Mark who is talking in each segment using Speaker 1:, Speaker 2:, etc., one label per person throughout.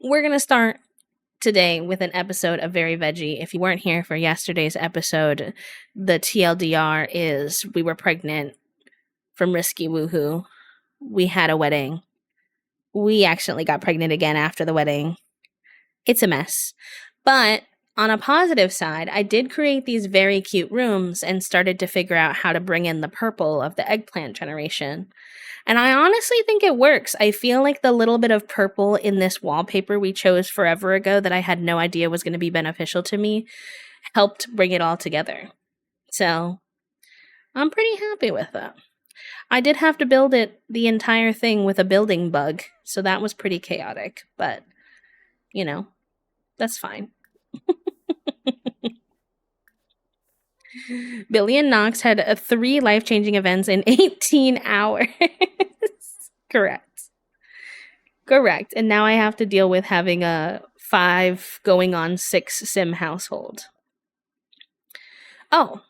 Speaker 1: we're going to start today with an episode of Very Veggie. If you weren't here for yesterday's episode, the TLDR is we were pregnant from Risky Woohoo. We had a wedding. We accidentally got pregnant again after the wedding. It's a mess. But on a positive side, I did create these very cute rooms and started to figure out how to bring in the purple of the eggplant generation. And I honestly think it works. I feel like the little bit of purple in this wallpaper we chose forever ago that I had no idea was going to be beneficial to me helped bring it all together. So I'm pretty happy with that. I did have to build the entire thing with a building bug, so that was pretty chaotic, but you know, that's fine. Billy and Knox had 3 life-changing events in 18 hours. Correct. And now I have to deal with having a 5 going on 6 sim household. Oh.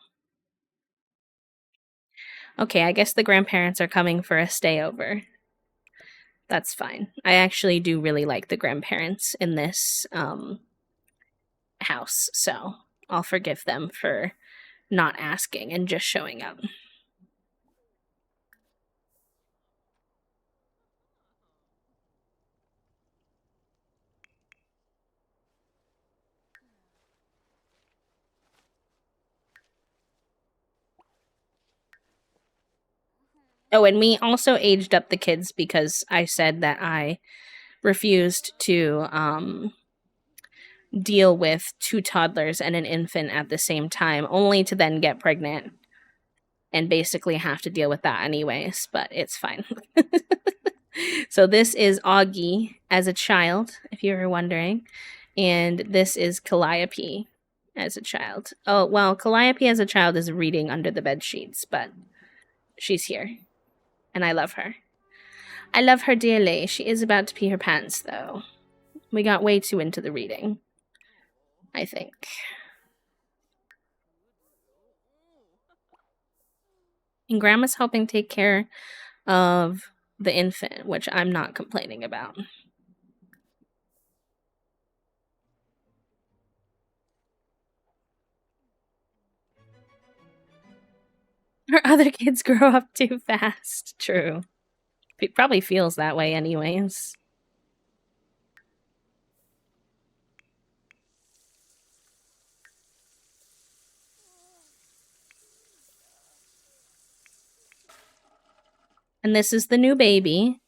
Speaker 1: Okay, I guess the grandparents are coming for a stayover. That's fine. I actually do really like the grandparents in this house, so I'll forgive them for not asking and just showing up. Oh, and we also aged up the kids because I said that I refused to deal with 2 toddlers and an infant at the same time, only to then get pregnant and basically have to deal with that anyways, but it's fine. So this is Augie as a child, if you were wondering, and this is Calliope as a child. Oh, well, Calliope as a child is reading under the bed sheets, but she's here, and I love her. I love her dearly. She is about to pee her pants, though. We got way too into the reading, I think. And Grandma's helping take care of the infant, which I'm not complaining about. Her other kids grow up too fast. True. It probably feels that way anyways. And this is the new baby.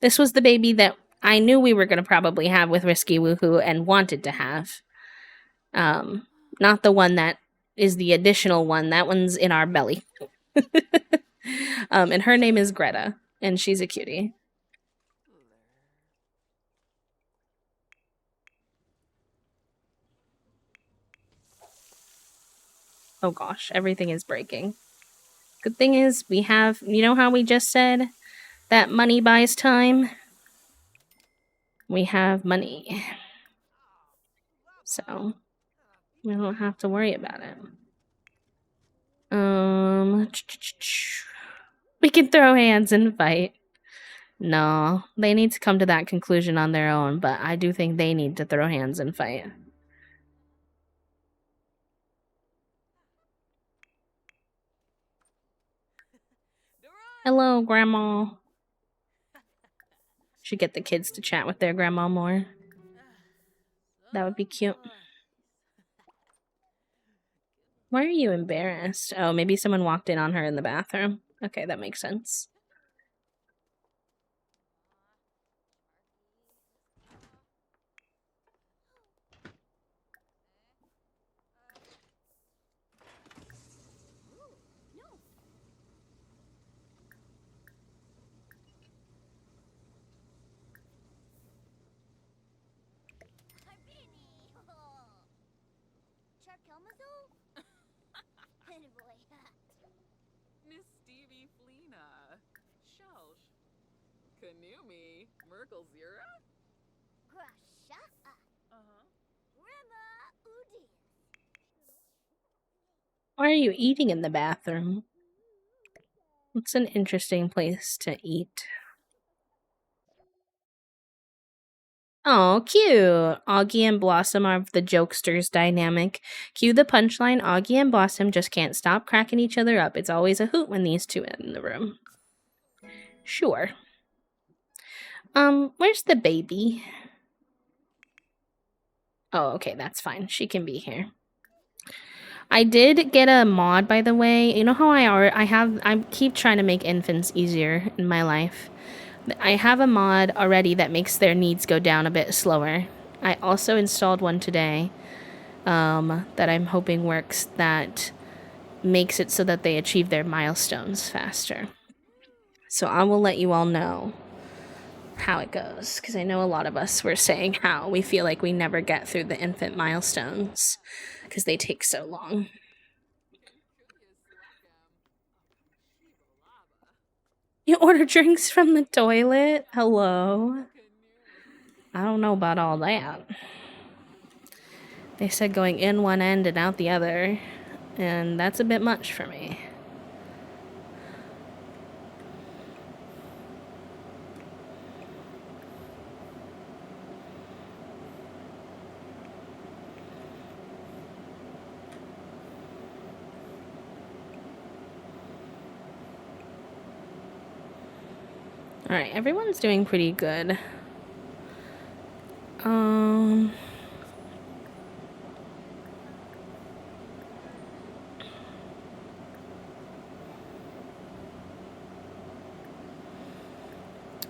Speaker 1: This was the baby that I knew we were going to probably have with Risky Woohoo and wanted to have. Not the one that is the additional one. That one's in our belly. And her name is Greta, and she's a cutie. Oh gosh, everything is breaking. Good thing is we have, you know how we just said that money buys time? We have money. So we don't have to worry about it. We can throw hands and fight. No, they need to come to that conclusion on their own, but I do think they need to throw hands and fight. Hello, Grandma. Should get the kids to chat with their grandma more. That would be cute. Why are you embarrassed? Oh, maybe someone walked in on her in the bathroom. Okay, that makes sense.
Speaker 2: Miss Stevie Fleena. Shelsh. Kanumi. Merkel Zira?
Speaker 1: Why are you eating in the bathroom? It's an interesting place to eat. Oh, cute. Augie and Blossom are the jokesters dynamic. Cue the punchline. Augie and Blossom just can't stop cracking each other up. It's always a hoot when these two in the room. Sure. Where's the baby? Oh, okay, that's fine. She can be here. I did get a mod, by the way. You know how I keep trying to make infants easier in my life. I have a mod already that makes their needs go down a bit slower. I also installed one today that I'm hoping works, that makes it so that they achieve their milestones faster. So I will let you all know how it goes, because I know a lot of us were saying how we feel like we never get through the infant milestones because they take so long. You order drinks from the toilet? Hello? I don't know about all that. They said going in one end and out the other, and that's a bit much for me. Alright, everyone's doing pretty good.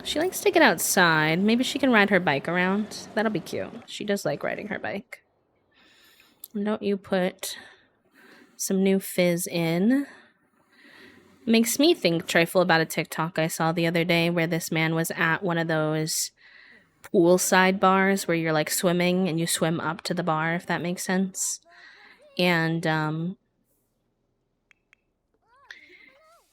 Speaker 1: She likes to get outside. Maybe she can ride her bike around. That'll be cute. She does like riding her bike. And don't you put some new fizz in? Makes me think trifle about a TikTok I saw the other day where this man was at one of those poolside bars where you're like swimming and you swim up to the bar, if that makes sense. And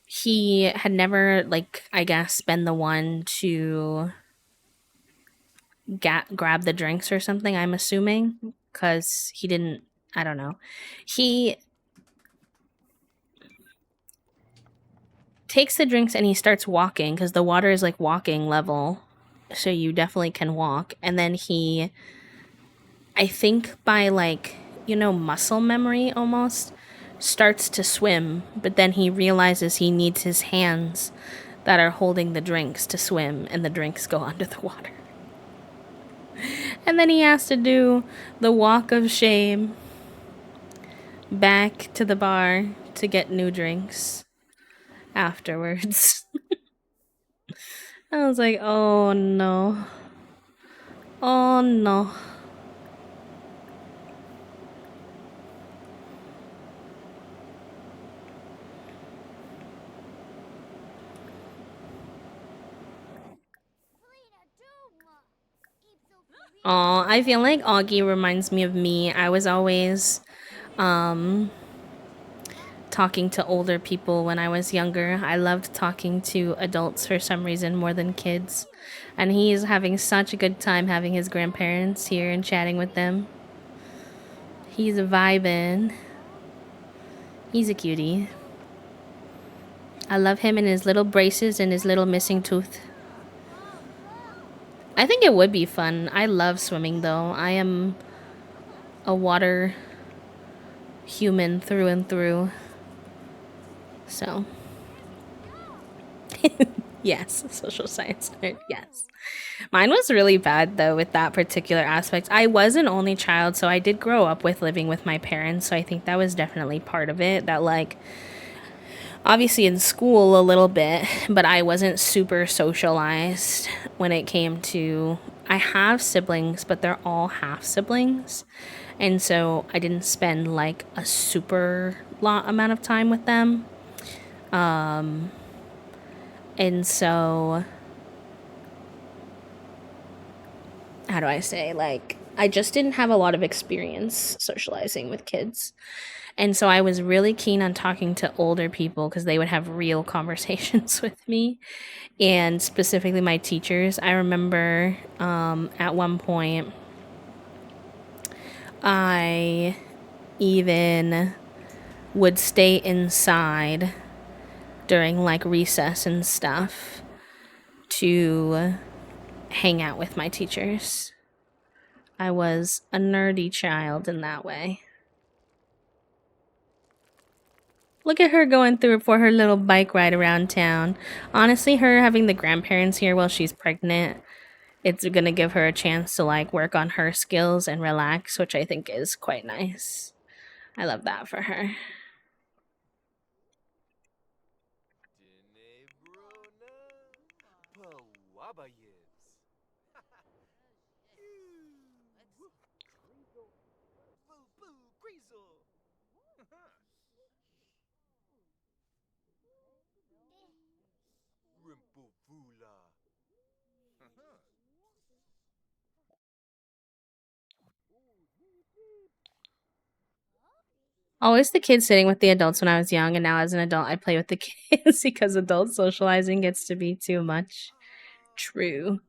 Speaker 1: he had never, like, I guess, been the one to grab the drinks or something, I'm assuming, because he didn't, I don't know. He takes the drinks and he starts walking because the water is like walking level, so you definitely can walk. And then he, I think by like, muscle memory almost, starts to swim, but then he realizes he needs his hands that are holding the drinks to swim, and the drinks go under the water. And then he has to do the walk of shame back to the bar to get new drinks afterwards. I was like, oh no. Oh no. Oh, I feel like Augie reminds me of me. I was always talking to older people when I was younger. I loved talking to adults for some reason more than kids. And he's having such a good time having his grandparents here and chatting with them. He's vibing. He's a cutie. I love him and his little braces and his little missing tooth. I think it would be fun. I love swimming though. I am a water human through and through. So, yes, social science nerd, yes. Mine was really bad though with that particular aspect. I was an only child, so I did grow up with living with my parents, so I think that was definitely part of it. That, like, obviously in school a little bit, but I wasn't super socialized when it came to, I have siblings, but they're all half siblings. And so I didn't spend like a super long amount of time with them. And so, how do I say, like, I just didn't have a lot of experience socializing with kids. And so I was really keen on talking to older people because they would have real conversations with me, and specifically my teachers. I remember at one point I even would stay inside during like recess and stuff to hang out with my teachers. I was a nerdy child in that way. Look at her going through it for her little bike ride around town. Honestly, her having the grandparents here while she's pregnant, it's gonna give her a chance to like work on her skills and relax, which I think is quite nice. I love that for her. Always the kids sitting with the adults when I was young, and now as an adult, I play with the kids because adult socializing gets to be too much. True.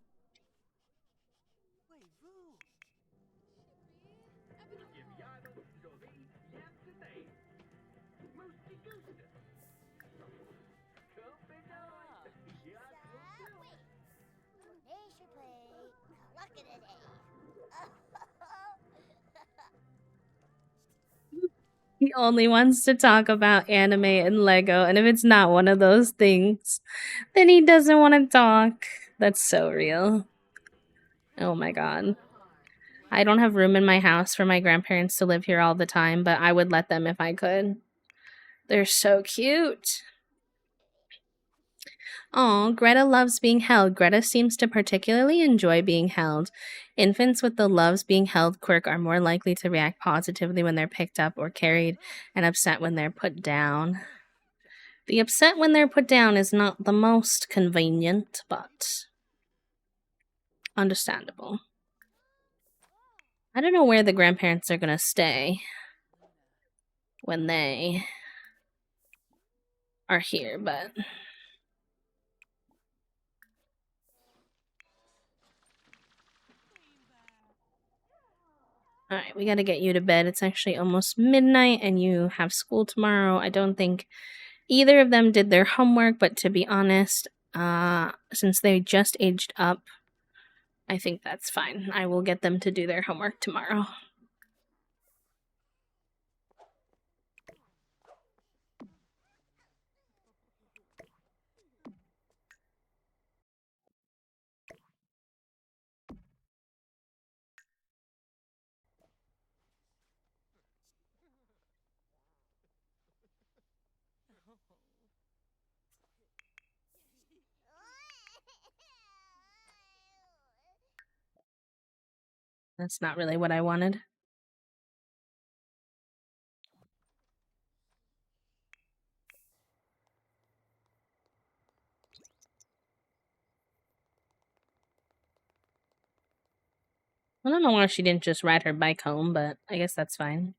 Speaker 1: He only wants to talk about anime and Lego, and if it's not one of those things, then he doesn't want to talk. That's so real. Oh my god. I don't have room in my house for my grandparents to live here all the time, but I would let them if I could. They're so cute. Oh, Greta loves being held. Greta seems to particularly enjoy being held. Infants with the loves being held quirk are more likely to react positively when they're picked up or carried, and upset when they're put down. The upset when they're put down is not the most convenient, but understandable. I don't know where the grandparents are gonna stay when they are here, but alright, we gotta get you to bed. It's actually almost midnight and you have school tomorrow. I don't think either of them did their homework, but to be honest, since they just aged up, I think that's fine. I will get them to do their homework tomorrow. That's not really what I wanted. I don't know why she didn't just ride her bike home, but I guess that's fine.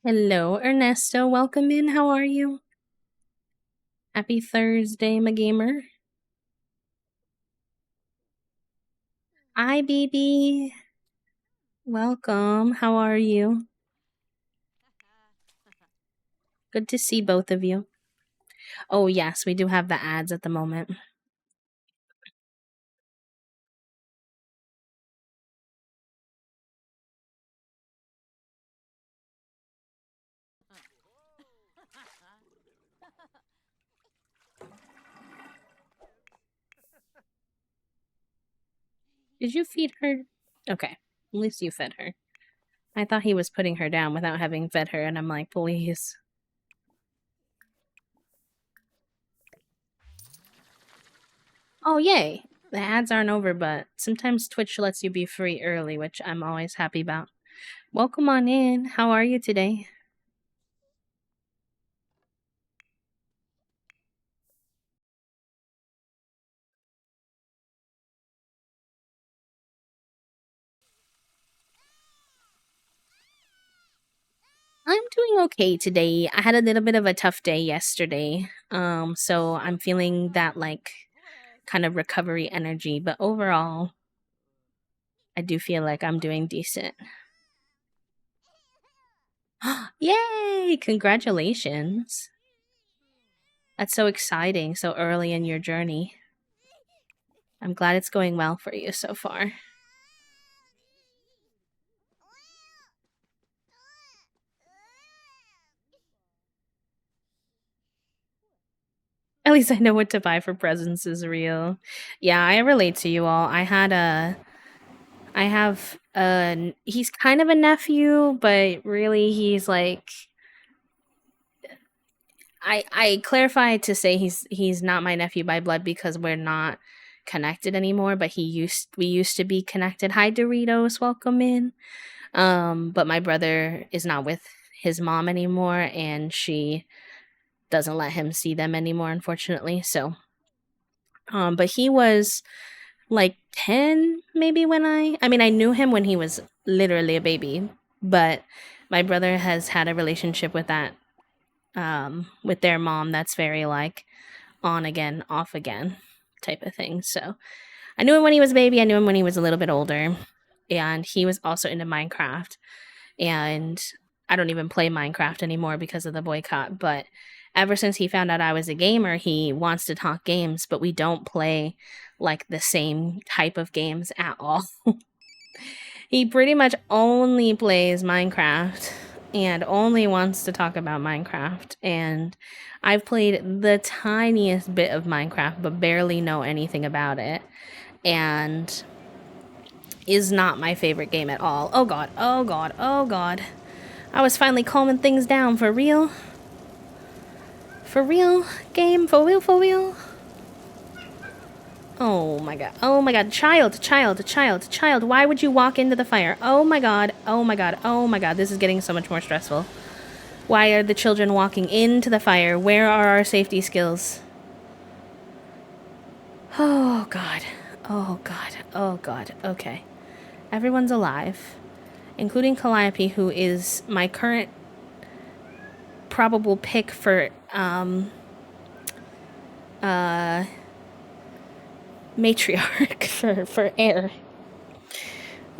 Speaker 1: Hello, Ernesto. Welcome in. How are you? Happy Thursday, my gamer. Hi, BB. Welcome. How are you? Good to see both of you. Oh, yes, we do have the ads at the moment. Did you feed her? Okay, at least you fed her. I thought he was putting her down without having fed her, and I'm like, please. Oh, yay. The ads aren't over, but sometimes Twitch lets you be free early, which I'm always happy about. Welcome on in. How are you today? I'm doing okay today. I had a little bit of a tough day yesterday. So I'm feeling that like kind of recovery energy, but overall, I do feel like I'm doing decent. Yay! Congratulations. That's so exciting so early in your journey. I'm glad it's going well for you so far. At least I know what to buy for presents is real. Yeah, I relate to you all. I have a he's kind of a nephew, but really he's like I clarify to say he's not my nephew by blood because we're not connected anymore, but we used to be connected. Hi Doritos, welcome in. But my brother is not with his mom anymore and she doesn't let him see them anymore unfortunately. So but he was like 10 maybe when I mean I knew him when he was literally a baby, but my brother has had a relationship with their mom that's very like on again, off again type of thing. So I knew him when he was a baby, I knew him when he was a little bit older, and he was also into Minecraft. And I don't even play Minecraft anymore because of the boycott, but ever since he found out I was a gamer, he wants to talk games, but we don't play like the same type of games at all. He pretty much only plays Minecraft and only wants to talk about Minecraft. And I've played the tiniest bit of Minecraft, but barely know anything about it. And is not my favorite game at all. Oh god, oh god, oh god. I was finally calming things down for real. For real, game? For real, for real? Oh my god. Oh my god. Child, child, child, child. Why would you walk into the fire? Oh my god. Oh my god. Oh my god. This is getting so much more stressful. Why are the children walking into the fire? Where are our safety skills? Oh god. Oh god. Oh god. Okay. Everyone's alive, including Calliope, who is my current probable pick for matriarch for heir.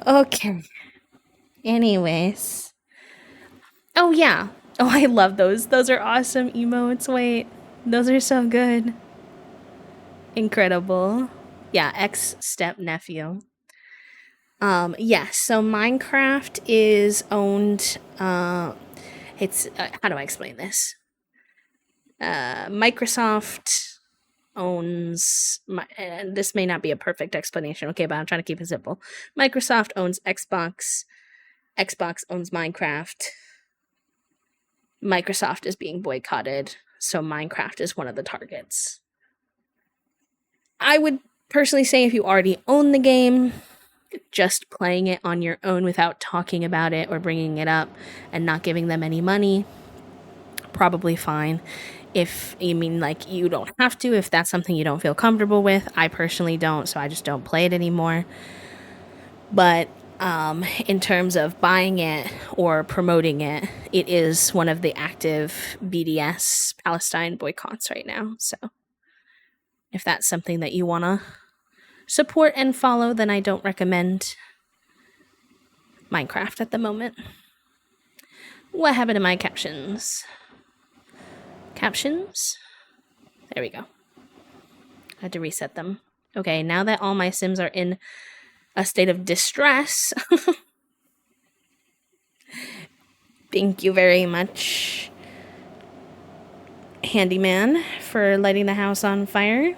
Speaker 1: Okay. Anyways. Oh yeah. Oh, I love those. Those are awesome emotes. Wait. Those are so good. Incredible. Yeah, ex step nephew. Yes, so Minecraft is owned it's how do I explain this? Microsoft owns and this may not be a perfect explanation, okay, but I'm trying to keep it simple. Microsoft owns Xbox, Xbox owns Minecraft. Microsoft is being boycotted, so Minecraft is one of the targets. I would personally say if you already own the game, just playing it on your own without talking about it or bringing it up and not giving them any money, probably fine. If you mean like you don't have to, if that's something you don't feel comfortable with, I personally don't, so I just don't play it anymore. But in terms of buying it or promoting it, it is one of the active BDS Palestine boycotts right now. So if that's something that you want to support and follow, then I don't recommend Minecraft at the moment. What happened to my captions? Captions? There we go. I had to reset them. Okay, now that all my Sims are in a state of distress, thank you very much, Handyman, for lighting the house on fire.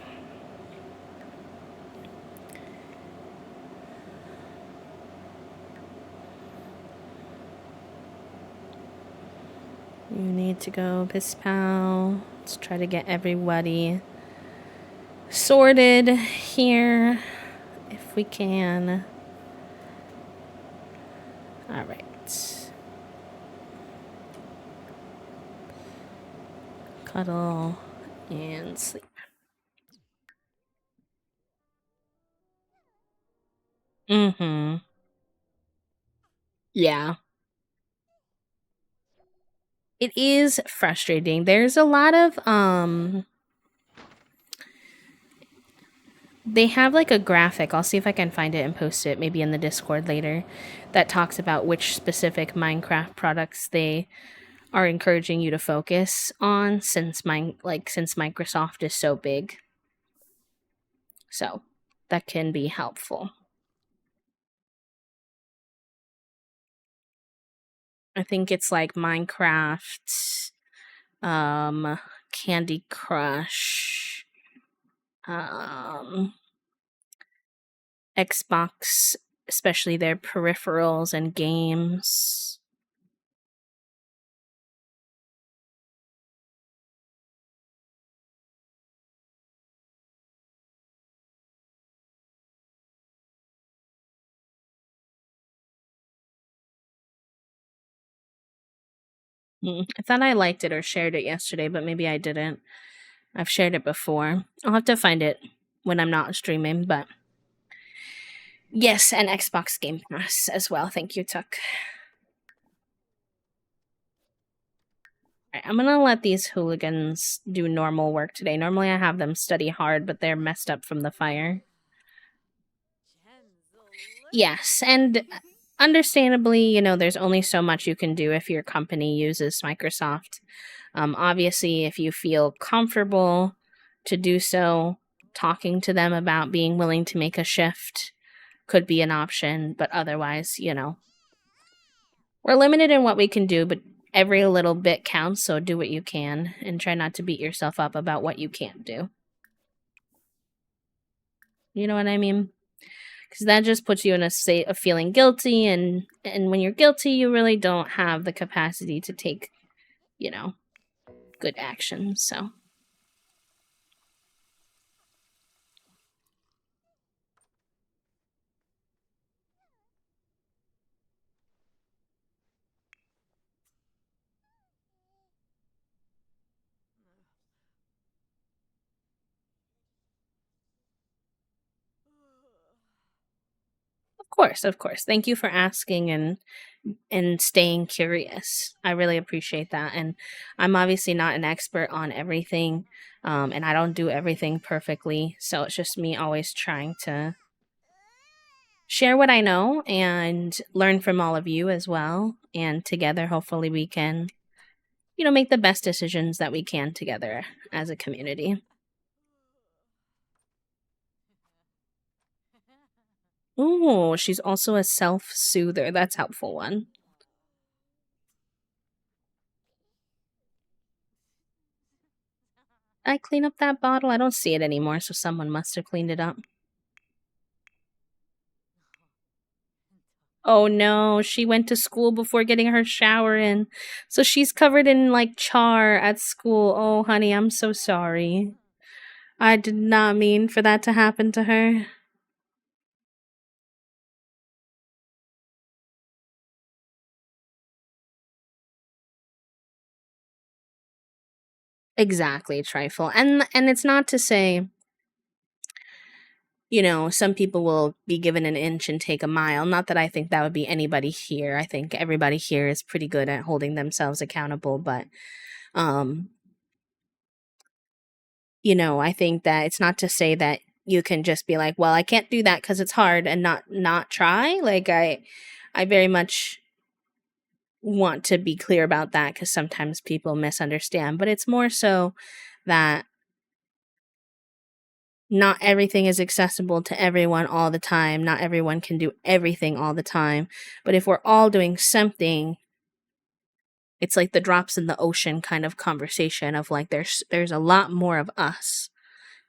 Speaker 1: You need to go piss pal. Let's try to get everybody sorted here if we can. All right. Cuddle and sleep. Mm-hmm. Yeah. It is frustrating. There's a lot of they have like a graphic. I'll see if I can find it and post it maybe in the Discord later that talks about which specific Minecraft products they are encouraging you to focus on since Microsoft is so big. So, that can be helpful. I think it's like Minecraft, Candy Crush, um, Xbox, especially their peripherals and games. I thought I liked it or shared it yesterday, but maybe I didn't. I've shared it before. I'll have to find it when I'm not streaming, but yes, and Xbox Game Pass as well. Thank you, Tuck. Right, I'm gonna let these hooligans do normal work today. Normally, I have them study hard, but they're messed up from the fire. Yes, and understandably, there's only so much you can do if your company uses Microsoft. Obviously, if you feel comfortable to do so, talking to them about being willing to make a shift could be an option, but otherwise, we're limited in what we can do, but every little bit counts, so do what you can and try not to beat yourself up about what you can't do. You know what I mean? Because that just puts you in a state of feeling guilty, and when you're guilty, you really don't have the capacity to take, good action. So, of course, thank you for asking and staying curious. I really appreciate that, and I'm obviously not an expert on everything, and I don't do everything perfectly. So it's just me always trying to share what I know and learn from all of you as well. And together, hopefully, we can, make the best decisions that we can together as a community. Ooh, she's also a self soother. That's a helpful one. I clean up that bottle. I don't see it anymore, so someone must have cleaned it up. Oh no, she went to school before getting her shower in. So she's covered in like char at school. Oh, honey, I'm so sorry. I did not mean for that to happen to her. Exactly, trifle. And it's not to say, some people will be given an inch and take a mile. Not that I think that would be anybody here. I think everybody here is pretty good at holding themselves accountable, but um I think that it's not to say that you can just be like, well, I can't do that cuz it's hard and not try. Like I very much want to be clear about that cuz sometimes people misunderstand, but it's more so that not everything is accessible to everyone all the time. Not everyone can do everything all the time. But if we're all doing something, it's like the drops in the ocean kind of conversation of like there's a lot more of us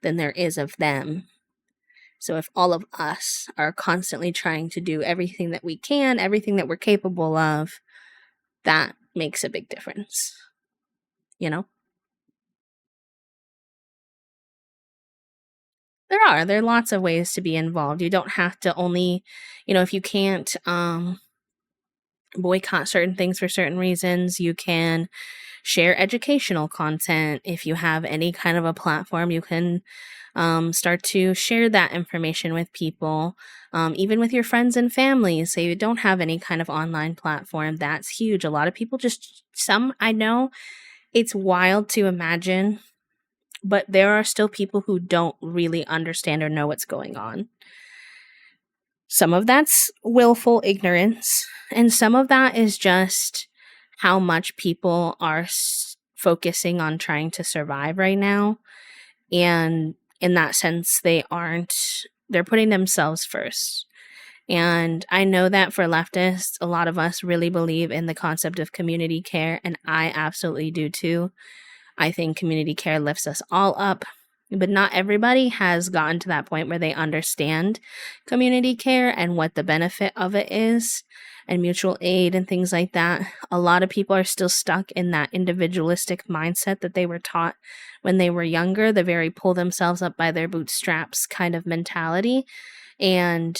Speaker 1: than there is of them. So if all of us are constantly trying to do everything that we can, everything that we're capable of, that makes a big difference. You know? There are lots of ways to be involved. You don't have to only, if you can't boycott certain things for certain reasons, you can share educational content. If you have any kind of a platform, you can start to share that information with people, even with your friends and family. Say you don't have any kind of online platform, that's huge. A lot of people I know it's wild to imagine, but there are still people who don't really understand or know what's going on. Some of that's willful ignorance, and some of that is just how much people are focusing on trying to survive right now. And in that sense, they're putting themselves first. And I know that for leftists, a lot of us really believe in the concept of community care, and I absolutely do too. I think community care lifts us all up, but not everybody has gotten to that point where they understand community care and what the benefit of it is, and mutual aid and things like that. A lot of people are still stuck in that individualistic mindset that they were taught when they were younger, the very pull themselves up by their bootstraps kind of mentality. And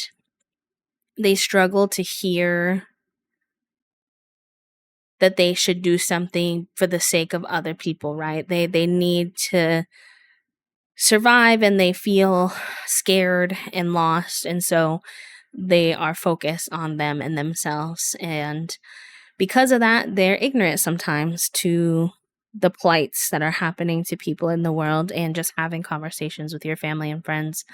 Speaker 1: they struggle to hear that they should do something for the sake of other people, right? They need to survive, and they feel scared and lost, and so they are focused on them and themselves. And because of that, they're ignorant sometimes to the plights that are happening to people in the world, and just having conversations with your family and friends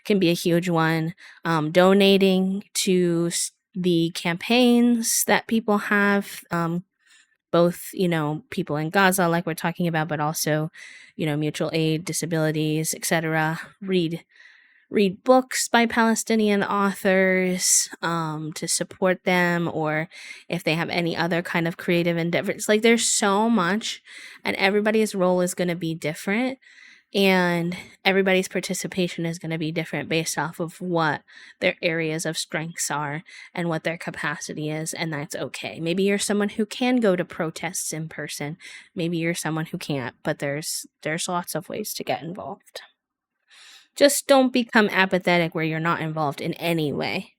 Speaker 1: can be a huge one. Donating to the campaigns that people have, both, people in Gaza, like we're talking about, but also, mutual aid, disabilities, etc. Read books by Palestinian authors, to support them, or if they have any other kind of creative endeavors. Like, there's so much, and everybody's role is going to be different, and everybody's participation is going to be different based off of what their areas of strengths are and what their capacity is, and that's okay. Maybe you're someone who can go to protests in person. Maybe you're someone who can't, but there's lots of ways to get involved. Just don't become apathetic where you're not involved in any way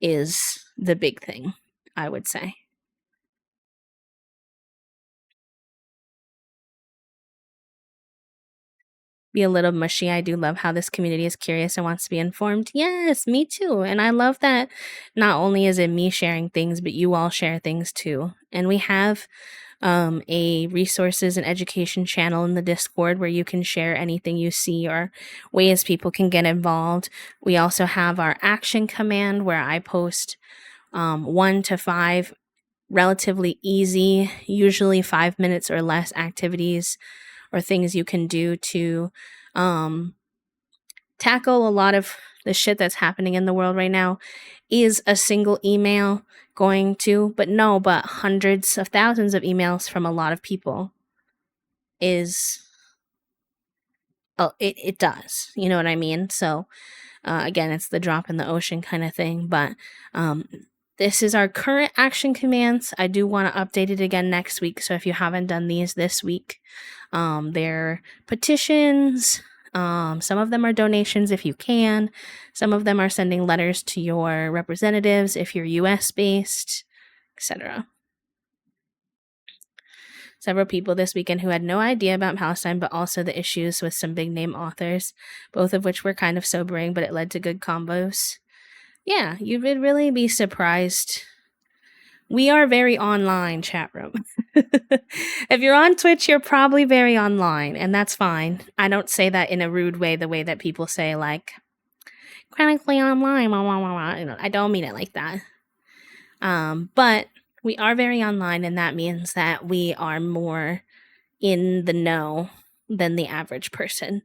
Speaker 1: is the big thing, I would say. Be a little mushy. I do love how this community is curious and wants to be informed. Yes, me too. And I love that not only is it me sharing things, but you all share things too. And we have a resources and education channel in the Discord where you can share anything you see or ways people can get involved. We also have our action command where I post 1 to 5 relatively easy, usually 5 minutes or less activities or things you can do to tackle a lot of the shit that's happening in the world right now. Is a single email going to, but hundreds of thousands of emails from a lot of people is, it does, you know what I mean? So again, it's the drop in the ocean kind of thing, but this is our current action commands. I do want to update it again next week, so if you haven't done these this week, they're petitions. Some of them are donations if you can. Some of them are sending letters to your representatives if you're US based, etc. Several people this weekend who had no idea about Palestine, but also the issues with some big name authors, both of which were kind of sobering, but it led to good combos. Yeah, you would really be surprised. We are very online, chat room. If you're on Twitch, you're probably very online, and that's fine. I don't say that in a rude way, the way that people say, like, chronically online, blah, blah, blah, blah. I don't mean it like that. But we are very online, and that means that we are more in the know than the average person.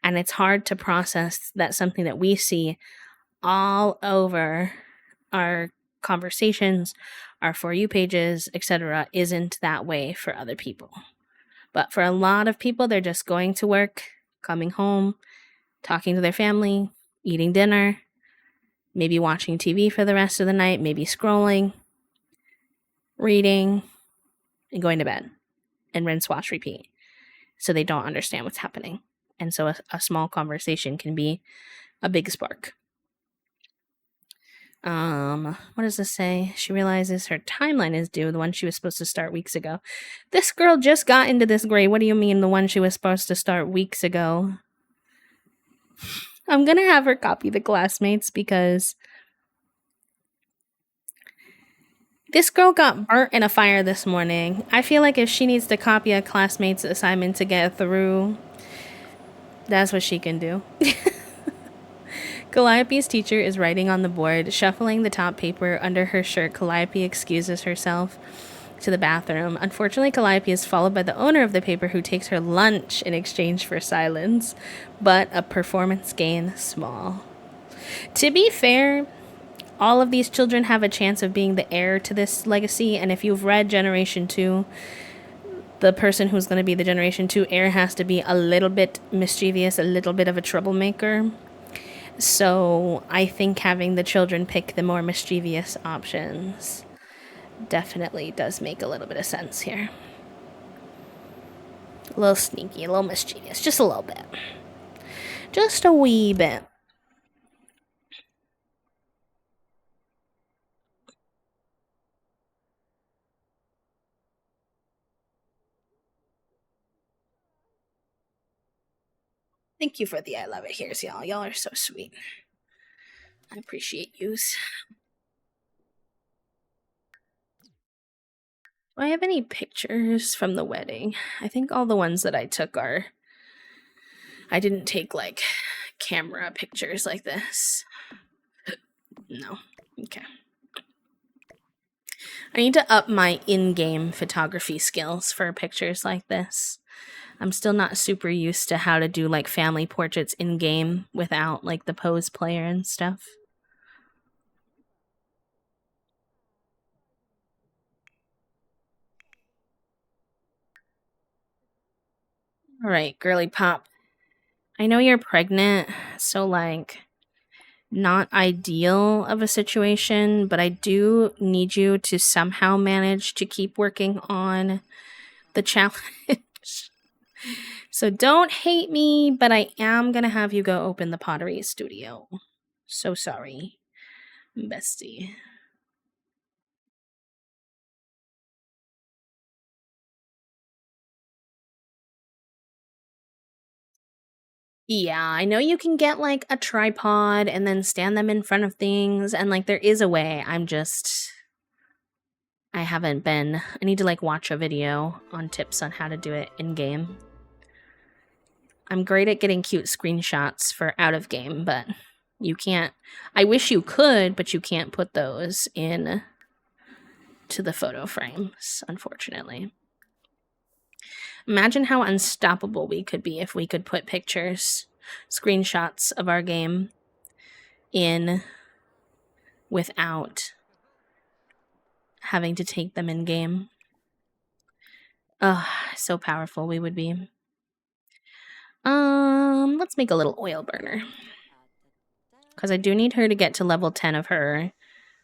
Speaker 1: And it's hard to process that something that we see all over our conversations, our For You pages, etc., isn't that way for other people. But for a lot of people, they're just going to work, coming home, talking to their family, eating dinner, maybe watching TV for the rest of the night, maybe scrolling, reading, and going to bed, and rinse, wash, repeat. So they don't understand what's happening. And so a small conversation can be a big spark. What does this say? She realizes her timeline is due, the one she was supposed to start weeks ago. This girl just got into this grade. What do you mean the one she was supposed to start weeks ago? I'm gonna have her copy the classmates because this girl got burnt in a fire this morning. I feel like if she needs to copy a classmate's assignment to get through, that's what she can do. Calliope's teacher is writing on the board, shuffling the top paper under her shirt. Calliope excuses herself to the bathroom. Unfortunately, Calliope is followed by the owner of the paper, who takes her lunch in exchange for silence, but a performance gain small. To be fair, all of these children have a chance of being the heir to this legacy, and if you've read Generation 2, the person who's going to be the Generation 2 heir has to be a little bit mischievous, a little bit of a troublemaker. So I think having the children pick the more mischievous options definitely does make a little bit of sense here. A little sneaky, a little mischievous, just a little bit. Just a wee bit. Thank you for the I love it here's y'all. Y'all are so sweet. I appreciate yous. Do I have any pictures from the wedding? I think all the ones that I took are... I didn't take, like, camera pictures like this. No. Okay. I need to up my in-game photography skills for pictures like this. I'm still not super used to how to do, like, family portraits in-game without, like, the pose player and stuff. Alright, girly pop. I know you're pregnant, so, like, not ideal of a situation, but I do need you to somehow manage to keep working on the challenge. So don't hate me, but I am gonna have you go open the pottery studio. So sorry, bestie. Yeah, I know you can get like a tripod and then stand them in front of things, and like there is a way. I haven't been. I need to like watch a video on tips on how to do it in game. I'm great at getting cute screenshots for out of game, but you can't. I wish you could, but you can't put those in to the photo frames, unfortunately. Imagine how unstoppable we could be if we could put pictures, screenshots of our game in without having to take them in game. Ugh, so powerful we would be. Let's make a little oil burner. Because I do need her to get to level 10 of her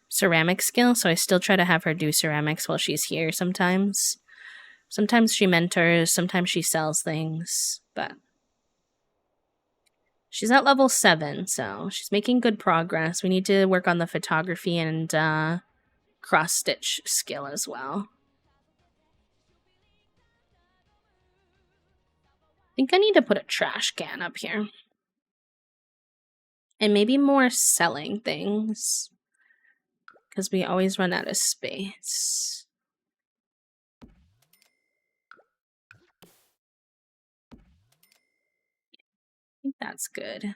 Speaker 1: ceramic skill, so I still try to have her do ceramics while she's here sometimes. Sometimes she mentors, sometimes she sells things, but she's at level 7, so she's making good progress. We need to work on the photography and cross-stitch skill as well. I think I need to put a trash can up here. And maybe more selling things. Because we always run out of space. I think that's good.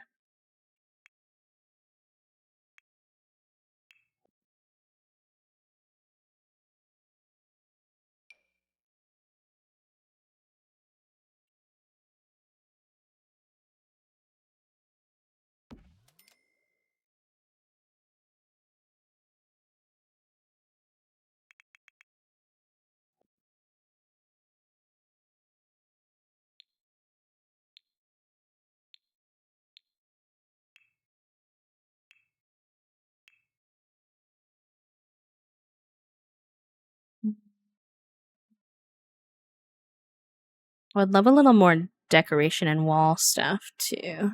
Speaker 1: I would love a little more decoration and wall stuff too.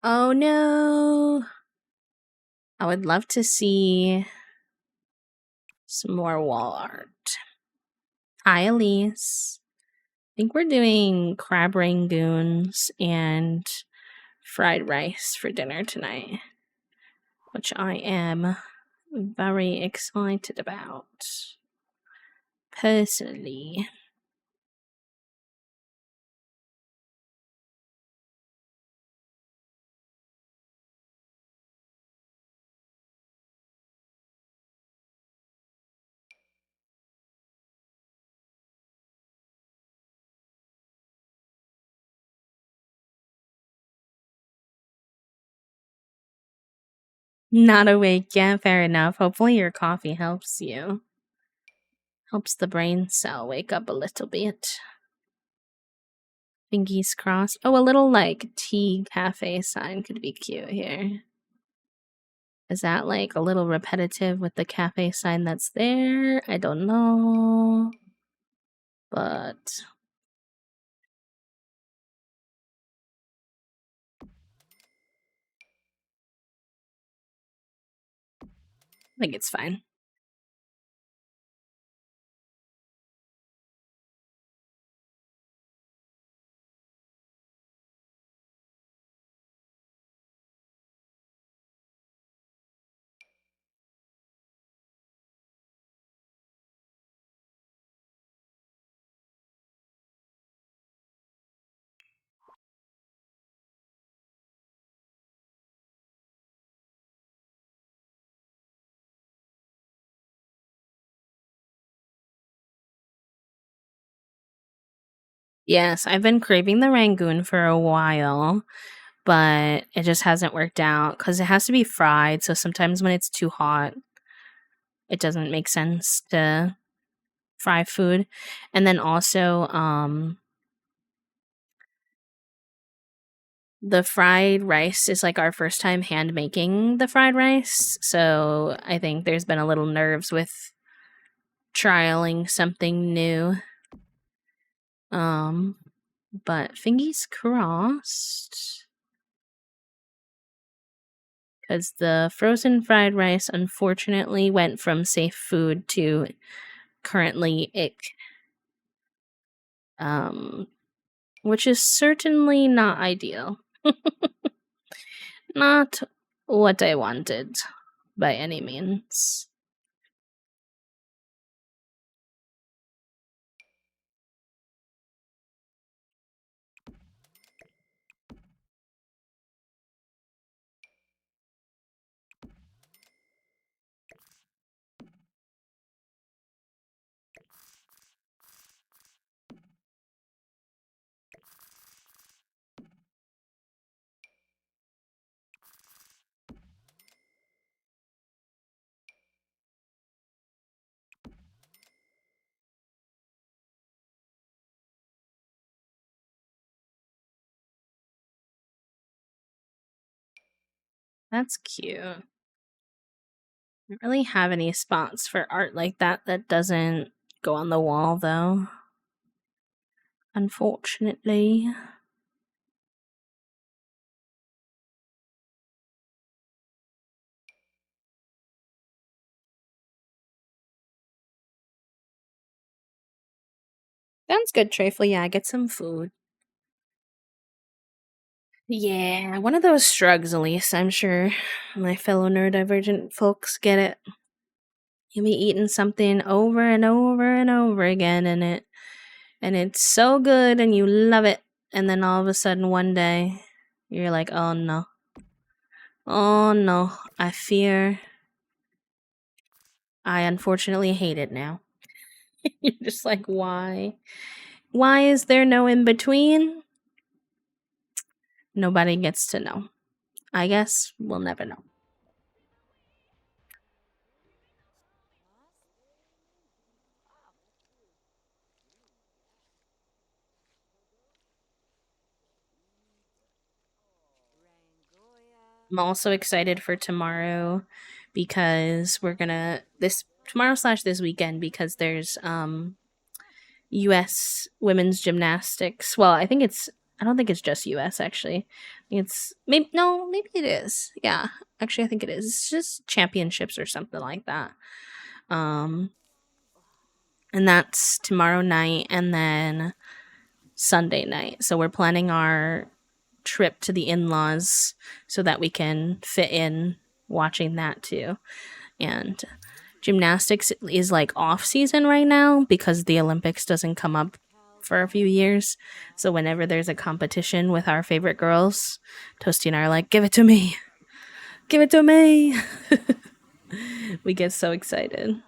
Speaker 1: Oh no! I would love to see some more wall art. Hi, Elise. I think we're doing crab rangoons and fried rice for dinner tonight, which I am very excited about. Personally. Not awake yet, fair enough. Hopefully your coffee helps you. Helps the brain cell wake up a little bit. Fingers crossed. Oh, a little like tea cafe sign could be cute here. Is that like a little repetitive with the cafe sign that's there? I don't know. But I think it's fine. Yes, I've been craving the Rangoon for a while, but it just hasn't worked out because it has to be fried. So sometimes when it's too hot, it doesn't make sense to fry food. And then also, the fried rice is like our first time hand making the fried rice. So I think there's been a little nerves with trialing something new. But fingers crossed. Because the frozen fried rice unfortunately went from safe food to currently ick. Which is certainly not ideal. Not what I wanted by any means. That's cute. I don't really have any spots for art like that that doesn't go on the wall, though. Unfortunately. Sounds good, Trifle. Yeah, get some food. Yeah, one of those shrugs, Elise. I'm sure my fellow neurodivergent folks get it. You'll be eating something over and over and over again, and it's so good, and you love it, and then all of a sudden one day, you're like, oh no, I fear, I unfortunately hate it now. You're just like, why? Why is there no in between? Nobody gets to know. I guess we'll never know. I'm also excited for tomorrow because we're gonna this tomorrow slash this weekend because there's US women's gymnastics. Well, I don't think it's just US actually. I think it's maybe no, maybe it is. Yeah. Actually, I think it is. It's just championships or something like that. Um and that's tomorrow night and then Sunday night. So we're planning our trip to the in-laws so that we can fit in watching that too. And gymnastics is like off season right now because the Olympics doesn't come up for a few years. So whenever there's a competition with our favorite girls, Toasty and I are like, "Give it to me. Give it to me." We get so excited.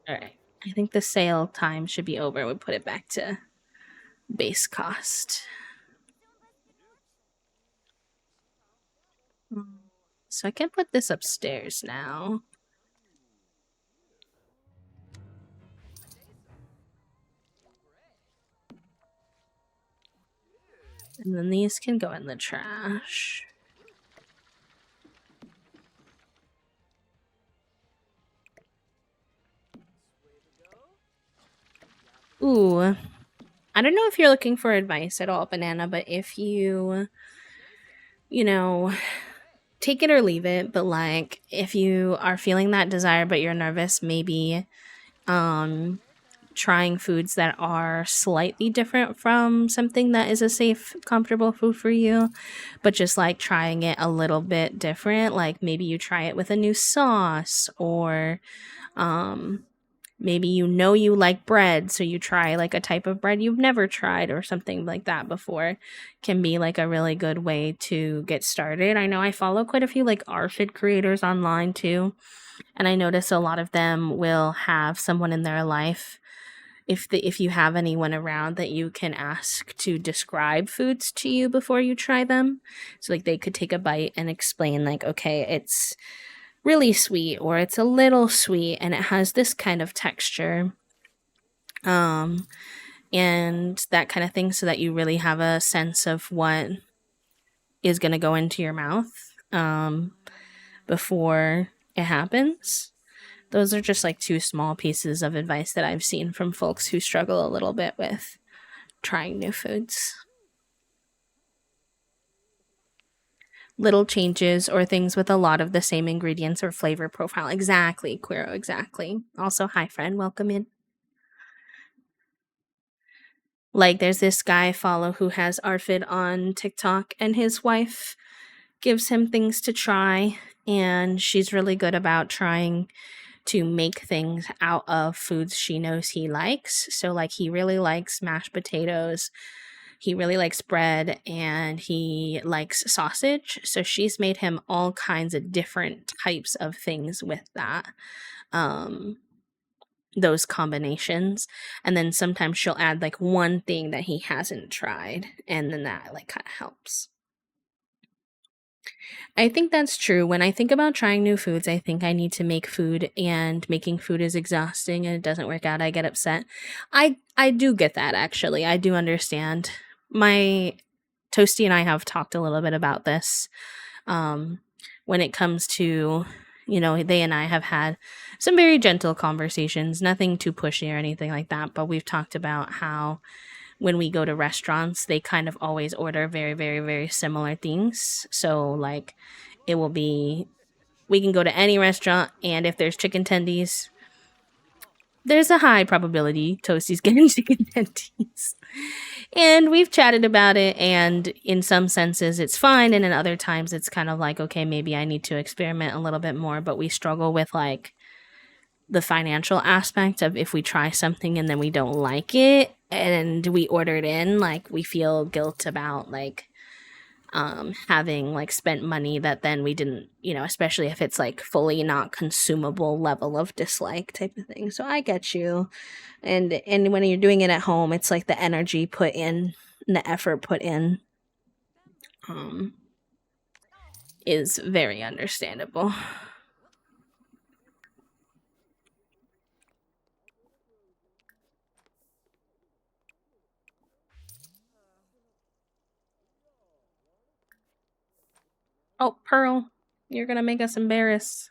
Speaker 1: All right. I think the sale time should be over. We put it back to base cost. So I can put this upstairs now. And then these can go in the trash. Ooh. I don't know if you're looking for advice at all, Banana, but if you know, take it or leave it, but like if you are feeling that desire but you're nervous, maybe um trying foods that are slightly different from something that is a safe, comfortable food for you, but just like trying it a little bit different. Like maybe you try it with a new sauce, or um, maybe you like bread, so you try like a type of bread you've never tried or something like that before. Can be like a really good way to get started. I know I follow quite a few like RFID creators online too, and I notice a lot of them will have someone in their life, if you have anyone around, that you can ask to describe foods to you before you try them. So like they could take a bite and explain like, okay, it's really sweet or it's a little sweet and it has this kind of texture. Um and that kind of thing, so that you really have a sense of what is going to go into your mouth before it happens. Those are just like two small pieces of advice that I've seen from folks who struggle a little bit with trying new foods. Little changes or things with a lot of the same ingredients or flavor profile. Exactly, Queero, exactly. Also, hi, friend, welcome in. Like, there's this guy I follow who has ARFID on TikTok, and his wife gives him things to try, and she's really good about trying to make things out of foods she knows he likes. So, like, he really likes mashed potatoes, he really likes bread, and he likes sausage. So she's made him all kinds of different types of things with that. Um those combinations, and then sometimes she'll add like one thing that he hasn't tried, and then that like kind of helps. I think that's true. When I think about trying new foods, I think I need to make food, and making food is exhausting and it doesn't work out, I get upset. I do get that, actually. I do understand. My Toasty and I have talked a little bit about this. Um when it comes to, they and I have had some very gentle conversations, nothing too pushy or anything like that, but we've talked about how when we go to restaurants, they kind of always order very, very, very similar things. So, like, it will be, we can go to any restaurant, and if there's chicken tendies, there's a high probability Toasty's getting chicken tendies. And we've chatted about it, and in some senses, it's fine. And in other times, it's kind of like, okay, maybe I need to experiment a little bit more. But we struggle with like the financial aspect of, if we try something and then we don't like it and we order it in, like we feel guilt about like having like spent money that then we didn't, especially if it's like fully not consumable level of dislike type of thing. So I get you. And when you're doing it at home, it's like the energy put in and the effort put in um is very understandable. Oh, Pearl, you're gonna make us embarrassed.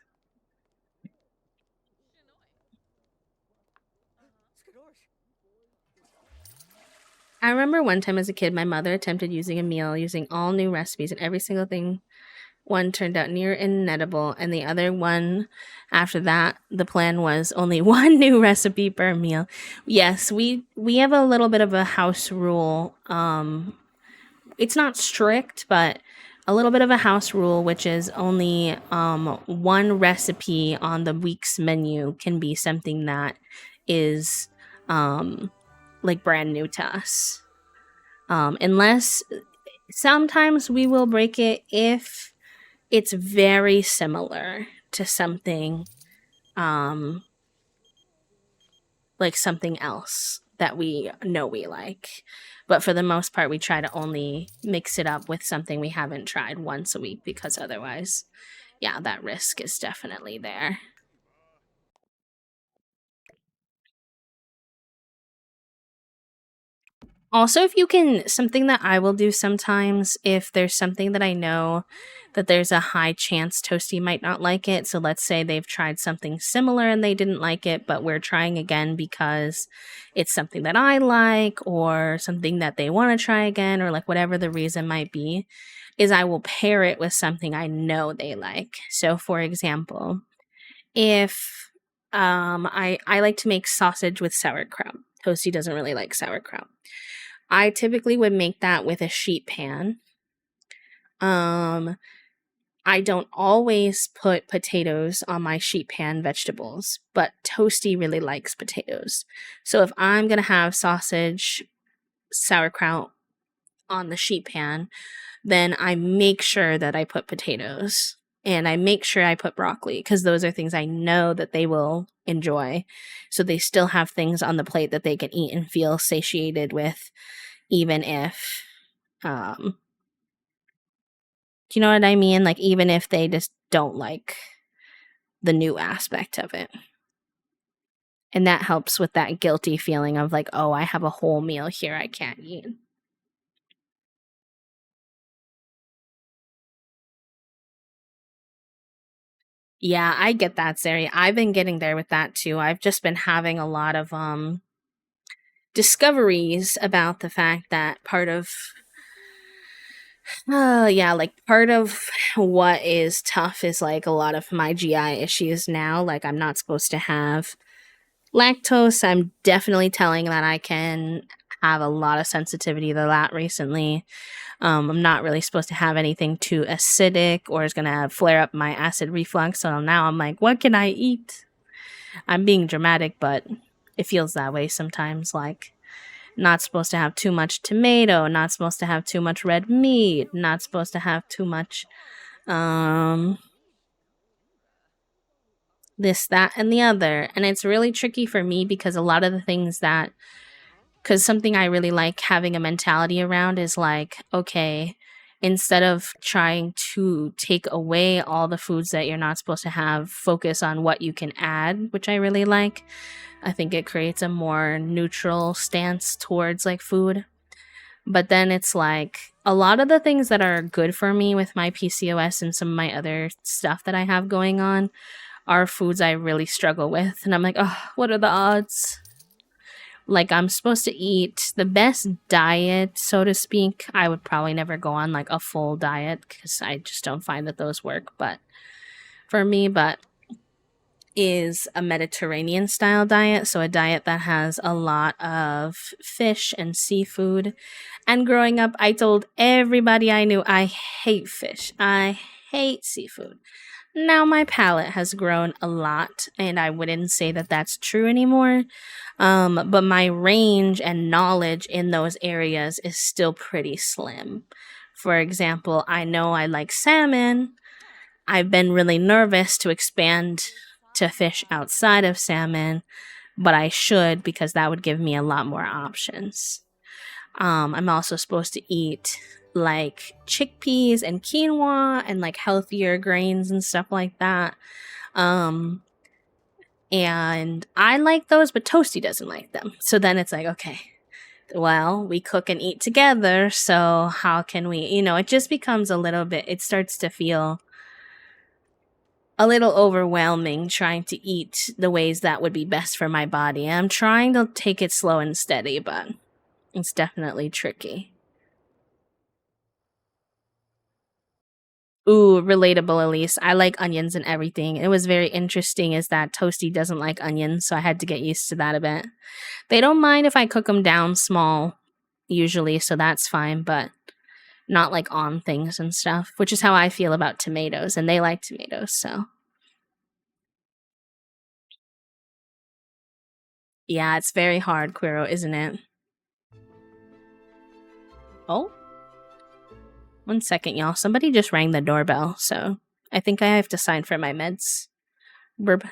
Speaker 1: I remember one time as a kid, my mother attempted using a meal using all new recipes, and every single thing one turned out near inedible, and the other one after that, the plan was only one new recipe per meal. Yes, we have a little bit of a house rule. It's not strict, but a little bit of a house rule, which is only one recipe on the week's menu can be something that is like brand new to us. Unless sometimes we will break it if it's very similar to something um like something else that we know we like. But for the most part, we try to only mix it up with something we haven't tried once a week because otherwise, yeah, that risk is definitely there. Also, if you can, something that I will do sometimes, if there's something that I know that there's a high chance Toasty might not like it. So let's say they've tried something similar and they didn't like it, but we're trying again because it's something that I like or something that they want to try again, or like whatever the reason might be, is I will pair it with something I know they like. So for example, if I like to make sausage with sauerkraut. Toasty doesn't really like sauerkraut. I typically would make that with a sheet pan. Um, I don't always put potatoes on my sheet pan vegetables, but Toasty really likes potatoes. So if I'm going to have sausage, sauerkraut on the sheet pan, then I make sure that I put potatoes and I make sure I put broccoli because those are things I know that they will enjoy. So they still have things on the plate that they can eat and feel satiated with, even if um do you know what I mean? Like even if they just don't like the new aspect of it. And that helps with that guilty feeling of like, oh, I have a whole meal here I can't eat. Yeah, I get that, Sari. I've been getting there with that too. I've just been having a lot of discoveries about the fact that part of yeah, like part of what is tough is like a lot of my GI issues now. Like I'm not supposed to have lactose. I'm definitely telling that I can have a lot of sensitivity to that recently. I'm not really supposed to have anything too acidic or is going to flare up my acid reflux. So now I'm like, what can I eat? I'm being dramatic, but it feels that way sometimes. Like, not supposed to have too much tomato, not supposed to have too much red meat, not supposed to have too much um this, that, and the other. And it's really tricky for me because a lot of the things that, because something I really like having a mentality around is like, okay, instead of trying to take away all the foods that you're not supposed to have, focus on what you can add, which I really like. I think it creates a more neutral stance towards like food. But then it's like a lot of the things that are good for me with my PCOS and some of my other stuff that I have going on are foods I really struggle with. And I'm like, oh, what are the odds? Like, I'm supposed to eat the best diet, so to speak. I would probably never go on like a full diet because I just don't find that those work. But for me, but is a Mediterranean style diet. So, a diet that has a lot of fish and seafood. And growing up, I told everybody I knew I hate fish, I hate seafood. Now my palate has grown a lot, and I wouldn't say that that's true anymore. But my range and knowledge in those areas is still pretty slim. For example, I know I like salmon. I've been really nervous to expand to fish outside of salmon, but I should because that would give me a lot more options. I'm also supposed to eat like chickpeas and quinoa and like healthier grains and stuff like that. Um, and I like those, but Toasty doesn't like them. So then it's like, okay, Well, we cook and eat together, so how can we, it just becomes a little bit, it starts to feel a little overwhelming trying to eat the ways that would be best for my body. I'm trying to take it slow and steady, but it's definitely tricky. Ooh, relatable, Elise. I like onions and everything. It was very interesting is that Toasty doesn't like onions, so I had to get used to that a bit. They don't mind if I cook them down small, usually, so that's fine, but not like on things and stuff, which is how I feel about tomatoes, and they like tomatoes, so. Yeah, it's very hard, Quiro, isn't it? Oh, 1 second, y'all. Somebody just rang the doorbell, so I think I have to sign for my meds. Burp.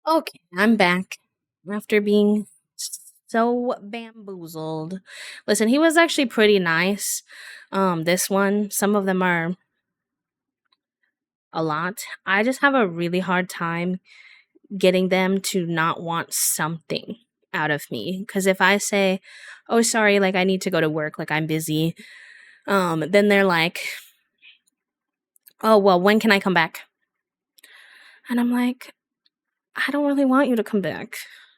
Speaker 1: Okay, I'm back after being so bamboozled. Listen, he was actually pretty nice. This one, some of them are a lot. I just have a really hard time getting them to not want something out of me. Because if I say, "Oh, sorry, like I need to go to work, like I'm busy," then they're like, "Oh, well, when can I come back?" And I'm like, I don't really want you to come back.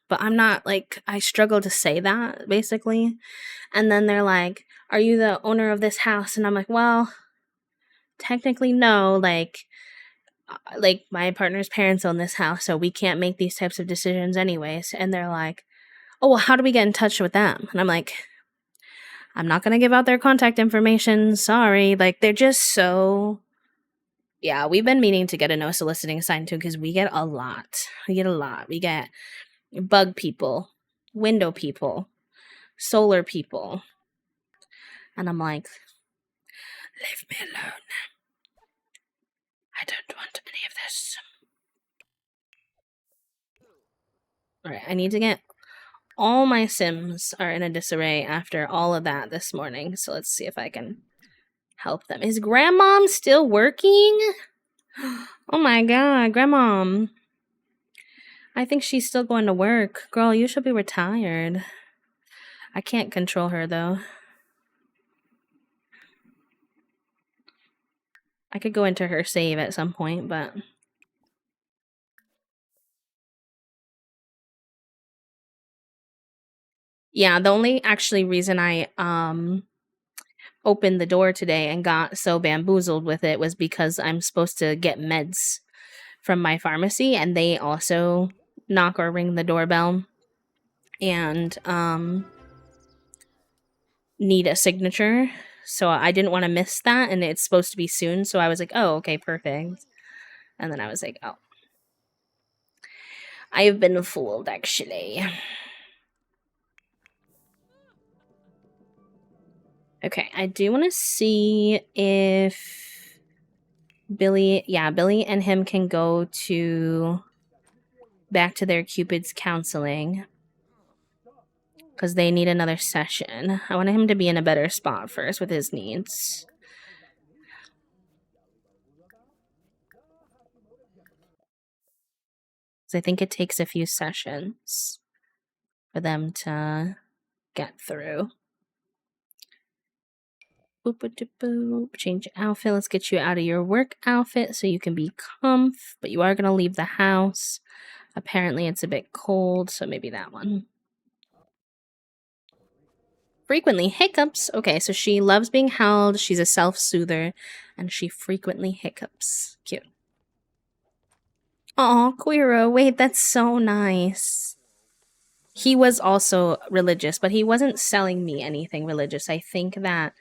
Speaker 1: But I'm not like, I struggle to say that basically. And then they're like, "Are you the owner of this house?" And I'm like, "Well, technically, no. Like my partner's parents own this house, so we can't make these types of decisions anyways." And they're like, "Oh, well, how do we get in touch with them?" And I'm like, "I'm not going to give out their contact information. Sorry." Like, they're just so. Yeah, we've been meaning to get a no soliciting sign too because we get a lot. We get a lot. We get bug people, window people, solar people. And I'm like, leave me alone. I don't want any of this. Alright, I need to get all my Sims are in a disarray after all of that this morning. So let's see if I can help them. Is Grandmom still working? Oh my god, Grandmom. I think she's still going to work. Girl, you should be retired. I can't control her though. I could go into her save at some point, but yeah, the only actually reason I opened the door today and got so bamboozled with it was because I'm supposed to get meds from my pharmacy and they also knock or ring the doorbell and need a signature. So I didn't want to miss that and it's supposed to be soon, so I was like, "Oh, okay, perfect." And then I was like, "Oh. I've been fooled actually." Okay, I do want to see if Billy and him can go to back to their Cupid's counseling because they need another session. I want him to be in a better spot first with his needs. So I think it takes a few sessions for them to get through. Boop, boop, boop, boop. Change outfit. Let's get you out of your work outfit so you can be comf, but you are going to leave the house. Apparently it's a bit cold, so maybe that one. Frequently hiccups. Okay, so she loves being held. She's a self-soother, and she frequently hiccups. Cute. Aw, Queero. Wait, that's so nice. He was also religious, but he wasn't selling me anything religious. I think that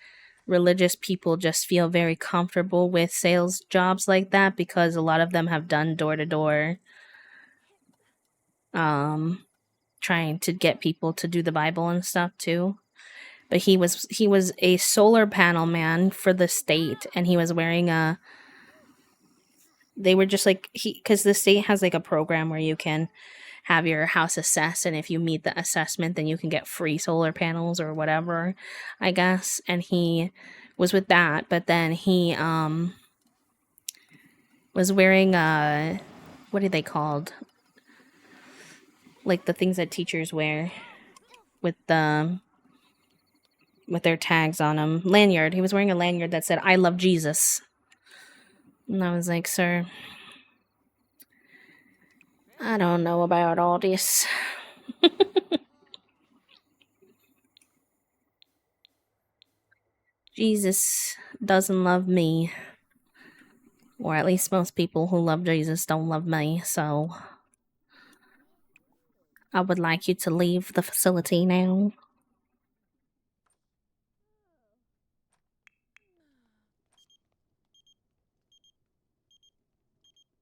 Speaker 1: religious people just feel very comfortable with sales jobs like that because a lot of them have done door to door trying to get people to do the Bible and stuff too. But he was a solar panel man for the state and he was wearing a they were just like because the state has like a program where you can have your house assessed and if you meet the assessment then you can get free solar panels or whatever, I guess. And he was with that, but then he was wearing what are they called, like the things that teachers wear with their tags on them, lanyard. He was wearing a lanyard that said "I love Jesus," and I was like, "Sir, I don't know about all this." Jesus doesn't love me. Or at least most people who love Jesus don't love me, so I would like you to leave the facility now.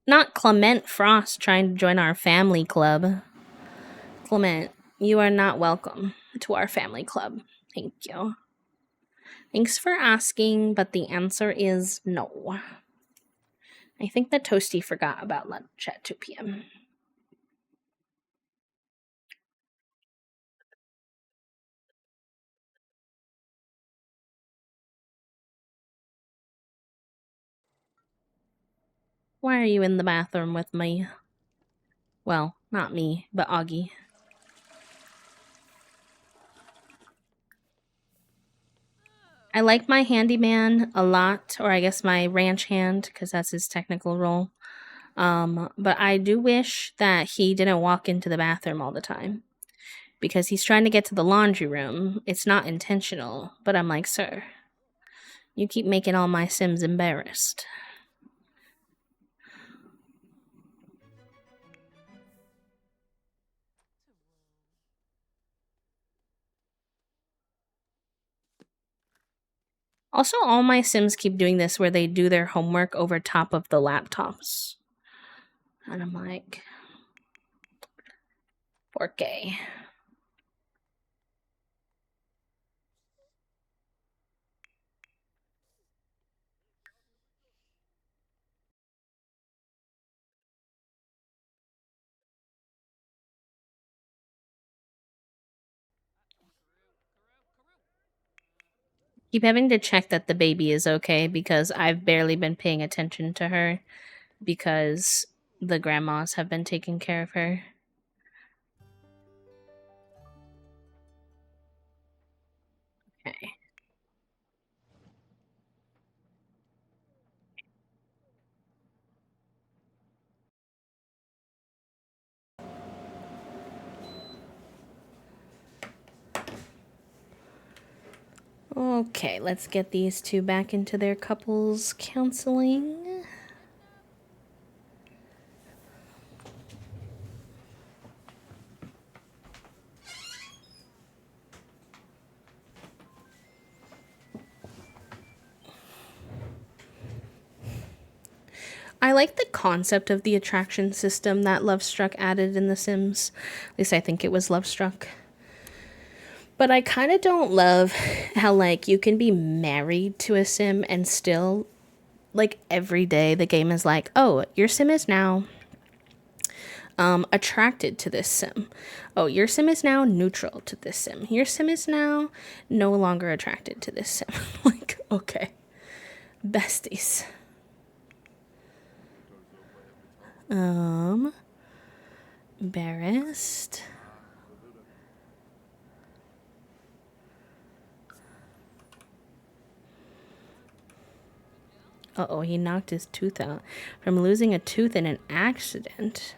Speaker 1: Not Clement Frost trying to join our family club. Clement, you are not welcome to our family club. Thank you. Thanks for asking, but the answer is no. I think that Toasty forgot about lunch at 2 p.m. Why are you in the bathroom with me? Well, not me, but Augie. I like my handyman a lot, or I guess my ranch hand, because that's his technical role. But I do wish that he didn't walk into the bathroom all the time because he's trying to get to the laundry room. It's not intentional, but I'm like, sir, you keep making all my Sims embarrassed. Also, all my Sims keep doing this where they do their homework over top of the laptops. And I'm like, 4K. Keep having to check that the baby is okay because I've barely been paying attention to her because the grandmas have been taking care of her. Okay. Okay, let's get these two back into their couples counseling. I like the concept of the attraction system that Lovestruck added in The Sims. At least I think it was Lovestruck. But I kind of don't love how, like, you can be married to a Sim and still, like, every day the game is like, oh, your Sim is now attracted to this Sim. Oh, your Sim is now neutral to this Sim. Your Sim is now no longer attracted to this Sim. Like, okay. Besties. Embarrassed. Uh-oh, he knocked his tooth out from losing a tooth in an accident.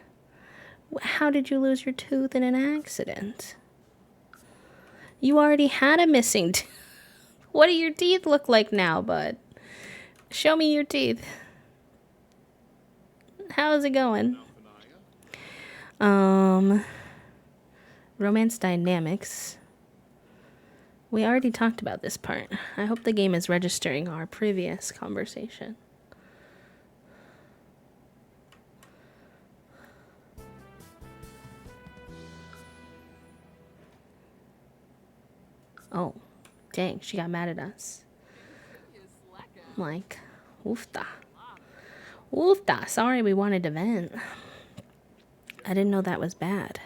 Speaker 1: How did you lose your tooth in an accident? You already had a missing tooth. What do your teeth look like now, bud? Show me your teeth. How's it going? Romance dynamics. We already talked about this part. I hope the game is registering our previous conversation. Oh, dang, she got mad at us. I'm like, oofta. Oofta, sorry we wanted to vent. I didn't know that was bad.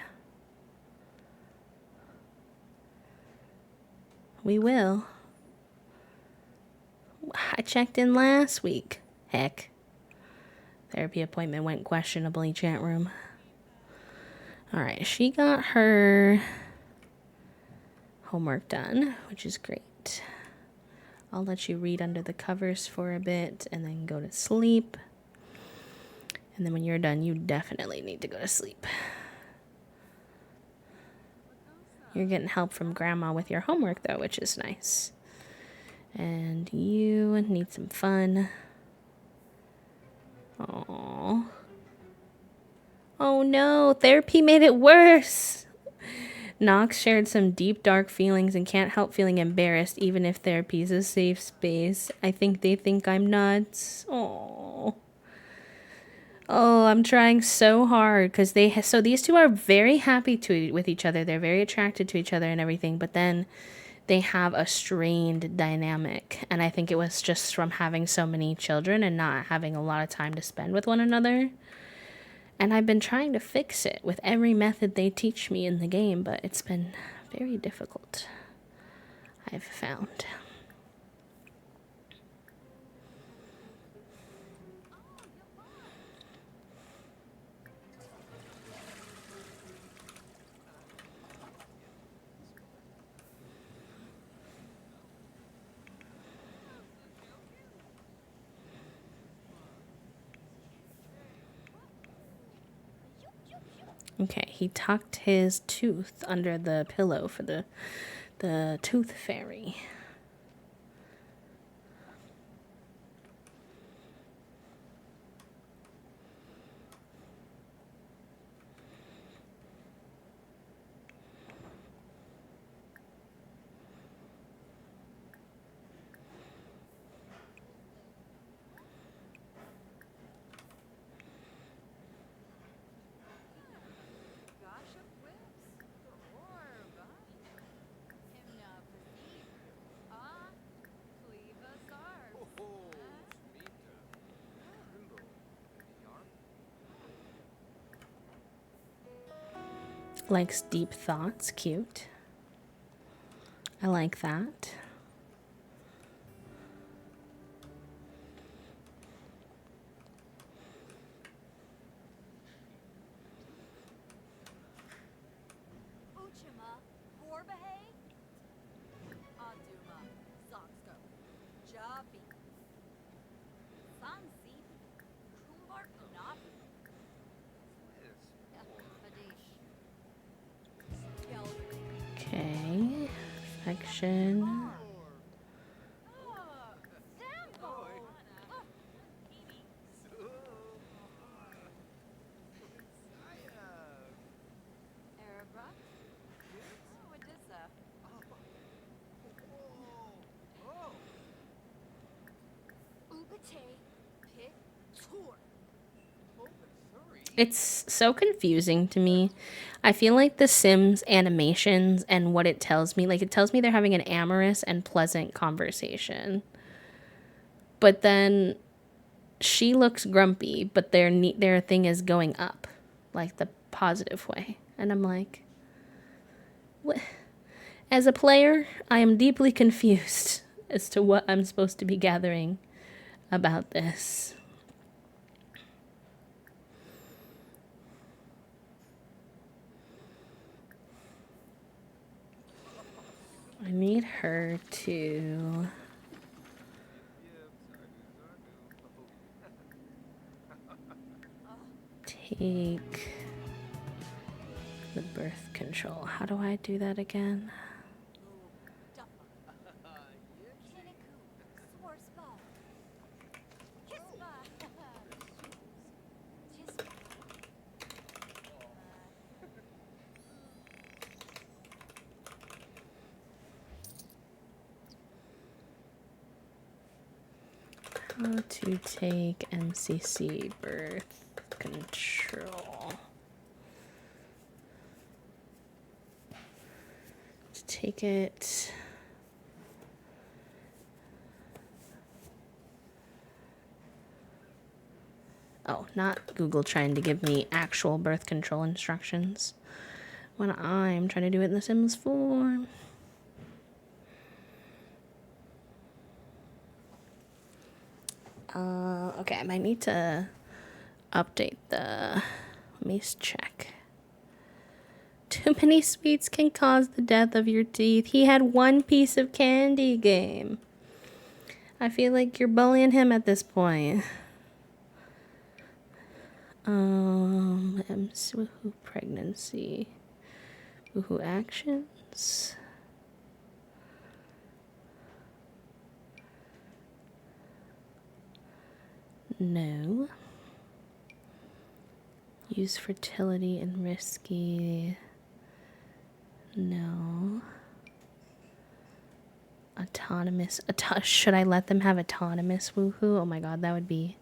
Speaker 1: We will. I checked in last week. Heck. Therapy appointment went questionably, chat room. Alright, she got her homework done, which is great. I'll let you read under the covers for a bit and then go to sleep. And then when you're done, you definitely need to go to sleep. You're getting help from Grandma with your homework, though, which is nice. And you need some fun. Aww. Oh no, therapy made it worse. Knox shared some deep, dark feelings and can't help feeling embarrassed even if therapy is a safe space. I think they think I'm nuts. Aww. Oh, I'm trying so hard because so these two are very happy with each other. They're very attracted to each other and everything, but then they have a strained dynamic. And I think it was just from having so many children and not having a lot of time to spend with one another. And I've been trying to fix it with every method they teach me in the game, but it's been very difficult, I've found. Okay, he tucked his tooth under the pillow for the tooth fairy.
Speaker 2: Gosh of whips. Orb. Himna perceive. Ah, cleave a sarb.
Speaker 1: Likes deep thoughts. Cute. I like that.
Speaker 2: Uchima, Borbahay. Aduma, Zoxko. Jabi. Sansi. Kumbar Nabi. Kadesh.
Speaker 1: Okay. Affection. It's so confusing to me. I feel like the Sims animations and what it tells me, like it tells me they're having an amorous and pleasant conversation. But then she looks grumpy, but their thing is going up, like the positive way. And I'm like, what? As a player, I am deeply confused as to what I'm supposed to be gathering about this. I need her to take the birth control. How do I do that again? How to take MCC birth control. To take it. Oh, not Google trying to give me actual birth control instructions when I'm trying to do it in the Sims 4. Okay, I might need to update the. Let me check. Too many sweets can cause the death of your teeth. He had one piece of candy, game. I feel like you're bullying him at this point. Woohoo pregnancy. Woohoo actions. No. Use fertility and risky. No. Autonomous. Should I let them have autonomous woohoo? Oh my god, that would be.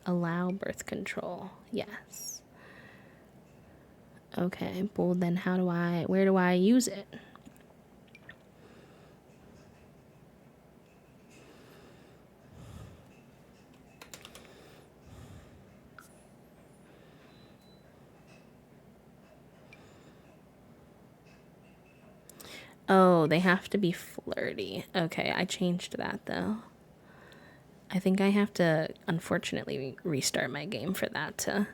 Speaker 1: Allow birth control. Yes. Okay, well then where do I use it? Oh, they have to be flirty. Okay, I changed that though. I think I have to, unfortunately, restart my game for that to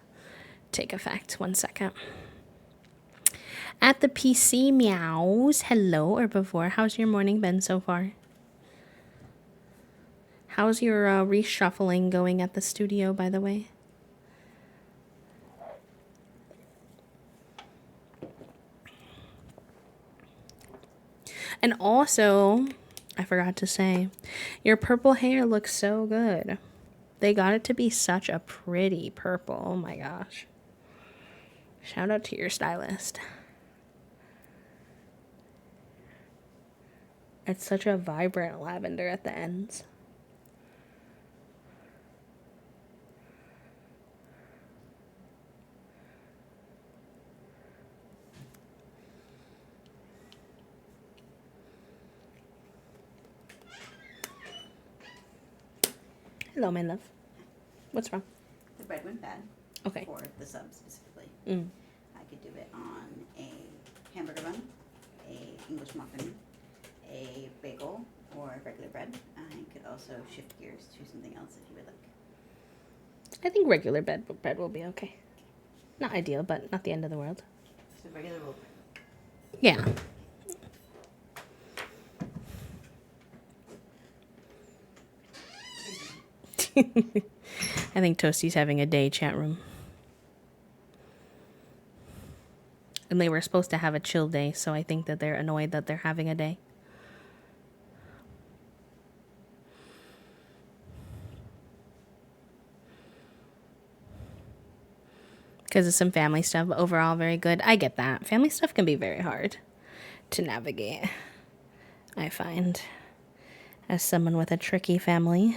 Speaker 1: take effect. 1 second. At the PC meows. Hello, or before. How's your morning been so far? How's your reshuffling going at the studio, by the way? And also, I forgot to say, your purple hair looks so good. They got it to be such a pretty purple. Oh my gosh. Shout out to your stylist. It's such a vibrant lavender at the ends. Hello, my love. What's wrong?
Speaker 3: The bread went bad.
Speaker 1: Okay.
Speaker 3: For the sub specifically.
Speaker 1: Mm.
Speaker 3: I could do it on a hamburger bun, a English muffin, a bagel, or regular bread. I could also shift gears to something else if you would like.
Speaker 1: I think regular bread will be okay. Not ideal, but not the end of the world.
Speaker 3: So regular will.
Speaker 1: Yeah. I think Toasty's having a day, chat room. And they were supposed to have a chill day, so I think that they're annoyed that they're having a day. Because of some family stuff, but overall very good. I get that. Family stuff can be very hard to navigate, I find. As someone with a tricky family.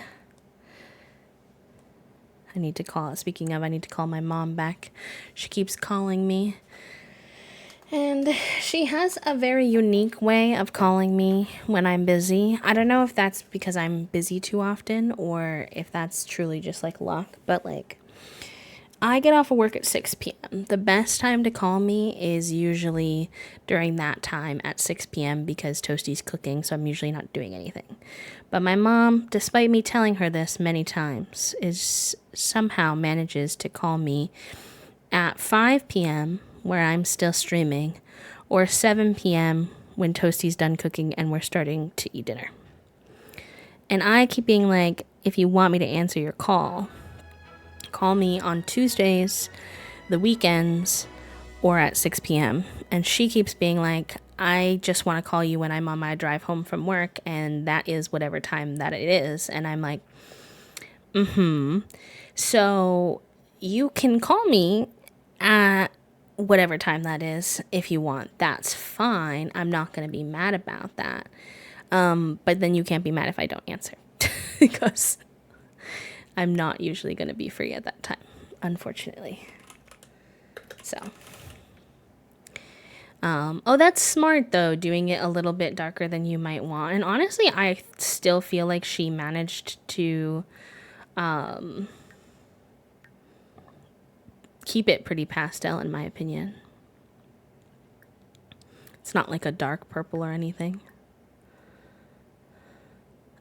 Speaker 1: I need to call my mom back. She keeps calling me. And she has a very unique way of calling me when I'm busy. I don't know if that's because I'm busy too often or if that's truly just like luck. But like, I get off of work at 6 p.m. The best time to call me is usually during that time at 6 p.m. because Toasty's cooking, so I'm usually not doing anything. But my mom, despite me telling her this many times, somehow manages to call me at 5 p.m. where I'm still streaming, or 7 p.m. when Toasty's done cooking and we're starting to eat dinner. And I keep being like, if you want me to answer your call me on Tuesdays, the weekends, or at 6 p.m. And she keeps being like, I just want to call you when I'm on my drive home from work, and that is whatever time that it is. And I'm like, So you can call me at whatever time that is if you want. That's fine. I'm not going to be mad about that. But then you can't be mad if I don't answer because I'm not usually going to be free at that time, unfortunately. So, that's smart though, doing it a little bit darker than you might want. And honestly, I still feel like she managed to keep it pretty pastel, in my opinion. It's not like a dark purple or anything.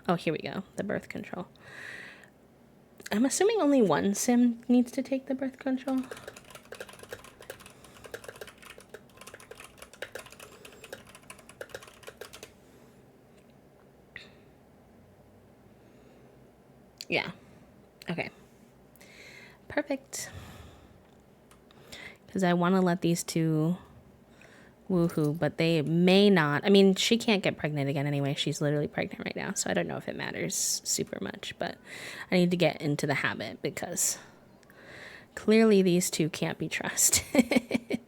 Speaker 1: Oh, here we go. The birth control. I'm assuming only one sim needs to take the birth control. Yeah. Okay. Perfect. Because I want to let these two woohoo, but they may not. I mean, she can't get pregnant again anyway. She's literally pregnant right now, so I don't know if it matters super much, but I need to get into the habit because clearly these two can't be trusted.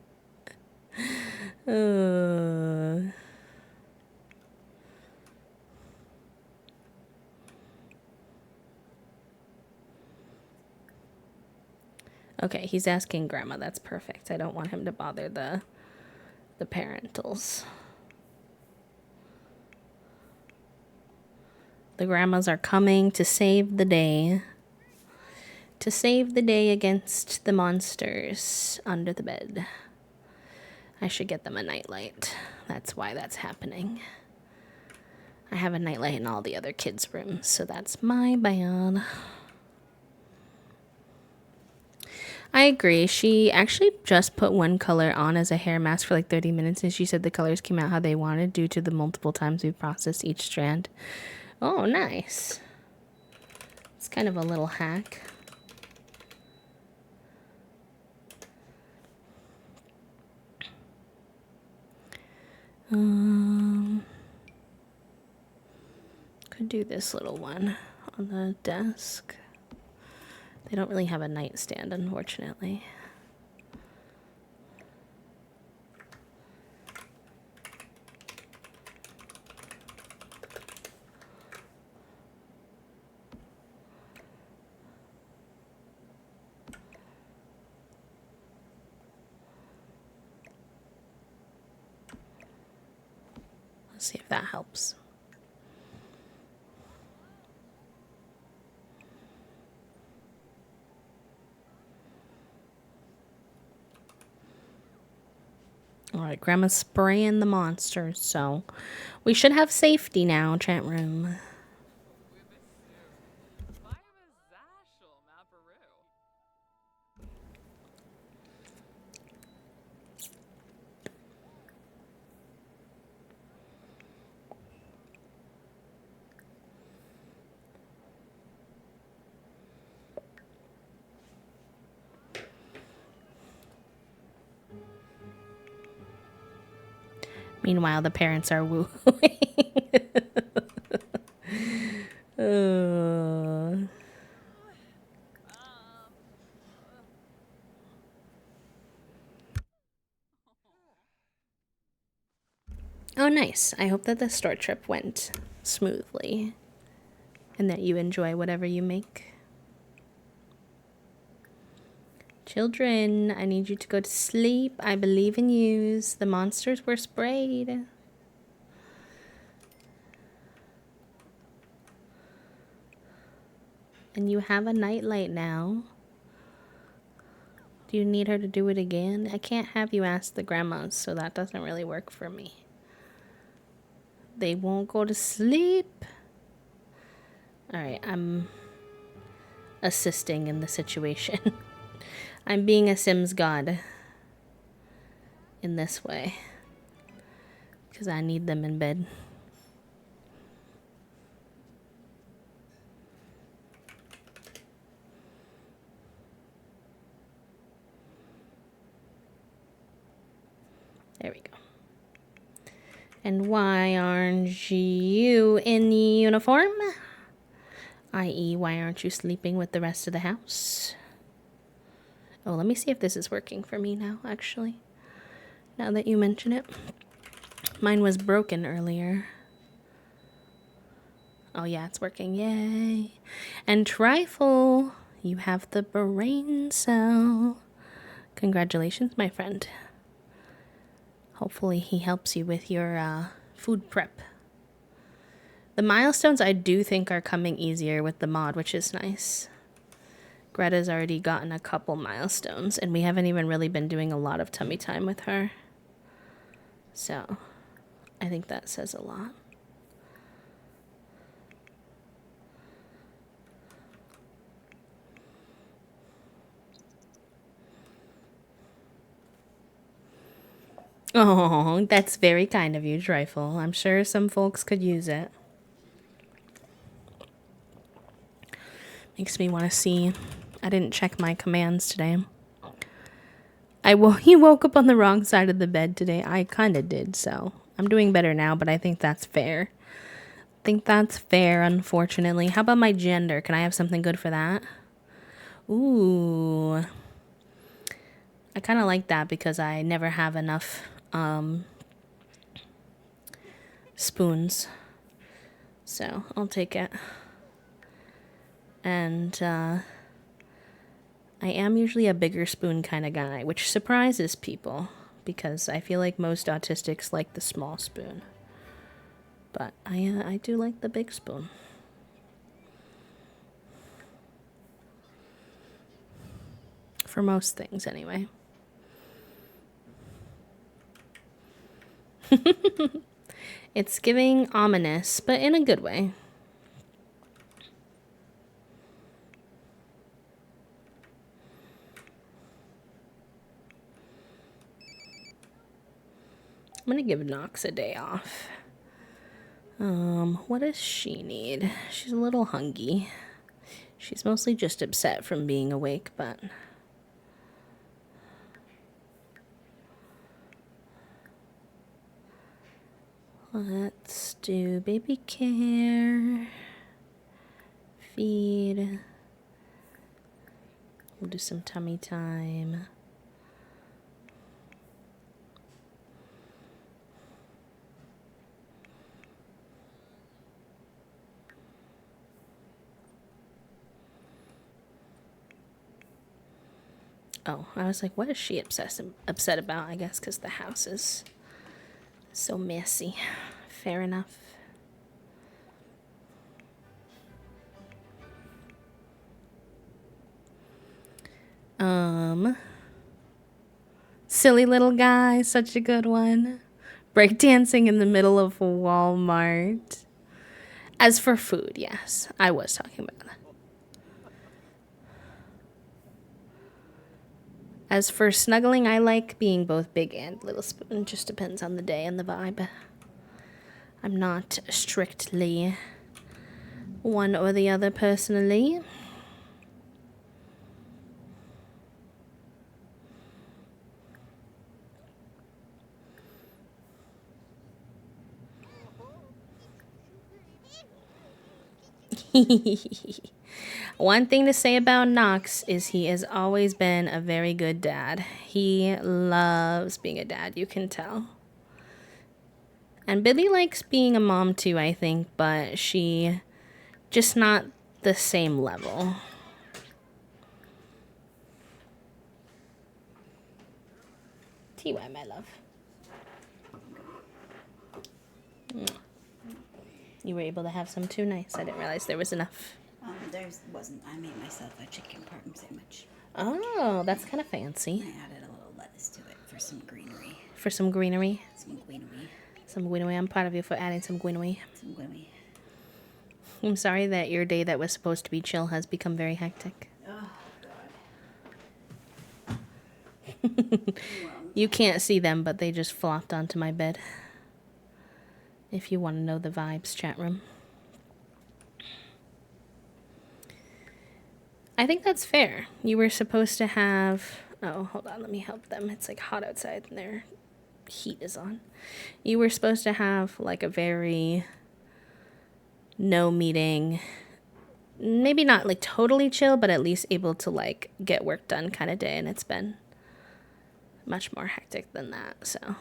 Speaker 1: Okay, he's asking grandma. That's perfect. I don't want him to bother the parentals. The grandmas are coming to save the day. To save the day against the monsters under the bed. I should get them a nightlight. That's why that's happening. I have a nightlight in all the other kids' rooms, so that's my bad. I agree. She actually just put one color on as a hair mask for like 30 minutes, and she said the colors came out how they wanted due to the multiple times we processed each strand. Oh, nice. It's kind of a little hack. could do this little one on the desk. They don't really have a nightstand, unfortunately. Let's see if that helps. All right, Grandma's spraying the monsters, so we should have safety now, chat room. Meanwhile, the parents are wooing. Oh, nice. I hope that the store trip went smoothly and that you enjoy whatever you make. Children, I need you to go to sleep. I believe in yous. The monsters were sprayed. And you have a nightlight now. Do you need her to do it again? I can't have you ask the grandmas, so that doesn't really work for me. They won't go to sleep. Alright, I'm assisting in the situation. I'm being a Sims god in this way. Because I need them in bed. There we go. And why aren't you in uniform? I.e., why aren't you sleeping with the rest of the house? Oh, let me see if this is working for me now, actually. Now that you mention it. Mine was broken earlier. Oh yeah, it's working. Yay. And Trifle, you have the brain cell. Congratulations, my friend. Hopefully he helps you with your food prep. The milestones I do think are coming easier with the mod, which is nice. Greta's already gotten a couple milestones, and we haven't even really been doing a lot of tummy time with her. So, I think that says a lot. Oh, that's very kind of you, Trifle. I'm sure some folks could use it. Makes me want to see. I didn't check my commands today. He woke up on the wrong side of the bed today. I kind of did, so I'm doing better now, but I think that's fair. Unfortunately. How about my gender? Can I have something good for that? Ooh. I kind of like that because I never have enough spoons. So, I'll take it. And I am usually a bigger spoon kind of guy, which surprises people because I feel like most autistics like the small spoon. But I do like the big spoon. For most things, anyway. It's giving ominous, but in a good way. I'm gonna give Nox a day off. What does she need? She's a little hungry. She's mostly just upset from being awake, but... Let's do baby care. Feed. We'll do some tummy time. Oh, I was like, what is she upset about? I guess because the house is so messy. Fair enough. Silly little guy, such a good one. Breakdancing in the middle of Walmart. As for food, yes, I was talking about that. As for snuggling, I like being both big and little spoon. Just depends on the day and the vibe. I'm not strictly one or the other personally. One thing to say about Knox is he has always been a very good dad. He loves being a dad, you can tell. And Billy likes being a mom too, I think, but she just not the same level. TY, my love. You were able to have some too? Nice. I didn't realize there was enough.
Speaker 3: There wasn't. I made myself a chicken parm sandwich.
Speaker 1: Oh, that's kind of fancy.
Speaker 3: I added a little lettuce to it for some greenery.
Speaker 1: For some greenery.
Speaker 3: Some greenery.
Speaker 1: Some greenery. I'm proud of you for adding some greenery.
Speaker 3: Some greenery.
Speaker 1: I'm sorry that your day that was supposed to be chill has become very hectic.
Speaker 3: Oh, God.
Speaker 1: You can't see them, but they just flopped onto my bed. If you want to know the vibes, chat room. I think that's fair. You were supposed to have... Oh, hold on. Let me help them. It's like hot outside and their heat is on. You were supposed to have like a very no meeting, maybe not like totally chill, but at least able to like get work done kind of day. And it's been much more hectic than that. So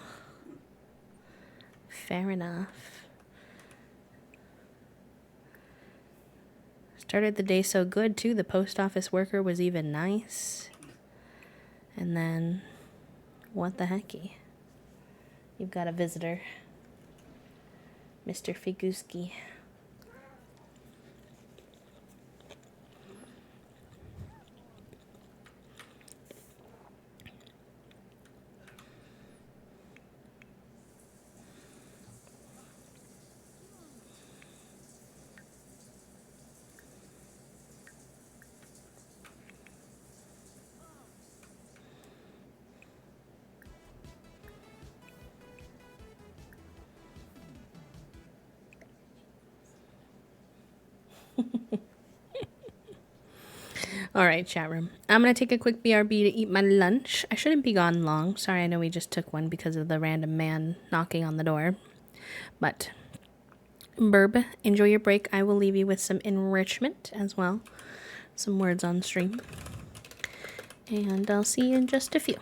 Speaker 1: fair enough. Started the day so good, too. The post office worker was even nice. And then, what the hecky? You've got a visitor. Mr. Figuski. All right, chat room. I'm going to take a quick BRB to eat my lunch. I shouldn't be gone long. Sorry, I know we just took one because of the random man knocking on the door. But, Burb, enjoy your break. I will leave you with some enrichment as well. Some words on stream. And I'll see you in just a few.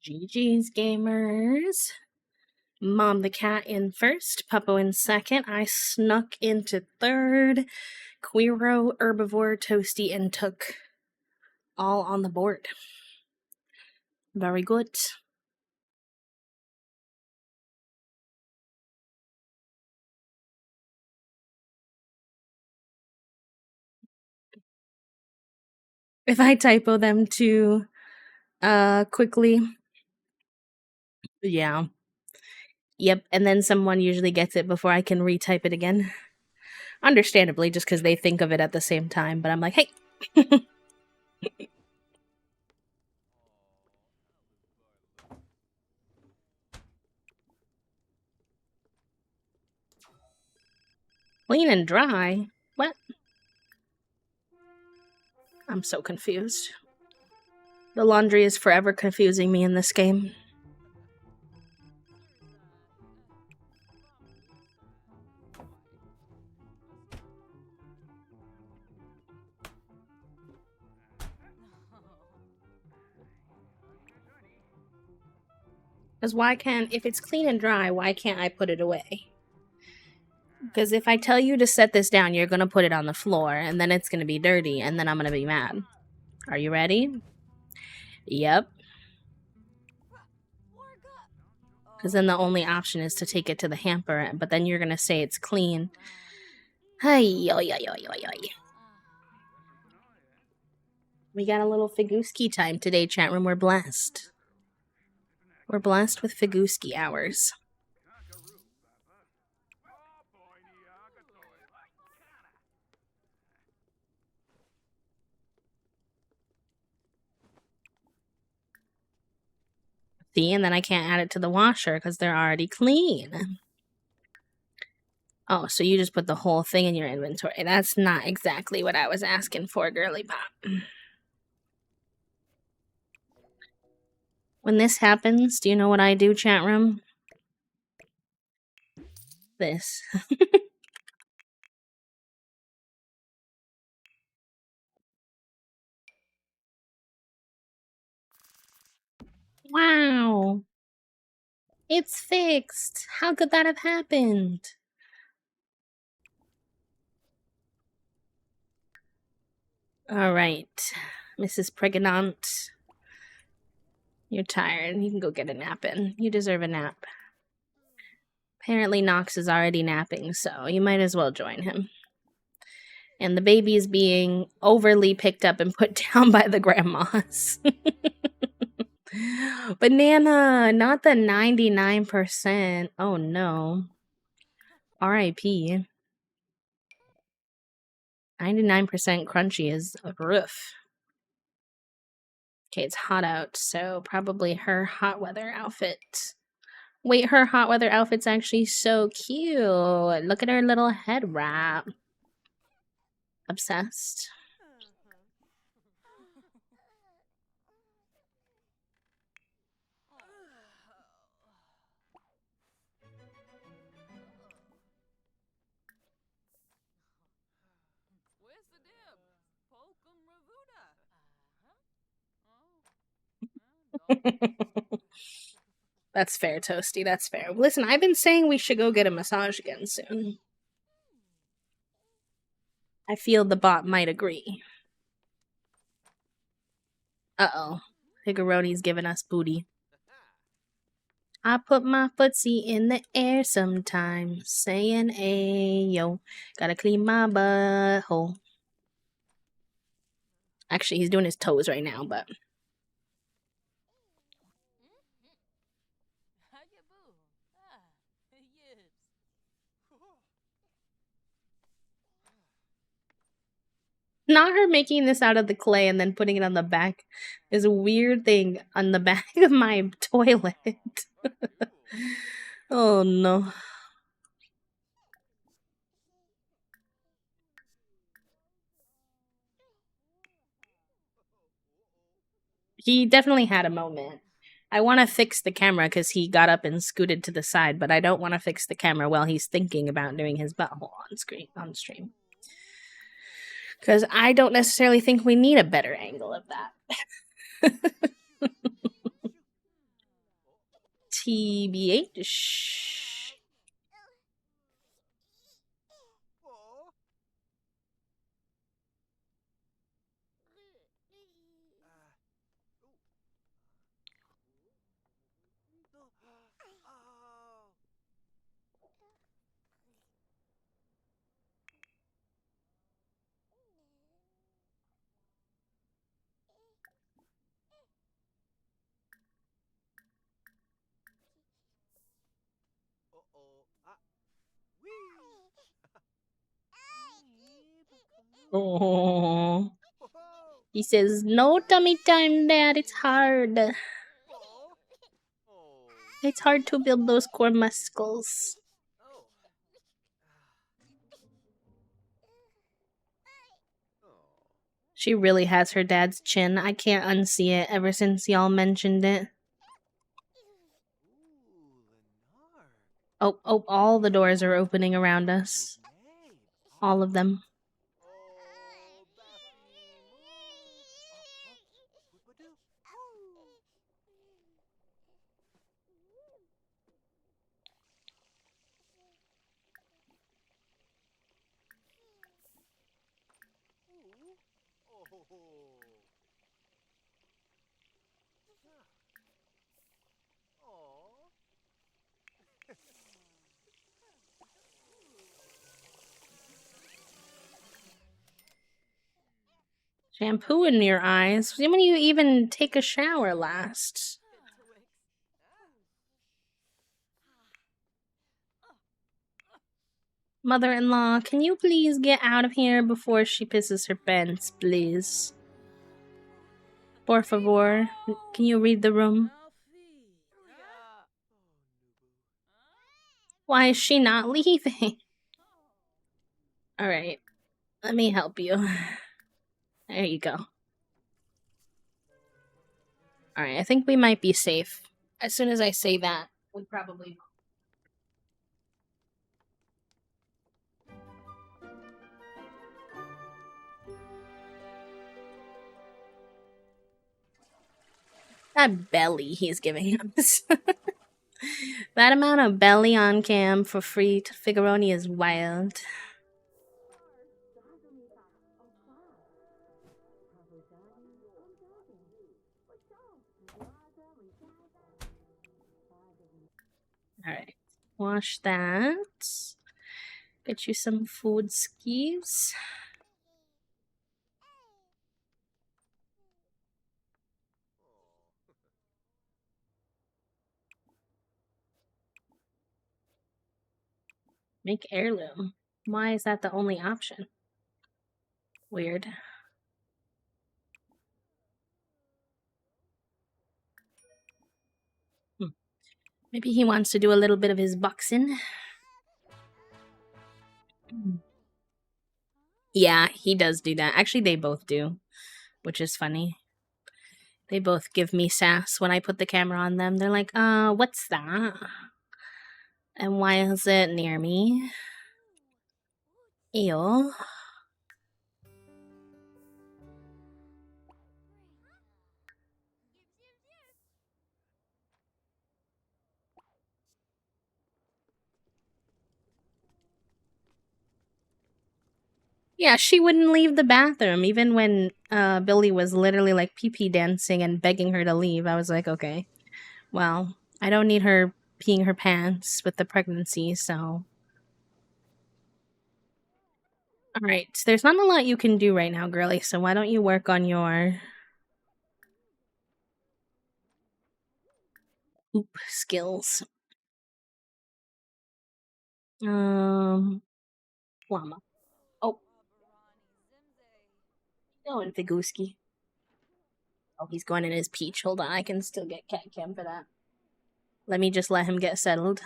Speaker 1: GG's gamers. Mom the cat in first, Puppo in second. I snuck into third. Queero, Herbivore, Toasty, and Took all on the board. Very good. If I typo them too quickly, yeah. Yep, and then someone usually gets it before I can retype it again. Understandably, just because they think of it at the same time, but I'm like, hey. Clean and dry? What? I'm so confused. The laundry is forever confusing me in this game. Because why can't, if it's clean and dry, why can't I put it away? Because if I tell you to set this down, you're going to put it on the floor, and then it's going to be dirty, and then I'm going to be mad. Are you ready? Yep. Because then the only option is to take it to the hamper, but then you're going to say it's clean. Hey, oi, oi, oi, oi, oi. We got a little Figuski time today, chat room. We're blessed. We're blessed with Figuski hours. See, and then I can't add it to the washer because they're already clean. Oh, so you just put the whole thing in your inventory. That's not exactly what I was asking for, girly pop. When this happens, do you know what I do, chat room? This. Wow. It's fixed. How could that have happened? All right, Mrs. Pregnant. You're tired. You can go get a nap in. You deserve a nap. Apparently, Knox is already napping, so you might as well join him. And the baby is being overly picked up and put down by the grandmas. Banana, not the 99%. Oh no. RIP. 99% crunchy is a roof. Okay, it's hot out, so probably her hot weather outfit. Wait, her hot weather outfit's actually so cute. Look at her little head wrap. Obsessed. That's fair, Toasty. That's fair. Listen, I've been saying we should go get a massage again soon. I feel the bot might agree. Uh-oh. Higaroni's giving us booty. I put my footsie in the air sometimes, saying, ayo, gotta clean my butthole. Actually, he's doing his toes right now, but... Not her making this out of the clay and then putting it on the back is a weird thing on the back of my toilet. Oh no. He definitely had a moment. I want to fix the camera because he got up and scooted to the side, but I don't want to fix the camera while he's thinking about doing his butthole on stream. Because I don't necessarily think we need a better angle of that. TBH.
Speaker 4: Oh. Oh. Uh-oh. Ah. Wee.
Speaker 1: Oh.
Speaker 4: Whoa.
Speaker 1: He says, "No tummy time, Dad. It's hard.
Speaker 4: Oh. Oh.
Speaker 1: It's hard to build those core muscles."
Speaker 4: Oh. Oh.
Speaker 1: She really has her dad's chin. I can't unsee it ever since y'all mentioned it.
Speaker 4: Ooh, Lenark.
Speaker 1: Oh, oh, all the doors are opening around us.
Speaker 4: Babe.
Speaker 1: All of them.
Speaker 4: Oh, Baffy. Oh, Whoop-a-doo. Woo. Ooh. Oh. Oh.
Speaker 1: Shampoo in your eyes? When you even take a shower last? Mother-in-law, can you please get out of here before she pisses her pants, please? Por favor, can you read the room? Why is she not leaving? Alright, let me help you. There you go. Alright, I think we might be safe. As soon as I say that, we probably that belly he's giving us. That amount of belly on cam for free to Figuroni is wild. Alright, wash that. Get you some food skis. Make heirloom. Why is that the only option? Weird. Maybe he wants to do a little bit of his boxing. Yeah, he does do that. Actually, they both do, which is funny. They both give me sass when I put the camera on them. They're like, what's that? And why is it near me? Ew. Yeah, she wouldn't leave the bathroom, even when Billy was literally like pee-pee dancing and begging her to leave. I was like, okay, well, I don't need her peeing her pants with the pregnancy, so. Alright, there's not a lot you can do right now, girly, so why don't you work on your oop skills? Llama. Oh, going Figuski. Oh, he's going in his peach. Hold on, I can still get cat cam for that. Let me just let him get settled.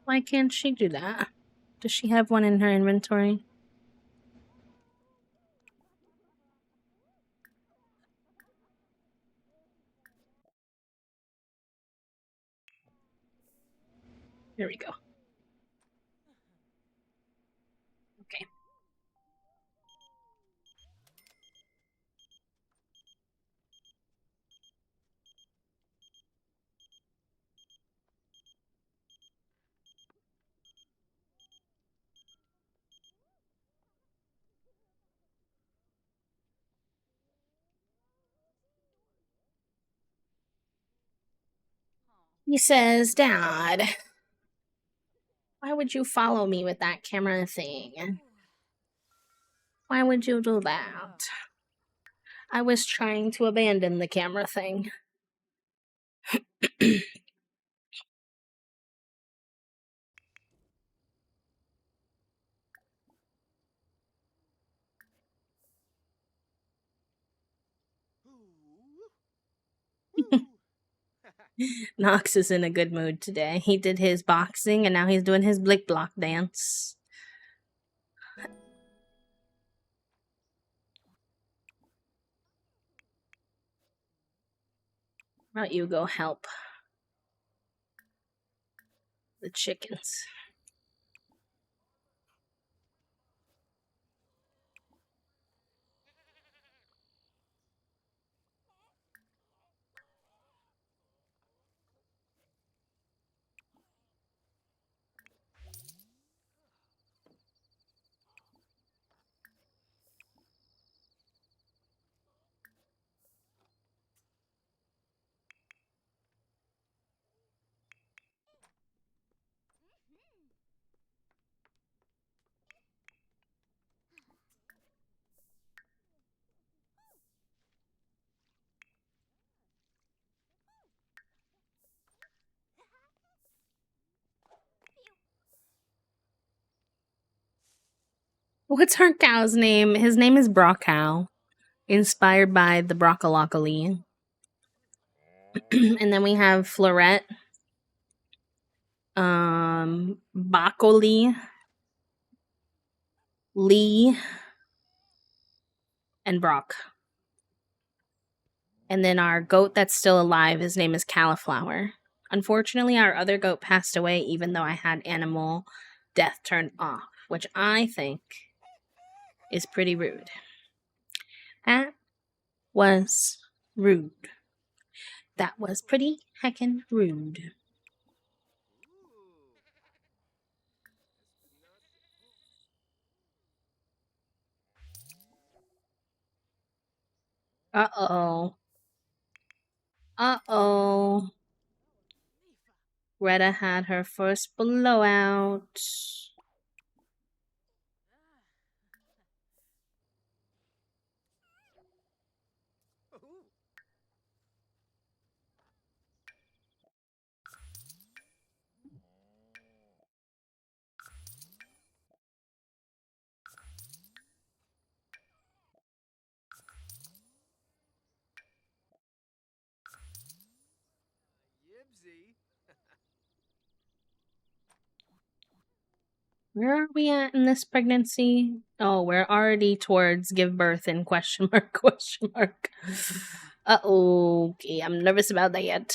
Speaker 1: Why can't she do that? Does she have one in her inventory? Here we go. He says, Dad, why would you follow me with that camera thing? Why would you do that? I was trying to abandon the camera thing.
Speaker 4: Ooh. Woo.
Speaker 1: Knox is in a good mood today. He did his boxing and now he's doing his blick block dance. How about you go help the chickens? What's our cow's name? His name is Brocow, inspired by the Broccolocaly. And then we have Florette, Broccoli, Lee, and Brock. And then our goat that's still alive, his name is Cauliflower. Unfortunately, our other goat passed away even though I had animal death turned off, which I think is pretty rude. That was rude. That was pretty heckin' rude.
Speaker 4: Ooh.
Speaker 1: Uh-oh. Uh-oh. Greta had her first blowout.
Speaker 4: Ooh. Yibsy.
Speaker 1: Where are we at in this pregnancy? Oh, we're already towards give birth in question mark, question mark. Uh-oh. Okay, I'm nervous about that.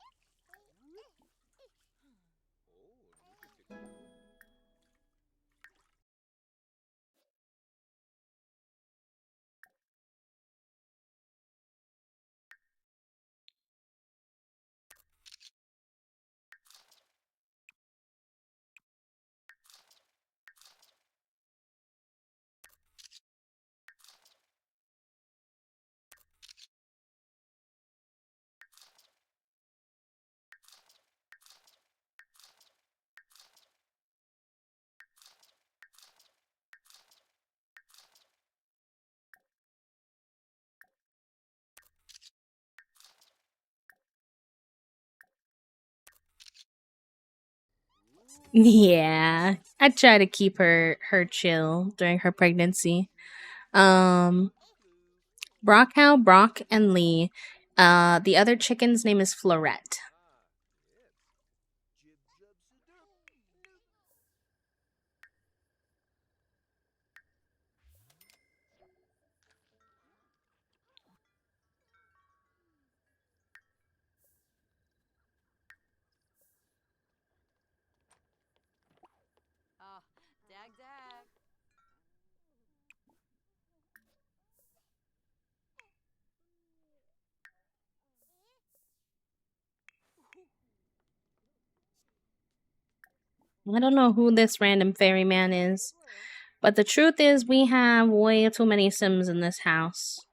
Speaker 4: Oh, new chicken.
Speaker 1: Yeah. I try to keep her chill during her pregnancy. Um Brockhow, Brock, and Lee. The other chicken's name is Florette.
Speaker 4: Jib jub sadoo.
Speaker 1: I don't know who this random ferryman is, but the truth is we have way too many Sims in this house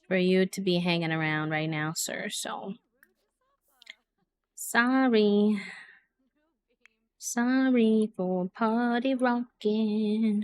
Speaker 1: for you to be hanging around right now, sir. So, sorry. Sorry for party rocking.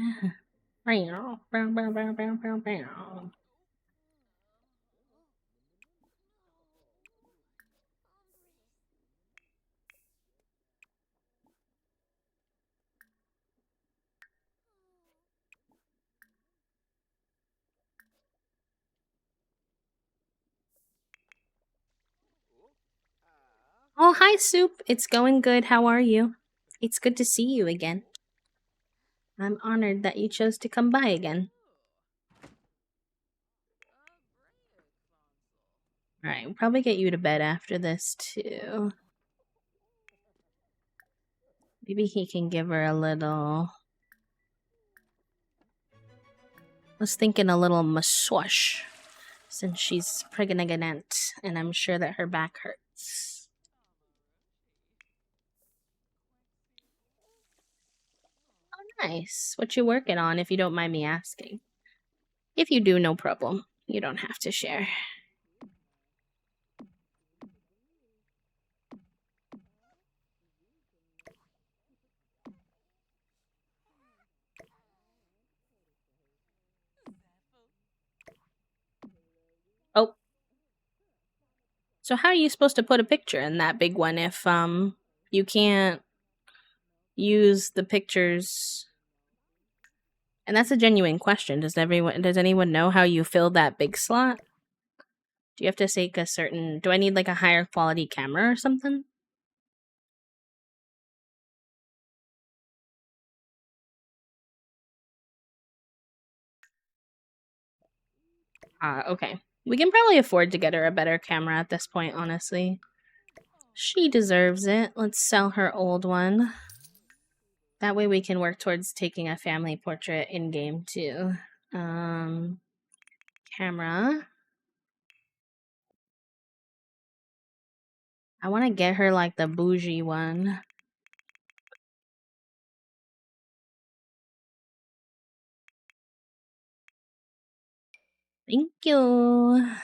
Speaker 1: Oh, hi, Soup. It's going good. How are you? It's good to see you again. I'm honored that you chose to come by again. Alright, we'll probably get you to bed after this, too. Maybe he can give her a little... I was thinking a little massage, since she's pregnant, and I'm sure that her back hurts. Oh, nice. What you working on, if you don't mind me asking? If you do, no problem. You don't have to share. Oh. So how are you supposed to put a picture in that big one if you can't use the pictures? And that's a genuine question. Does anyone know how you fill that big slot? Do you have to take a certain... Do I need like a higher quality camera or something? Okay. We can probably afford to get her a better camera at this point, honestly. She deserves it. Let's sell her old one. That way we can work towards taking a family portrait in-game too. Camera. I want to get her like the bougie one. Thank you.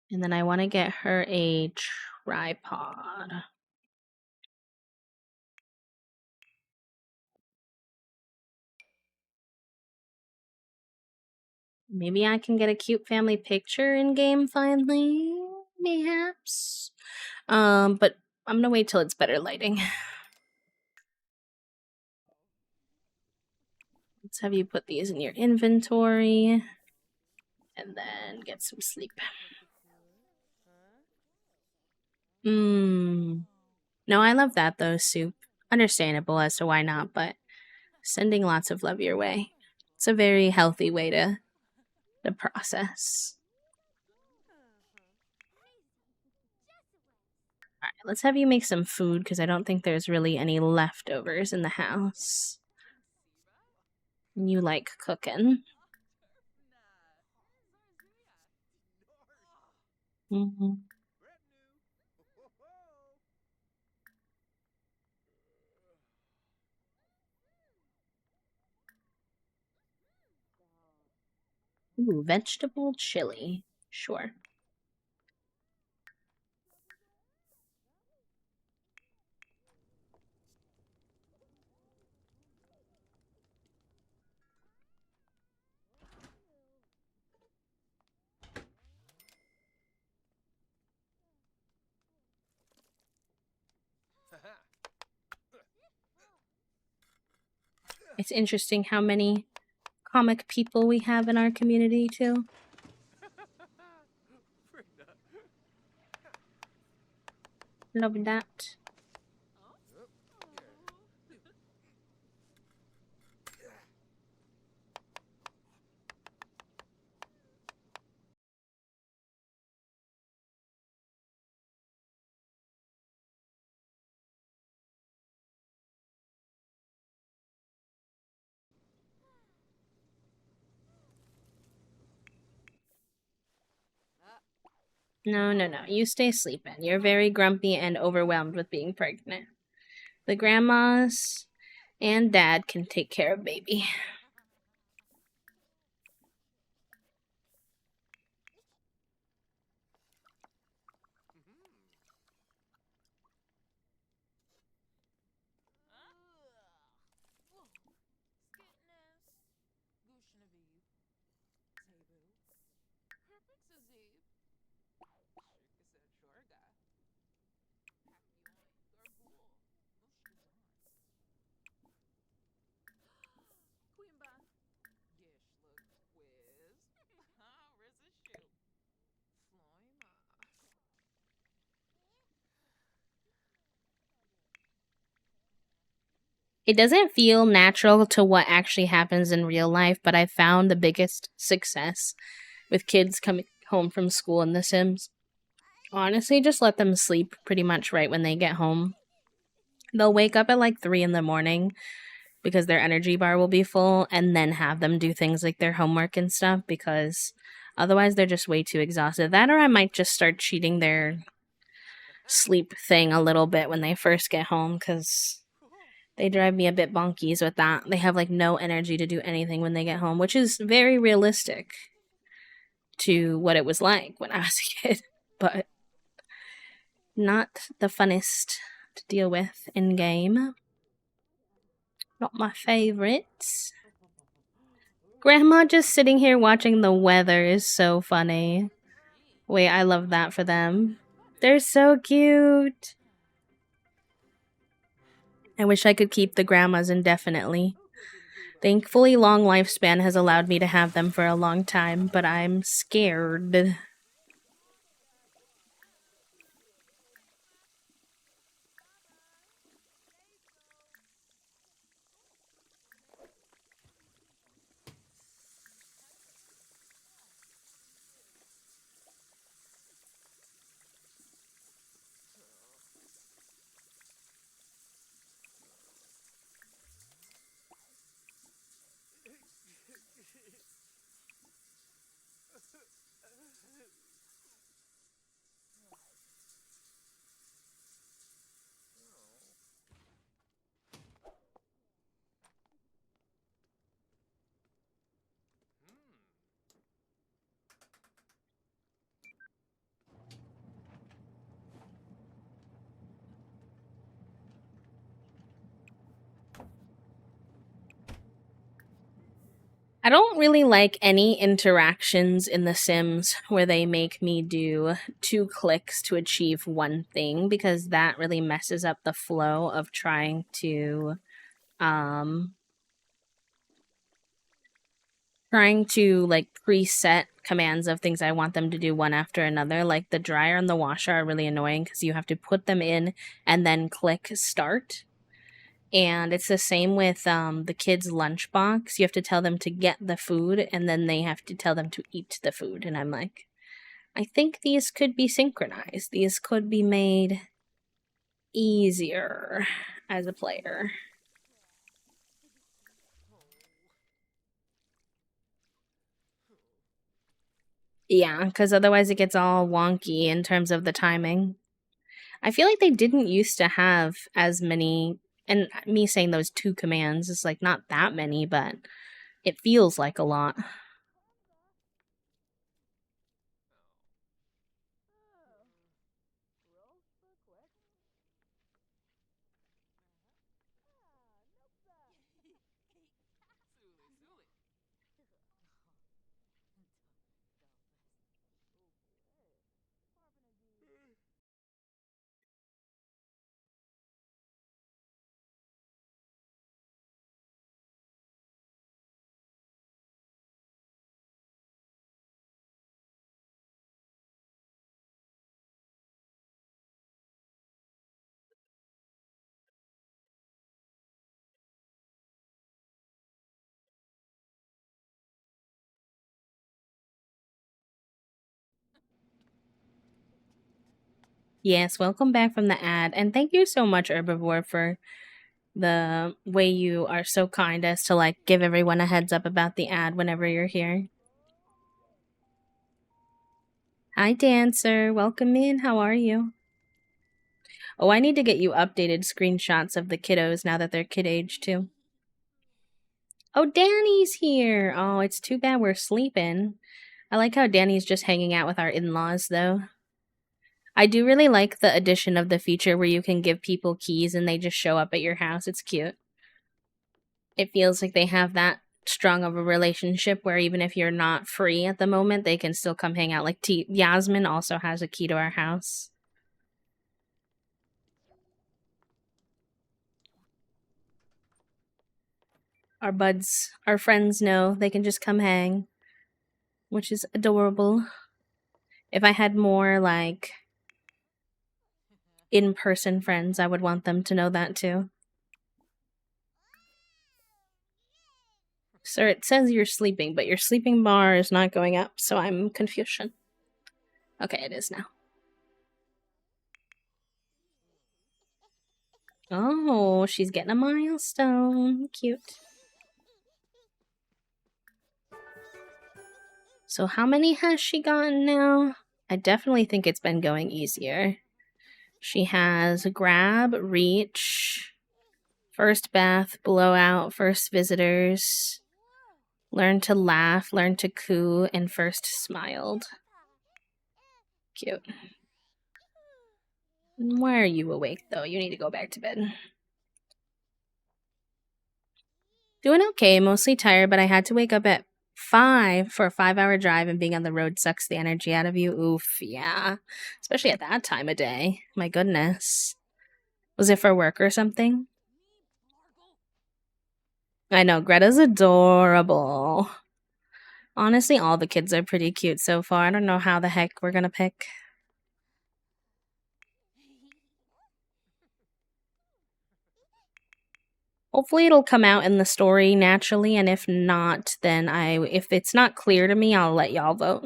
Speaker 1: And then I want to get her a tripod. Maybe I can get a cute family picture in game finally, perhaps. But I'm gonna wait till it's better lighting. Let's have you put these in your inventory and then get some sleep. No, I love that though, Soup. Understandable as to why not, but sending lots of love your way. It's a very healthy way to process. Alright, let's have you make some food because I don't think there's really any leftovers in the house. You like cooking. Mm-hmm. Ooh, vegetable chili. Sure. It's interesting how many comic people we have in our community, too. Love that. No, no, no. You stay sleeping. You're very grumpy and overwhelmed with being pregnant. The grandmas and dad can take care of baby. It doesn't feel natural to what actually happens in real life, but I found the biggest success with kids coming home from school in The Sims. Honestly, just let them sleep pretty much right when they get home. They'll wake up at like 3 in the morning because their energy bar will be full, and then have them do things like their homework and stuff because otherwise they're just way too exhausted. That, or I might just start cheating their sleep thing a little bit when they first get home because they drive me a bit bonkies with that. They have like no energy to do anything when they get home, which is very realistic to what it was like when I was a kid, but not the funnest to deal with in game. Not my favorites. Grandma just sitting here watching the weather is so funny. Wait, I love that for them. They're so cute. I wish I could keep the grandmas indefinitely. Thankfully, long lifespan has allowed me to have them for a long time, but I'm scared. I don't really like any interactions in The Sims where they make me do 2 clicks to achieve one thing because that really messes up the flow of um trying to like preset commands of things I want them to do one after another. Like the dryer and the washer are really annoying because you have to put them in and then click start. And it's the same with the kids' lunchbox. You have to tell them to get the food, and then they have to tell them to eat the food. And I'm like, I think these could be synchronized. These could be made easier as a player. Yeah, because otherwise it gets all wonky in terms of the timing. I feel like they didn't used to have as many, and me saying those 2 commands is like not that many, but it feels like a lot. Yes, welcome back from the ad. And thank you so much, Herbivore, for the way you are so kind as to like give everyone a heads up about the ad whenever you're here. Hi, Dancer. Welcome in. How are you? Oh, I need to get you updated screenshots of the kiddos now that they're kid age, too. Oh, Danny's here. Oh, it's too bad we're sleeping. I like how Danny's just hanging out with our in laws, though. I do really like the addition of the feature where you can give people keys and they just show up at your house. It's cute. It feels like they have that strong of a relationship where even if you're not free at the moment, they can still come hang out. Like Yasmin also has a key to our house. Our buds, our friends know they can just come hang, which is adorable. If I had more like in person friends, I would want them to know that too. Sir, it says you're sleeping, but your sleeping bar is not going up, so I'm confusion. Okay, it is now. Oh, she's getting a milestone. Cute. So how many has she gotten now? I definitely think it's been going easier. She has grab, reach, first bath, blowout, first visitors, learn to laugh, learn to coo, and first smiled. Cute. Why are you awake, though? You need to go back to bed. Doing okay, mostly tired, but I had to wake up at 5 for a 5-hour drive, and being on the road sucks the energy out of you. Oof, yeah. Especially at that time of day. My goodness. Was it for work or something? I know, Greta's adorable. Honestly, all the kids are pretty cute so far. I don't know how the heck we're gonna pick. Hopefully it'll come out in the story naturally, and if not, then if it's not clear to me, I'll let y'all vote.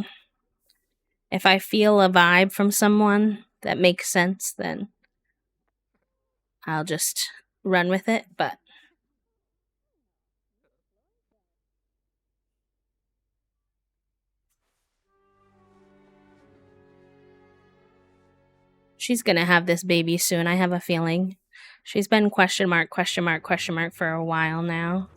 Speaker 1: If I feel a vibe from someone that makes sense, then I'll just run with it, but she's gonna have this baby soon, I have a feeling. She's been question mark, question mark, question mark for a while now.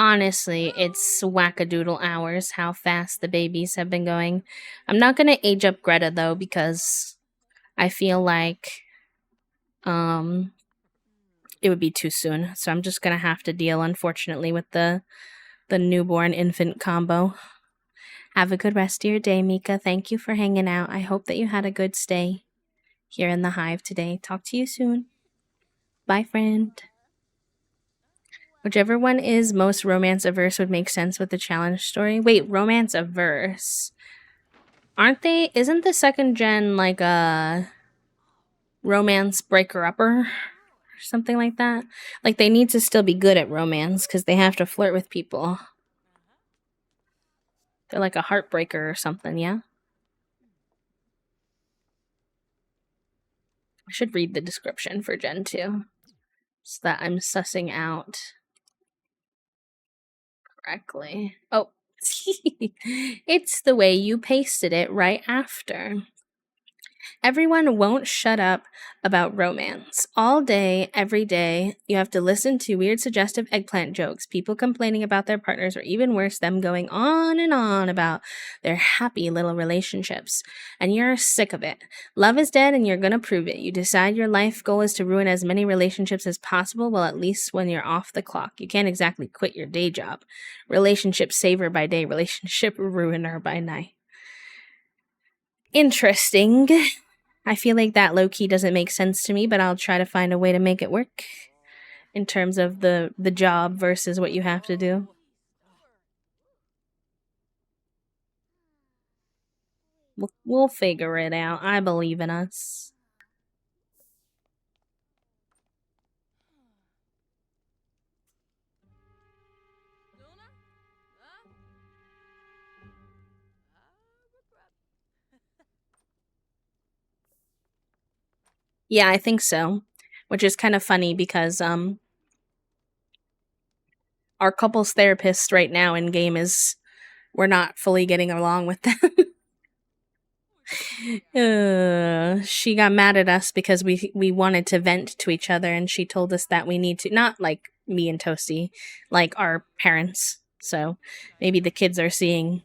Speaker 1: Honestly, it's wackadoodle hours how fast the babies have been going. I'm not gonna age up Greta though, because I feel like um it would be too soon. So I'm just gonna have to deal, unfortunately, with the newborn infant combo. Have a good rest of your day, Mika. Thank you for hanging out. I hope that you had a good stay here in the hive today. Talk to you soon. Bye, friend. Whichever one is most romance averse would make sense with the challenge story. Wait, romance averse. Aren't they? Isn't the second gen like a romance breaker upper? Or something like that? Like they need to still be good at romance because they have to flirt with people. They're like a heartbreaker or something, yeah? I should read the description for Gen 2 so that I'm sussing out correctly. Oh, it's the way you pasted it right after. Everyone won't shut up about romance. All day, every day, you have to listen to weird, suggestive eggplant jokes, people complaining about their partners, or even worse, them going on and on about their happy little relationships. And you're sick of it. Love is dead, and you're gonna prove it. You decide your life goal is to ruin as many relationships as possible, well, at least when you're off the clock. You can't exactly quit your day job. Relationship saver by day, relationship ruiner by night. Interesting. I feel like that low key doesn't make sense to me, but I'll try to find a way to make it work in terms of the job versus what you have to do. We'll figure it out. I believe in us. Yeah, I think so. Which is kind of funny because our couples therapist right now in game is we're not fully getting along with them. She got mad at us because we wanted to vent to each other, and she told us that we need to, not like me and Toasty, like our parents. So maybe the kids are seeing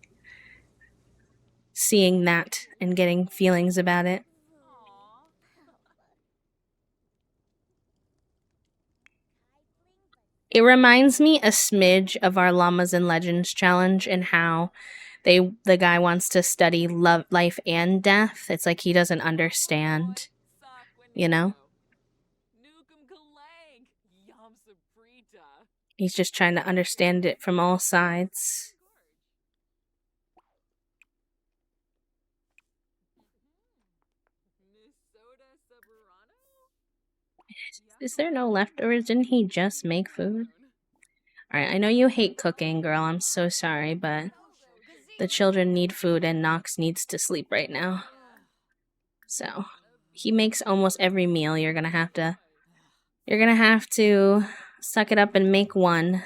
Speaker 1: that and getting feelings about it.
Speaker 2: Aw.
Speaker 1: It reminds me a smidge of our Llamas and Legends challenge and how the guy wants to study love, life and death. It's like he doesn't understand, you know?
Speaker 2: Nukum Kalang. Yum Sabrita.
Speaker 1: He's just trying to understand it from all sides.
Speaker 2: Minnesota Soberano?
Speaker 1: Is there no leftovers? Didn't he just make food? Alright, I know you hate cooking, girl. I'm so sorry, but the children need food and Knox needs to sleep right now. So he makes almost every meal. You're gonna have to suck it up and make one.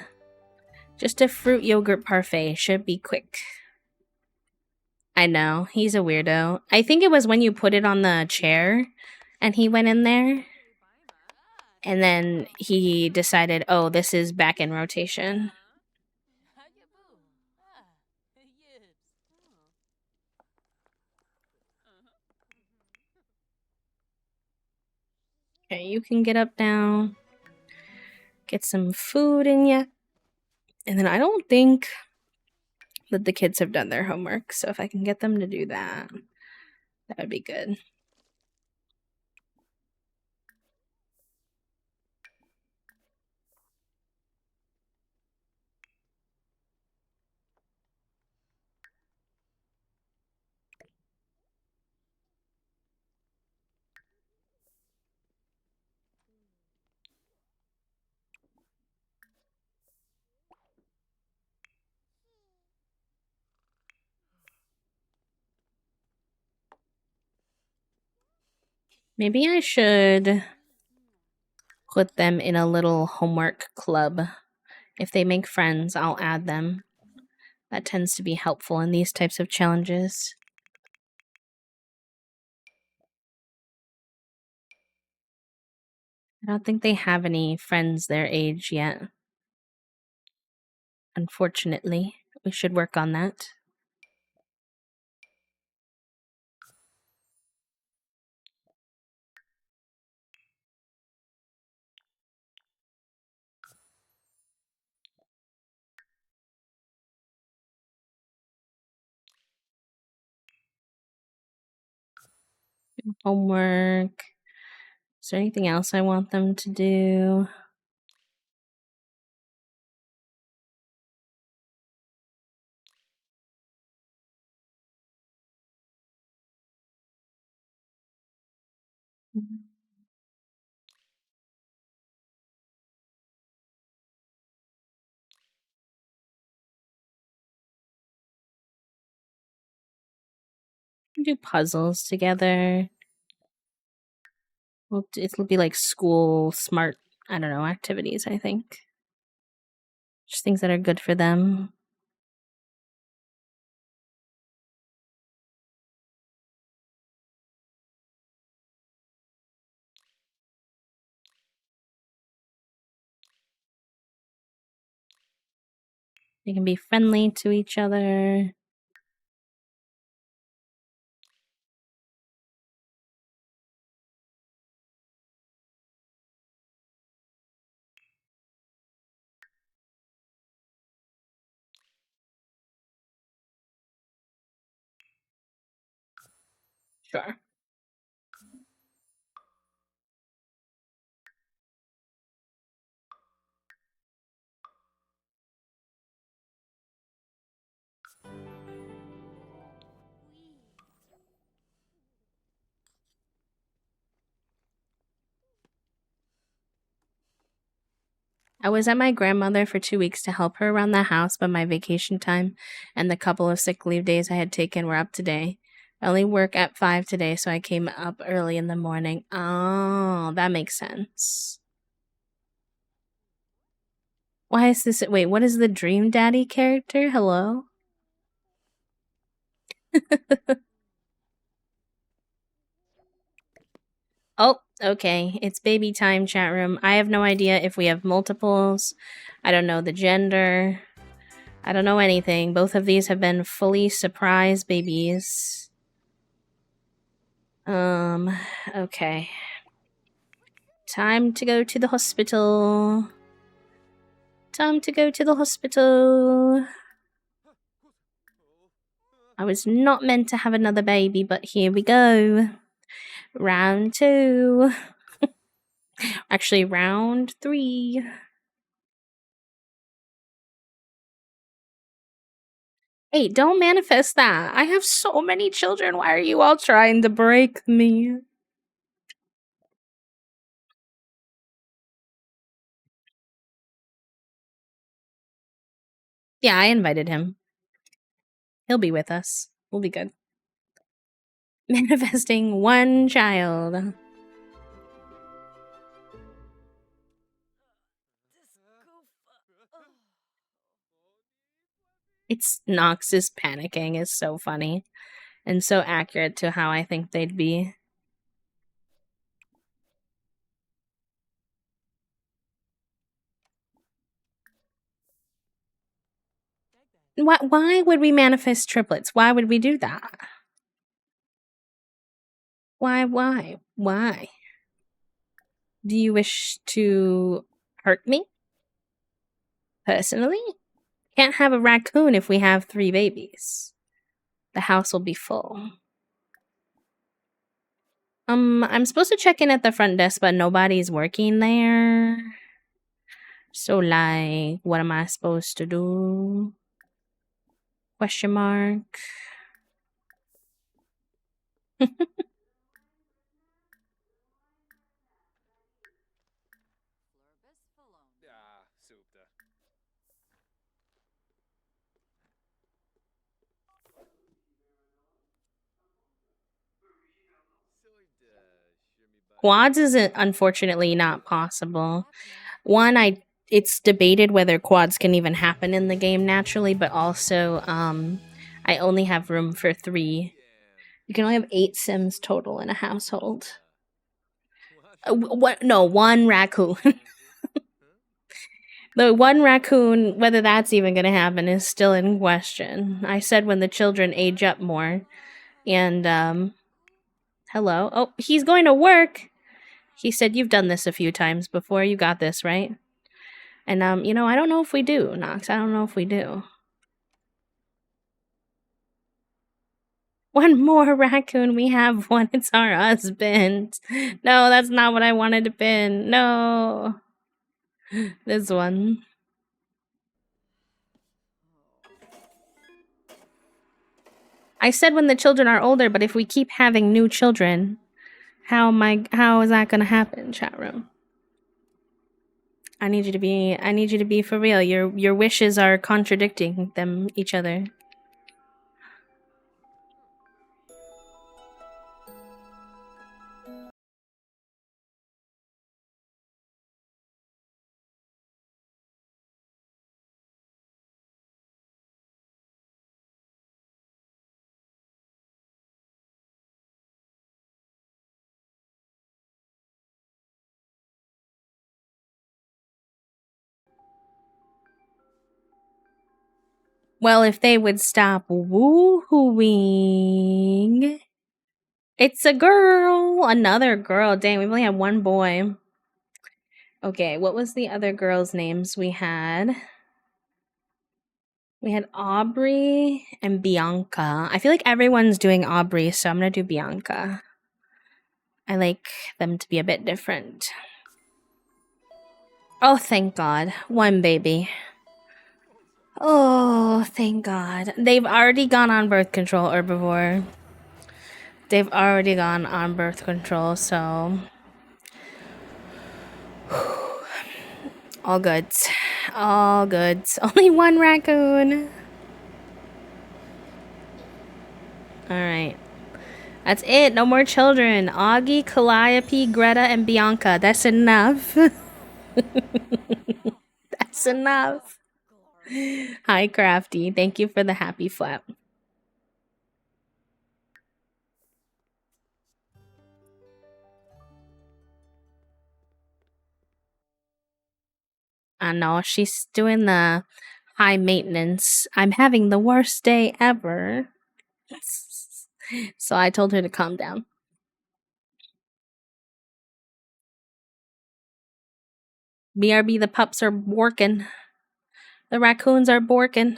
Speaker 1: Just a fruit yogurt parfait should be quick. I know, he's a weirdo. I think it was when you put it on the chair and he went in there and then he decided, oh, this is back in rotation. Okay, you can get up now. Get some food in ya. And then I don't think that the kids have done their homework, so if I can get them to do that, that would be good. Maybe I should put them in a little homework club. If they make friends, I'll add them. That tends to be helpful in these types of challenges. I don't think they have any friends their age yet. Unfortunately, we should work on that. Homework. Is there anything else I want them to do? Do puzzles together. Well, it'll be like school smart, I don't know, activities, I think. Just things that are good for them. They can be friendly to each other. Sure. I was at my grandmother for 2 weeks to help her around the house, but my vacation time and the couple of sick leave days I had taken were up today. I only work at 5 today, so I came up early in the morning. Oh, that makes sense. Why is this? Wait, what is the Dream Daddy character? Hello? Oh, okay. It's baby time, chat room. I have no idea if we have multiples. I don't know the gender. I don't know anything. Both of these have been fully surprise babies. Okay. Time to go to the hospital. Time to go to the hospital. I was not meant to have another baby, but here we go. Round 2. Actually, round 3. Hey, don't manifest that. I have so many children. Why are you all trying to break me? Yeah, I invited him. He'll be with us. We'll be good. Manifesting 1 child.
Speaker 2: This goof.
Speaker 1: It's Nox is panicking is so funny and so accurate to how I think they'd be. Why would we manifest triplets? Why would we do that? Why? Do you wish to hurt me? Personally? Can't have a raccoon if we have 3 babies. The house will be full. I'm supposed to check in at the front desk, but nobody's working there. So, like, what am I supposed to do? Question mark.
Speaker 4: Ah, soupta.
Speaker 1: Quads is unfortunately not possible. One, it's debated whether quads can even happen in the game naturally, but also I only have room for 3. You can only have 8 Sims total in a household. What? No, 1 raccoon. The 1 raccoon, whether that's even going to happen, is still in question. I said when the children age up more. And, hello. Oh, he's going to work. He said, you've done this a few times before. You got this, right? And, I don't know if we do, Nox. I don't know if we do. 1 more raccoon. We have 1. It's our husband. No, that's not what I wanted to pin. No. This one. I said when the children are older, but if we keep having new children, how is that gonna happen, chat room? I need you to be for real. Your wishes are contradicting them each other. Well, if they would stop woohooing. It's a girl! Another girl. Dang, we only have 1 boy. Okay, what was the other girls' names we had? We had Aubrey and Bianca. I feel like everyone's doing Aubrey, so I'm gonna do Bianca. I like them to be a bit different. Oh, thank God. 1 baby. Oh, thank God. They've already gone on birth control, Herbivore. They've already gone on birth control, so... all goods. All goods. Only 1 raccoon. Alright. That's it. No more children. Augie, Calliope, Greta, and Bianca. That's enough. That's enough. Hi, Crafty. Thank you for the happy flap. I know she's doing the high maintenance. I'm having the worst day ever. So I told her to calm down. BRB, the pups are borking. The raccoons are borking.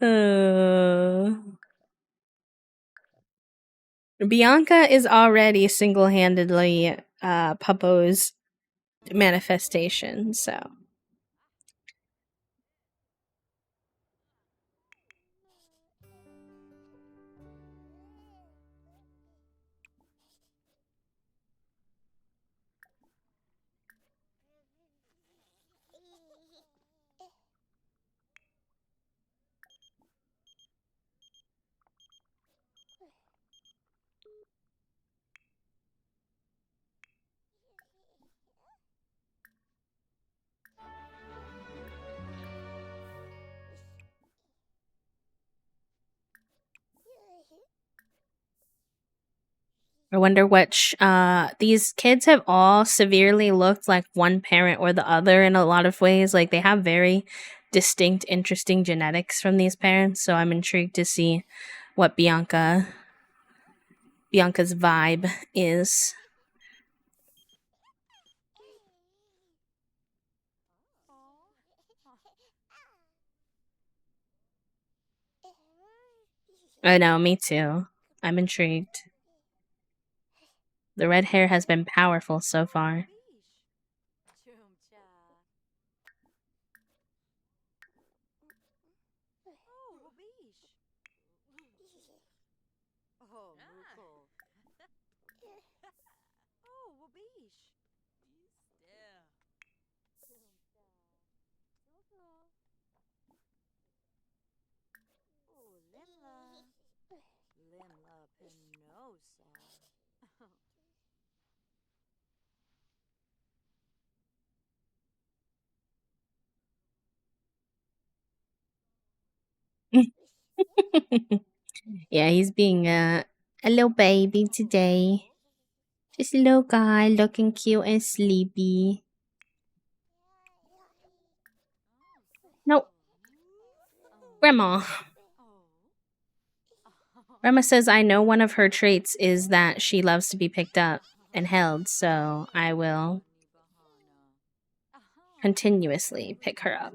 Speaker 1: uh, Bianca is already single-handedly Puppo's manifestation, so. I wonder which these kids have all severely looked like one parent or the other in a lot of ways. Like they have very distinct, interesting genetics from these parents. So I'm intrigued to see what Bianca's vibe is. I know, me too. I'm intrigued. The red hair has been powerful so far. Yeah, he's being a little baby today. Just a little guy looking cute and sleepy. No. Grandma. Grandma says I know one of her traits is that she loves to be picked up and held, so I will continuously pick her up.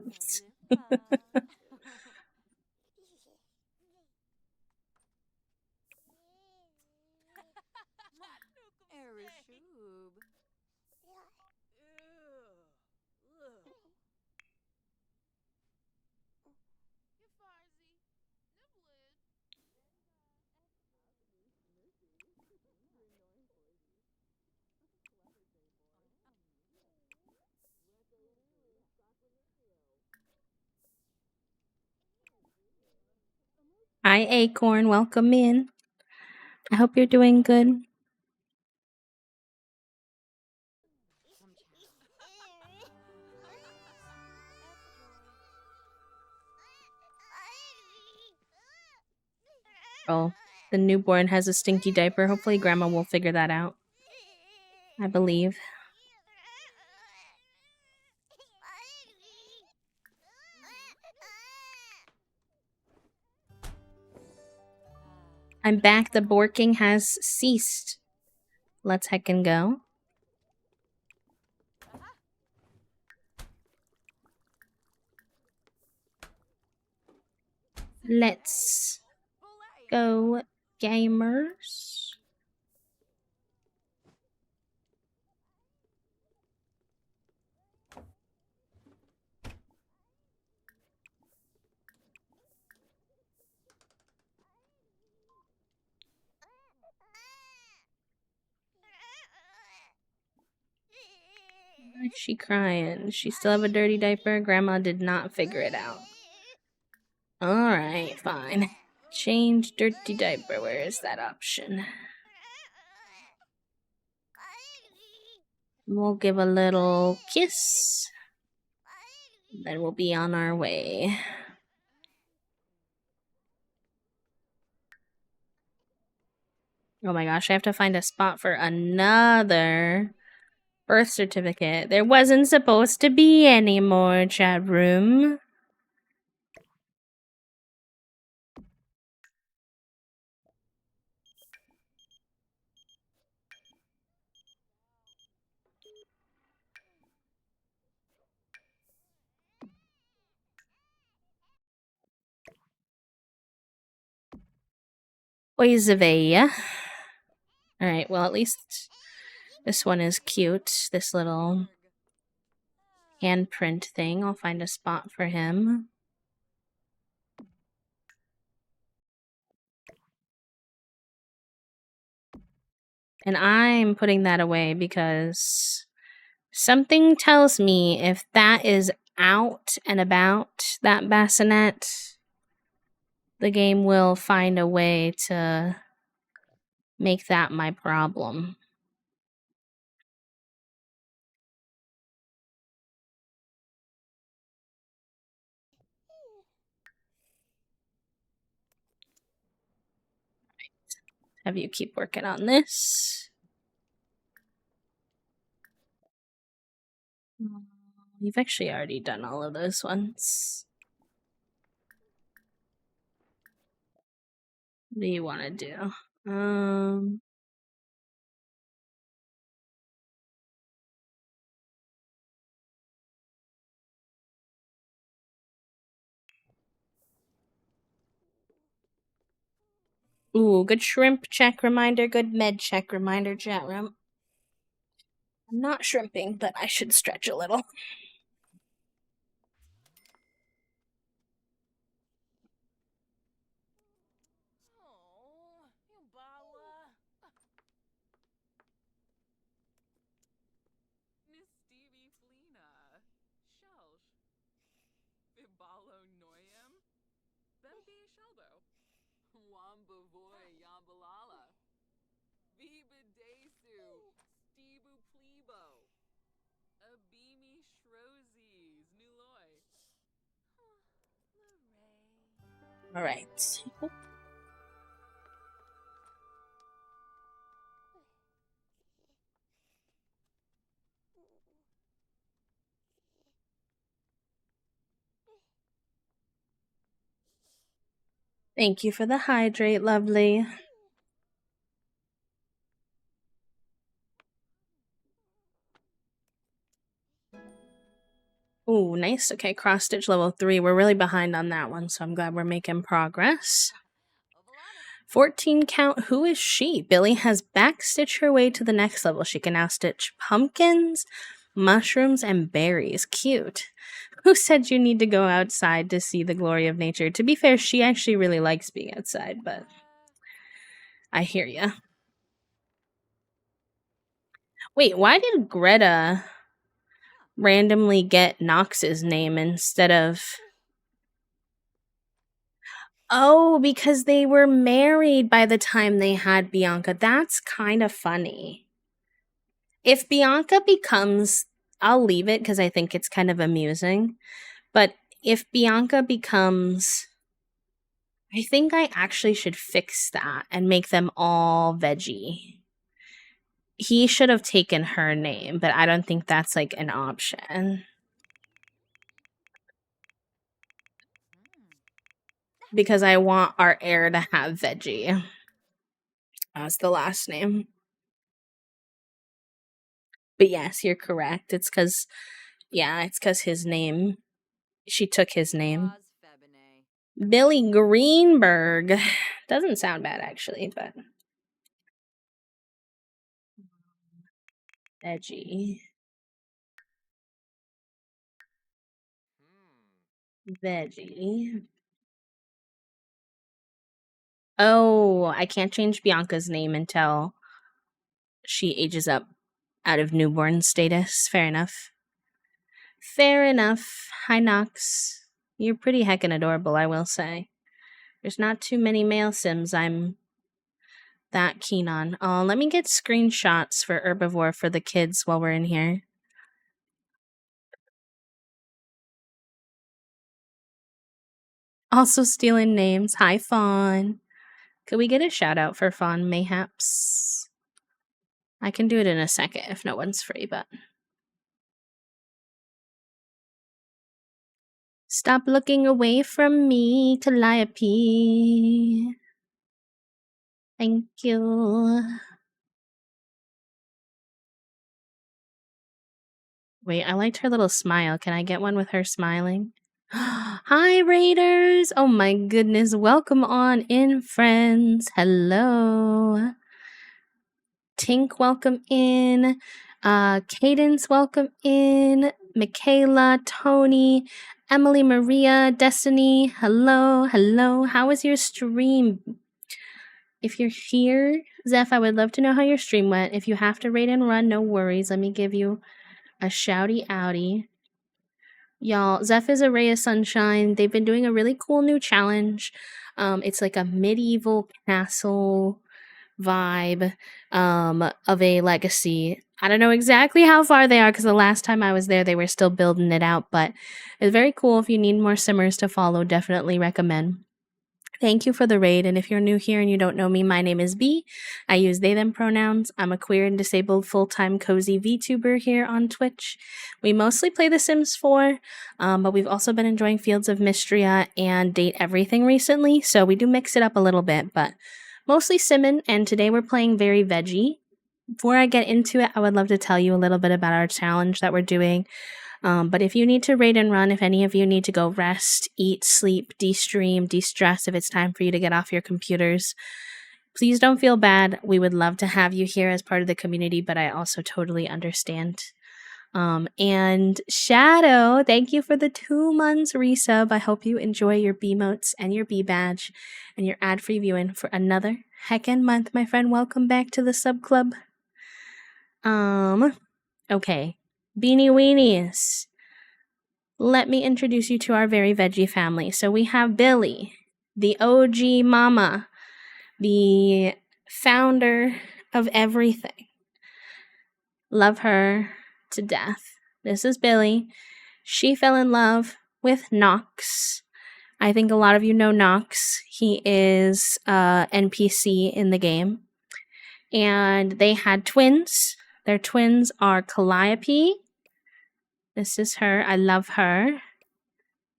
Speaker 1: Hi, Acorn. Welcome in. I hope you're doing good. Oh, the newborn has a stinky diaper. Hopefully, Grandma will figure that out. I believe. I'm back. The borking has ceased. Let's heckin' go. Let's go, gamers. Why is she crying? She still have a dirty diaper? Grandma did not figure it out. Alright, fine. Change dirty diaper. Where is that option? We'll give a little kiss. Then we'll be on our way. Oh my gosh, I have to find a spot for another birth certificate. There wasn't supposed to be any more, chat room. Oi, Zavea. Alright, well, at least this one is cute. This little handprint thing. I'll find a spot for him. And I'm putting that away because something tells me if that is out and about, that bassinet, the game will find a way to make that my problem. Have you keep working on this. You've actually already done all of those ones. What do you want to do? Ooh, good shrimp check reminder, good med check reminder, chat room. I'm not shrimping, but I should stretch a little.
Speaker 2: Oh, you bawa.
Speaker 4: Miss Stevie Flina. Shelsh. Bibalo Noyam. Bembi Shelbo. Wamba Voy Yambalala. Viva Desu. Stebu Plebo. Abimi Shrozes. Nuloy.
Speaker 1: All right. Thank you for the hydrate, lovely. Ooh, nice. Okay, cross stitch level 3. We're really behind on that one, so I'm glad we're making progress. 14 count. Who is she? Billy has backstitched her way to the next level. She can now stitch pumpkins, mushrooms, and berries. Cute. Who said you need to go outside to see the glory of nature? To be fair, she actually really likes being outside, but I hear ya. Wait, why did Greta randomly get Nox's name instead of... Oh, because they were married by the time they had Bianca. That's kind of funny. If Bianca becomes... I'll leave it because I think it's kind of amusing. But if Bianca becomes... I think I actually should fix that and make them all veggie. He should have taken her name, but I don't think that's like an option. Because I want our heir to have veggie as the last name. But yes, you're correct. It's because, yeah, it's because his name, she took his name. Billy Greenberg. Doesn't sound bad, actually, but. Veggie. Veggie. Oh, I can't change Bianca's name until she ages up out of newborn status. Fair enough. Fair enough. Hi, Nox. You're pretty heckin' adorable, I will say. There's not too many male Sims I'm that keen on. Let me get screenshots for Herbivore for the kids while we're in here. Also stealing names. Hi, Fawn. Could we get a shout out for Fawn, mayhaps? I can do it in a second if no one's free, but. Stop looking away from me, Calliope. Thank you. Wait, I liked her little smile. Can I get one with her smiling? Hi, Raiders! Oh my goodness. Welcome on in, friends. Hello. Tink, welcome in. Cadence, welcome in. Michaela, Tony, Emily, Maria, Destiny. Hello, hello. How was your stream? If you're here, Zeph, I would love to know how your stream went. If you have to raid and run, no worries. Let me give you a shouty outie. Y'all, Zeph is a ray of sunshine. They've been doing a really cool new challenge. It's like a medieval castle vibe of a legacy. I don't know exactly how far they are because the last time I was there, they were still building it out, but it's very cool. If you need more simmers to follow, definitely recommend. Thank you for the raid, and if you're new here and you don't know me, my name is B. I use they, them pronouns. I'm a queer and disabled full-time cozy VTuber here on Twitch. We mostly play The Sims 4, but we've also been enjoying Fields of Mystria and Date Everything recently, so we do mix it up a little bit, but mostly Simmin', and today we're playing Very Veggie. Before I get into it, I would love to tell you a little bit about our challenge that we're doing. But if you need to raid and run, if any of you need to go rest, eat, sleep, de-stream, de-stress, if it's time for you to get off your computers, please don't feel bad. We would love to have you here as part of the community, but I also totally understand. And Shadow, thank you for the 2 months resub. I hope you enjoy your B-motes and your B-badge and your ad-free viewing for another heckin' month, my friend. Welcome back to the sub club. Okay. Beanie Weenies. Let me introduce you to our Very Veggie family. So we have Billy, the OG mama, the founder of everything. Love her to death. This is Billy. She fell in love with Nox. I think a lot of you know Nox. He is NPC in the game. And they had twins. Their twins are Calliope. This is her. I love her.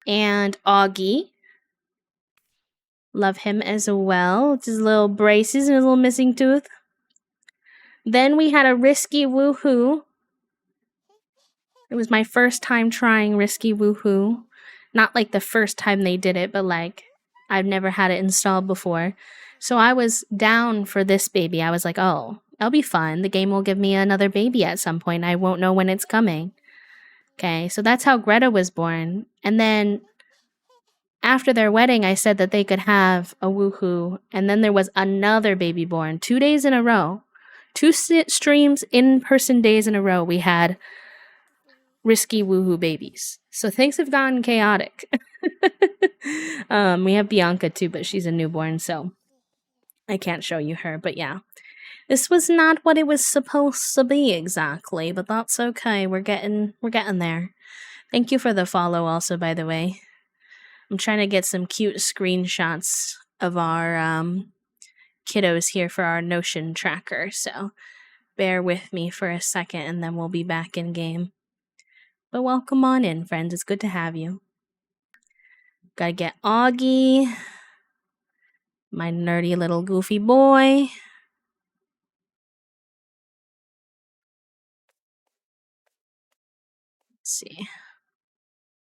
Speaker 1: And Augie. Love him as well. With his little braces and his little missing tooth. Then we had a Risky Woohoo. It was my first time trying Risky Woohoo. Not like the first time they did it, but like I've never had it installed before. So I was down for this baby. I was like, oh, that'll be fun. The game will give me another baby at some point. I won't know when it's coming. Okay, so that's how Greta was born. And then after their wedding, I said that they could have a woohoo. And then there was another baby born 2 days in a row. 2 streams, in-person days in a row, we had Risky Woohoo babies. So things have gotten chaotic. We have Bianca too, but she's a newborn, so I can't show you her. But yeah, this was not what it was supposed to be exactly, but that's okay. We're getting there. Thank you for the follow also, by the way. I'm trying to get some cute screenshots of our kiddos here for our Notion tracker, so bear with me for a second and then we'll be back in game. But welcome on in, friends. It's good to have you. Gotta get Augie, my nerdy little goofy boy. Let's see.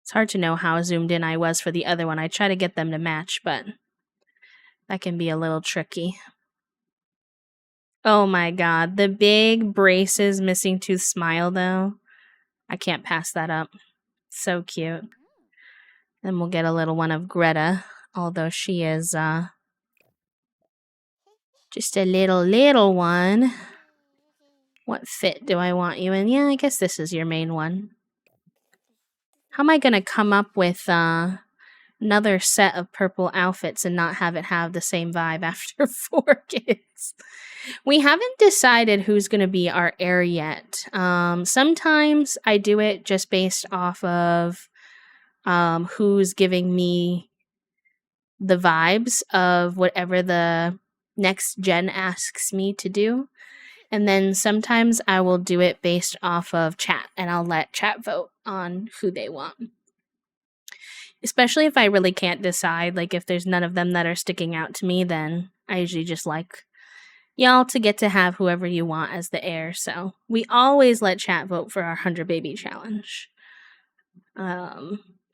Speaker 1: It's hard to know how zoomed in I was for the other one. I try to get them to match, but that can be a little tricky. Oh my god, the big braces missing tooth smile though. I can't pass that up. So cute. Then we'll get a little one of Greta, although she is just a little one. What fit do I want you in? Yeah, I guess this is your main one. How am I gonna come up with another set of purple outfits and not have it have the same vibe after 4 kids? We haven't decided who's gonna be our heir yet. Sometimes I do it just based off of who's giving me the vibes of whatever the next gen asks me to do. And then sometimes I will do it based off of chat and I'll let chat vote on who they want. Especially if I really can't decide, like if there's none of them that are sticking out to me, then I usually just like y'all to get to have whoever you want as the heir. So we always let chat vote for our 100 baby challenge.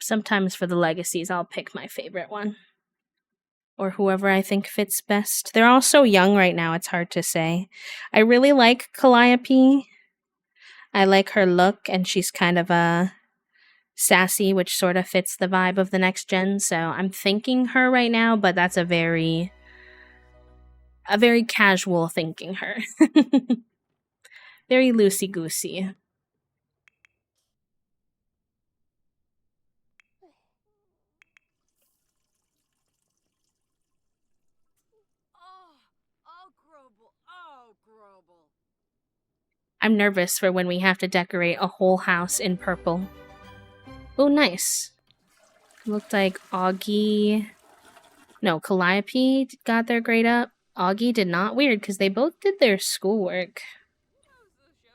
Speaker 1: Sometimes for the legacies, I'll pick my favorite one. Or whoever I think fits best. They're all so young right now, it's hard to say. I really like Calliope. I like her look, and she's kind of a sassy, which sort of fits the vibe of the next gen. So I'm thinking her right now, but that's a very casual thinking her. Very loosey goosey.
Speaker 2: Oh, Grobel. Oh, Grobel.
Speaker 1: I'm nervous for when we have to decorate a whole house in purple. Oh, nice. Looked like Augie. No, Calliope got their grade up. Augie did not. Weird, because they both did their schoolwork.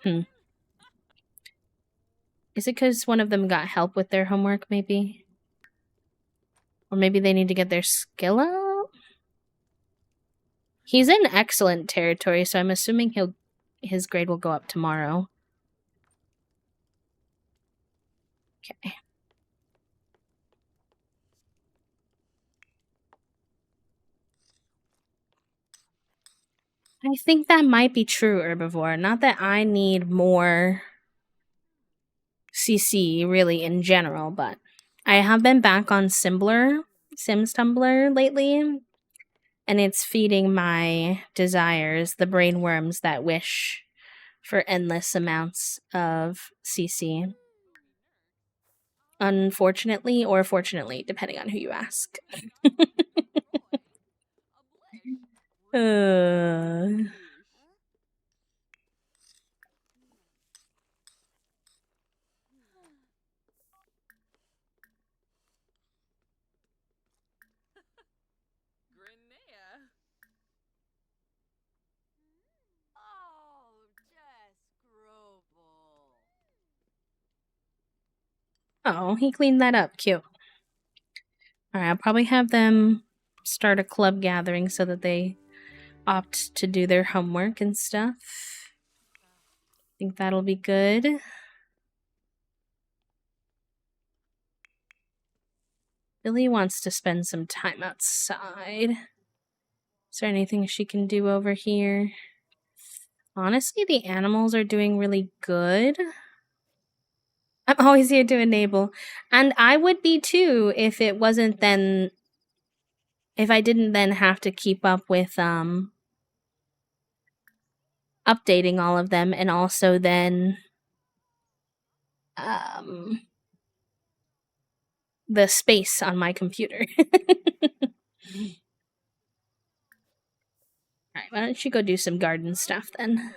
Speaker 1: Is it because one of them got help with their homework, maybe? Or maybe they need to get their skill up? He's in excellent territory, so I'm assuming his grade will go up tomorrow. Okay. I think that might be true, Herbivore. Not that I need more CC, really, in general, but I have been back on Sims Tumblr lately, and it's feeding my desires, the brain worms that wish for endless amounts of CC. Unfortunately, or fortunately, depending on who you ask.
Speaker 4: Grenea.
Speaker 2: Oh, just Grobel.
Speaker 1: Oh, he cleaned that up. Cute. Alright, I'll probably have them start a club gathering so that they opt to do their homework and stuff. I think that'll be good. Billy wants to spend some time outside. Is there anything she can do over here? Honestly, the animals are doing really good. I'm always here to enable. And I would be too if it wasn't then... If I didn't then have to keep up with, updating all of them and also then... the space on my computer. Alright, why don't you go do some garden stuff then?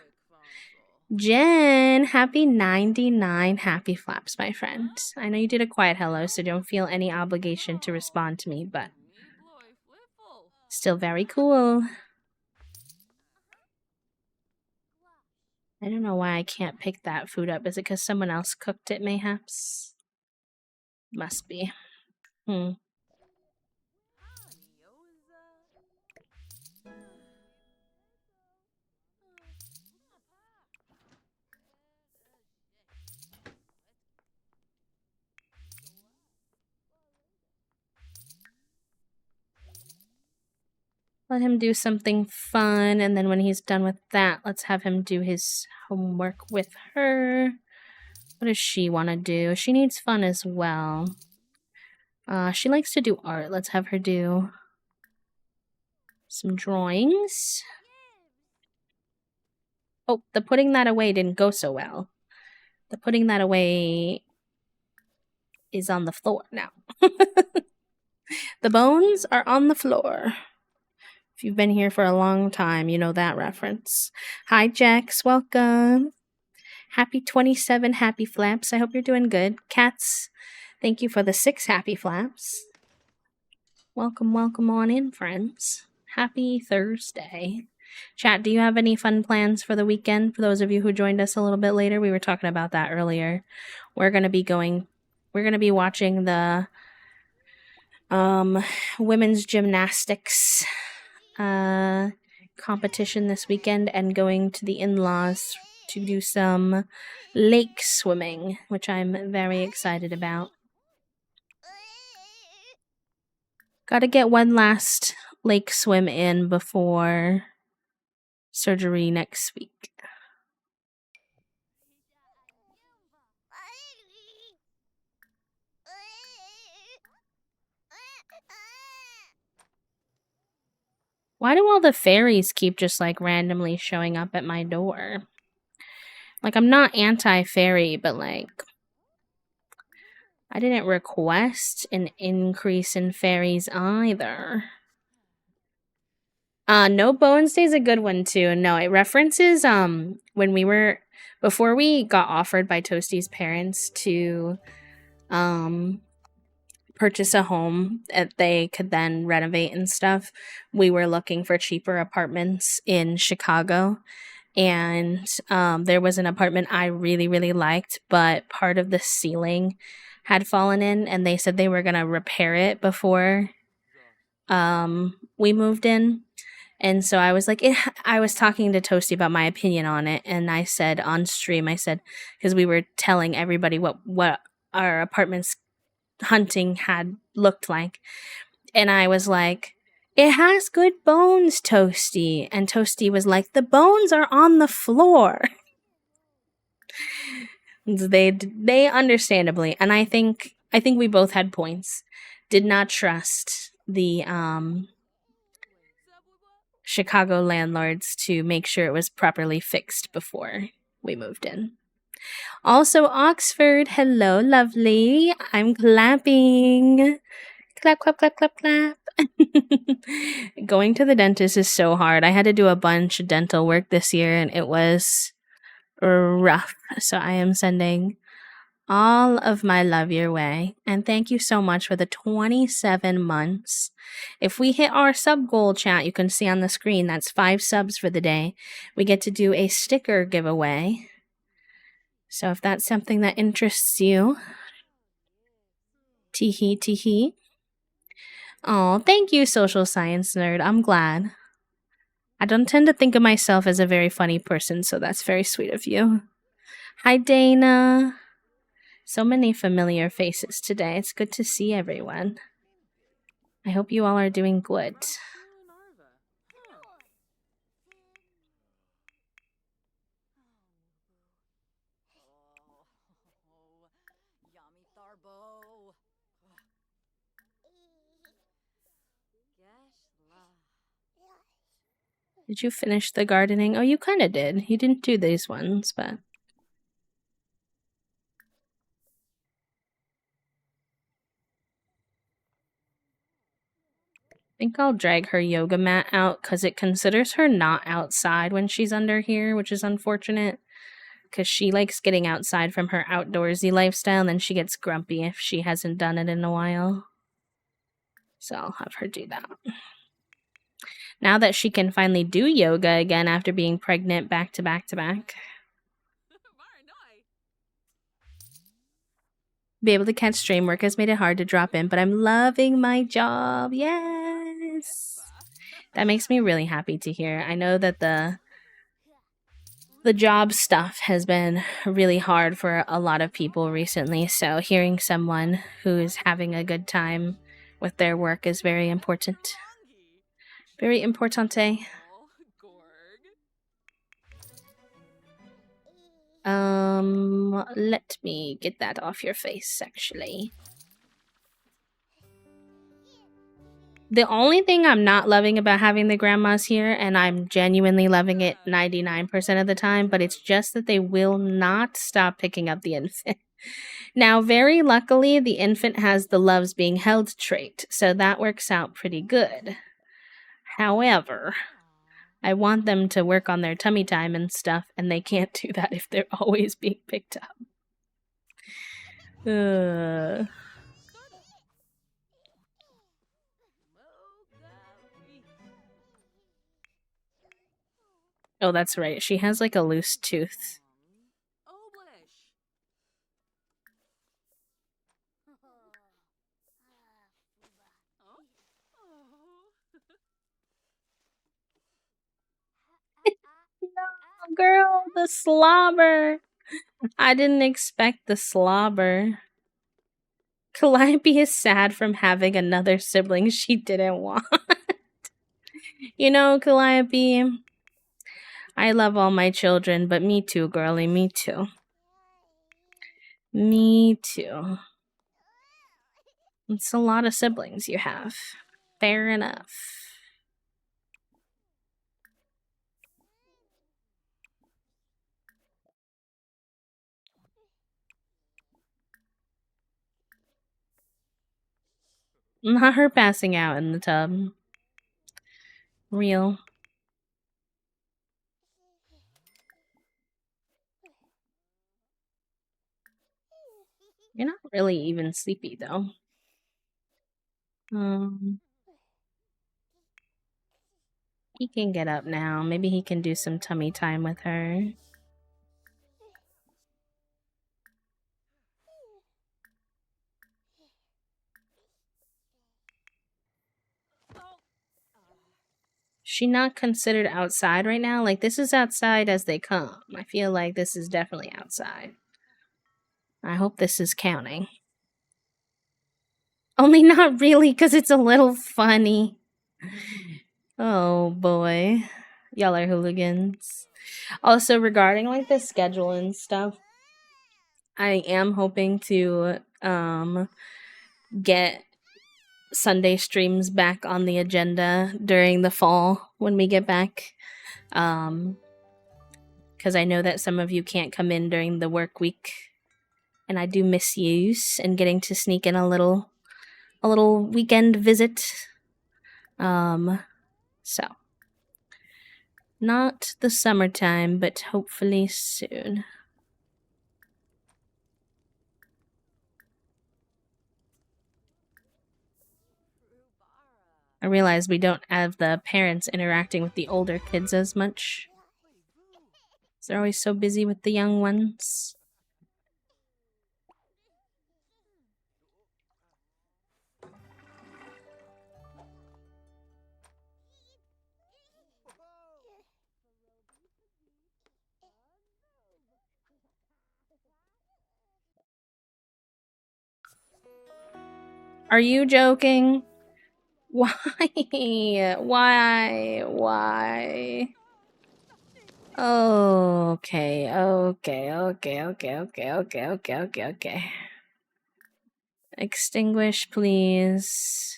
Speaker 1: Jen, happy 99 happy flaps, my friend. I know you did a quiet hello, so don't feel any obligation to respond to me, but still very cool. I don't know why I can't pick that food up. Is it because someone else cooked it, mayhaps? Must be. Let him do something fun, and then when he's done with that, let's have him do his homework with her. What does she want to do? She needs fun as well. She likes to do art. Let's have her do some drawings. Oh, the putting that away didn't go so well. The putting that away is on the floor now. The bones are on the floor. If you've been here for a long time, you know that reference. Hi, Jax. Welcome. Happy 27 happy flaps. I hope you're doing good. Cats, thank you for the 6 happy flaps. Welcome, welcome on in, friends. Happy Thursday. Chat, do you have any fun plans for the weekend? For those of you who joined us a little bit later, we were talking about that earlier. We're going to be watching the women's gymnastics competition this weekend and going to the in-laws to do some lake swimming, which I'm very excited about. Gotta get one last lake swim in before surgery next week. Why do all the fairies keep just like randomly showing up at my door? Like, I'm not anti-fairy, but like, I didn't request an increase in fairies either. No Bones Day is a good one too. No, it references before we got offered by Toasty's parents to purchase a home that they could then renovate and stuff. We were looking for cheaper apartments in Chicago, and there was an apartment I really, really liked, but part of the ceiling had fallen in, and they said they were gonna repair it before we moved in. And so I was like, I was talking to Toasty about my opinion on it, and I said on stream, I said, because we were telling everybody what our apartment's hunting had looked like, and I was like, it has good bones, Toasty. And Toasty was like, the bones are on the floor. They understandably, and I think we both had points, did not trust the Chicago landlords to make sure it was properly fixed before we moved in. Also, Oxford, hello, lovely. I'm clapping. Clap, clap, clap, clap, clap. Going to the dentist is so hard. I had to do a bunch of dental work this year, and it was rough. So I am sending all of my love your way. And thank you so much for the 27 months. If we hit our sub goal, chat, you can see on the screen, that's 5 subs for the day. We get to do a sticker giveaway. So if that's something that interests you, teehee, teehee. Oh, thank you, social science nerd. I'm glad. I don't tend to think of myself as a very funny person, so that's very sweet of you. Hi, Dana. So many familiar faces today. It's good to see everyone. I hope you all are doing good.
Speaker 2: Yummy Tharbo.
Speaker 1: Did you finish the gardening? Oh, you kind of did. You didn't do these ones, but... I think I'll drag her yoga mat out because it considers her not outside when she's under here, which is unfortunate. Because she likes getting outside from her outdoorsy lifestyle, and then she gets grumpy if she hasn't done it in a while. So I'll have her do that. Now that she can finally do yoga again after being pregnant back to back to back. Be able to catch stream work has made it hard to drop in, but I'm loving my job. Yes! That makes me really happy to hear. I know that the job stuff has been really hard for a lot of people recently, so hearing someone who's having a good time with their work is very important. Very importante. Let me get that off your face, actually. The only thing I'm not loving about having the grandmas here, and I'm genuinely loving it 99% of the time, but it's just that they will not stop picking up the infant. Now, very luckily, the infant has the loves being held trait, so that works out pretty good. However, I want them to work on their tummy time and stuff, and they can't do that if they're always being picked up. Oh, that's right. She has like a loose tooth.
Speaker 2: Oblish.
Speaker 1: No, girl, the slobber. I didn't expect the slobber. Calliope is sad from having another sibling she didn't want. You know, Calliope, I love all my children, but me too, girlie, me too. Me too. It's a lot of siblings you have. Fair enough. Not her passing out in the tub. Real. You're not really even sleepy though. He can get up now. Maybe he can do some tummy time with her. She not considered outside right now? Like, this is outside as they come. I feel like this is definitely outside. I hope this is counting. Only not really, because it's a little funny. Oh, boy. Y'all are hooligans. Also, regarding, like, the schedule and stuff, I am hoping to, get Sunday streams back on the agenda during the fall when we get back. Because I know that some of you can't come in during the work week, and I do miss yous and getting to sneak in a little weekend visit. So not the summertime, but hopefully soon. I realize we don't have the parents interacting with the older kids as much. They're always so busy with the young ones. Are you joking? Why? Why? Okay. Extinguish, please.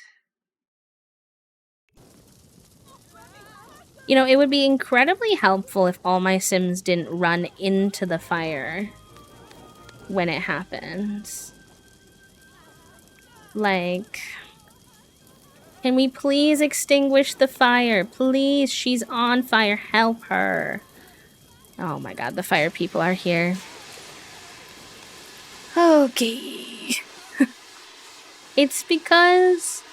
Speaker 1: You know, it would be incredibly helpful if all my Sims didn't run into the fire when it happens. Like, can we please extinguish the fire? Please, she's on fire. Help her. Oh my god, the fire people are here. Okay. It's because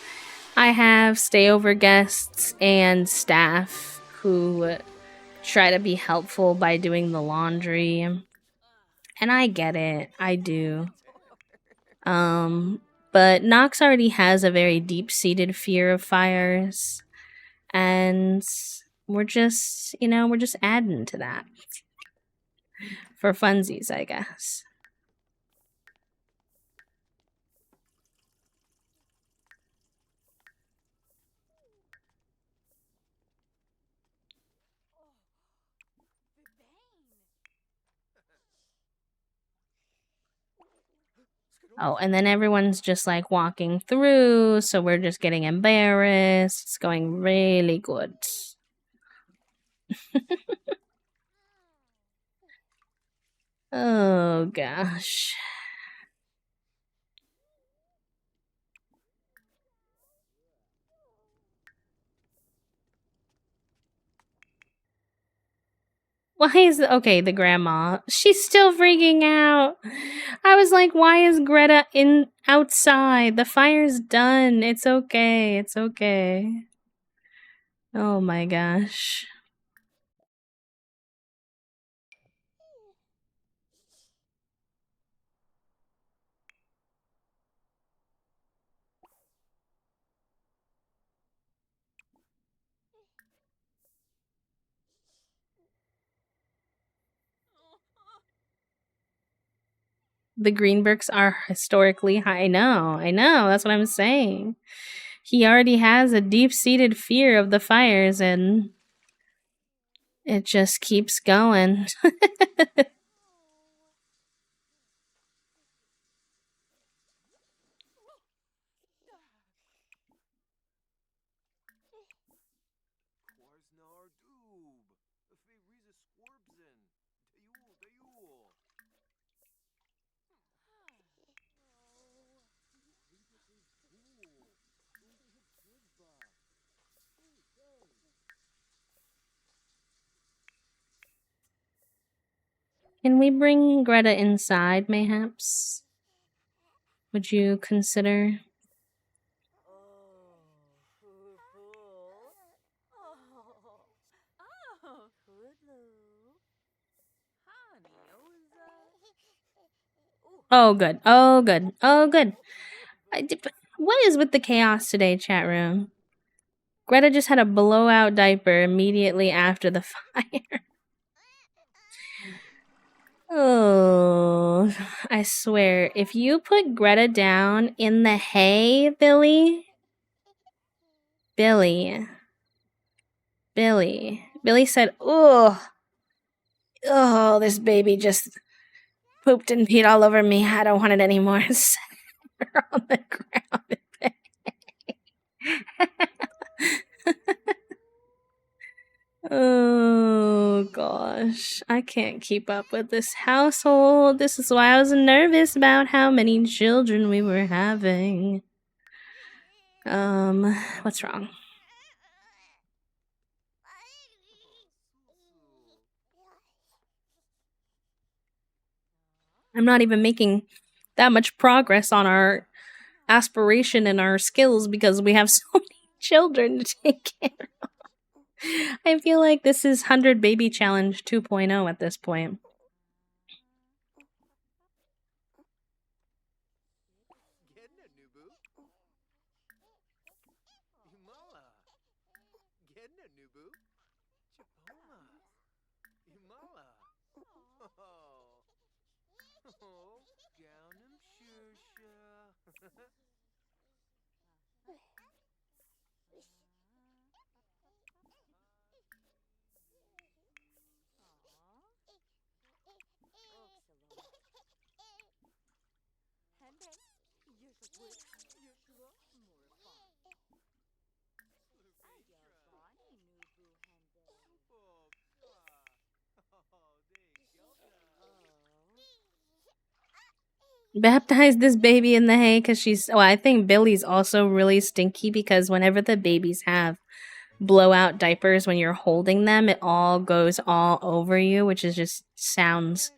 Speaker 1: I have stayover guests and staff who try to be helpful by doing the laundry. And I get it. I do. But Nox already has a very deep-seated fear of fires. And we're just adding to that. For funsies, I guess. Oh, and then everyone's just like walking through, so we're just getting embarrassed. It's going really good. Oh gosh. Why is okay, the grandma? She's still freaking out. I was like, why is Greta in outside? The fire's done. It's okay. It's okay. Oh my gosh. The Greenbergs are historically high. I know. That's what I'm saying. He already has a deep seated fear of the fires, and it just keeps going.
Speaker 5: Kwarsnar doob. Fe riza squorbzen. Dayul.
Speaker 1: Can we bring Greta inside, mayhaps? Would you consider?
Speaker 2: Oh, honey,
Speaker 1: Oh, good. Oh, good. Oh, good. What is with the chaos today, chat room? Greta just had a blowout diaper immediately after the fire. Oh, I swear, if you put Greta down in the hay, Billy, Billy said, oh, this baby just pooped and peed all over me. I don't want it anymore. Set her on the ground. Oh gosh, I can't keep up with this household. This is why I was nervous about how many children we were having. What's wrong? I'm not even making that much progress on our aspiration and our skills because we have so many children to take care of. I feel like this is 100 Baby Challenge 2.0 at this point.
Speaker 5: Gedna nubu. Imala. Gedna nubu. Chipoma. Imala. Oh. Oh. Gownum shusha.
Speaker 1: Baptize this baby in the hay because she's. Well, I think Billy's also really stinky because whenever the babies have blowout diapers, when you're holding them, it all goes all over you, which is just sounds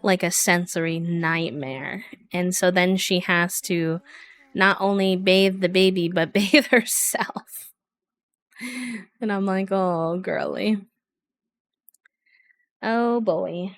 Speaker 1: like a sensory nightmare. And so then she has to not only bathe the baby, but bathe herself. And I'm like, oh, girly. Oh, boy.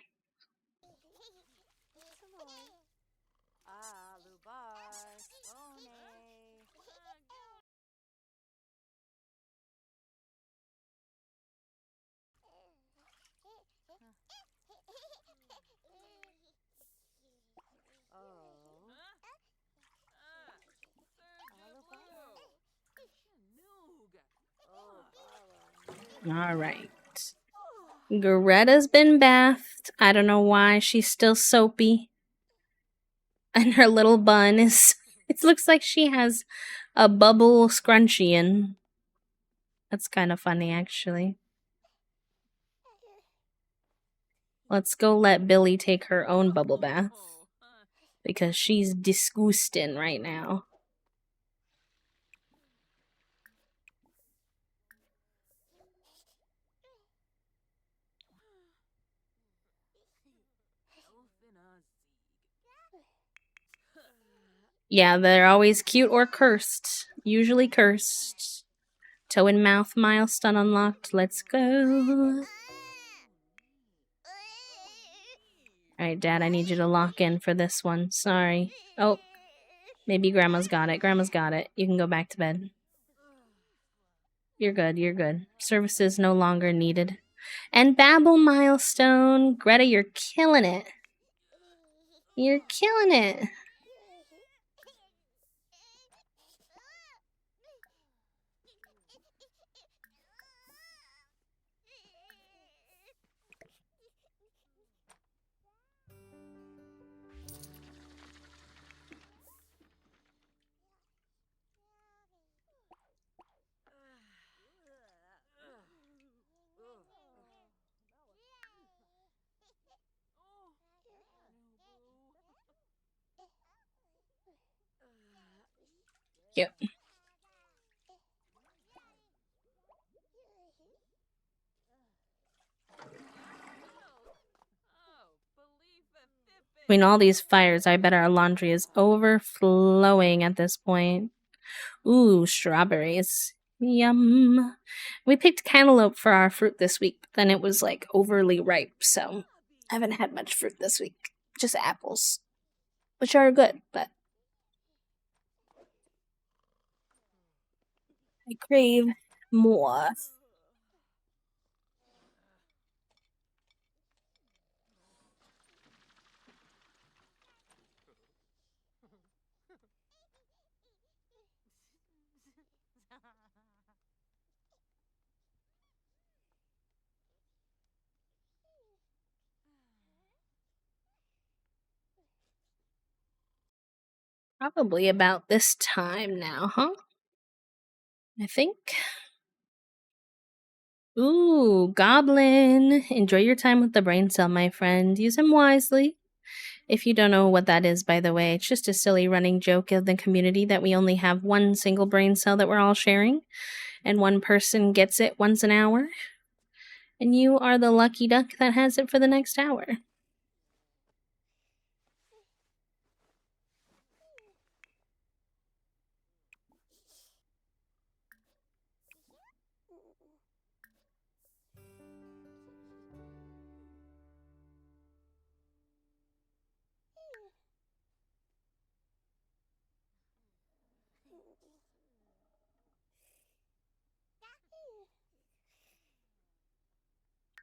Speaker 1: All right. Greta's been bathed. I don't know why she's still soapy. And her little bun is. It looks like she has a bubble scrunchie in. That's kind of funny, actually. Let's go let Billy take her own bubble bath. Because she's disgusting right now. Yeah, they're always cute or cursed. Usually cursed. Toe and mouth milestone unlocked. Let's go. Alright, Dad, I need you to lock in for this one. Sorry. Oh, maybe Grandma's got it. Grandma's got it. You can go back to bed. You're good, you're good. Services no longer needed. And Babble milestone. Greta, you're killing it. You're killing it. Yep. Between all these fires, I bet our laundry is overflowing at this point. Ooh, strawberries. Yum. We picked cantaloupe for our fruit this week, but then it was like overly ripe, so I haven't had much fruit this week. Just apples, which are good, but I crave more. Probably about this time now, huh? I think. Ooh, goblin. Enjoy your time with the brain cell, my friend. Use him wisely. If you don't know what that is, by the way, it's just a silly running joke of the community that we only have one single brain cell that we're all sharing, and one person gets it once an hour. And you are the lucky duck that has it for the next hour.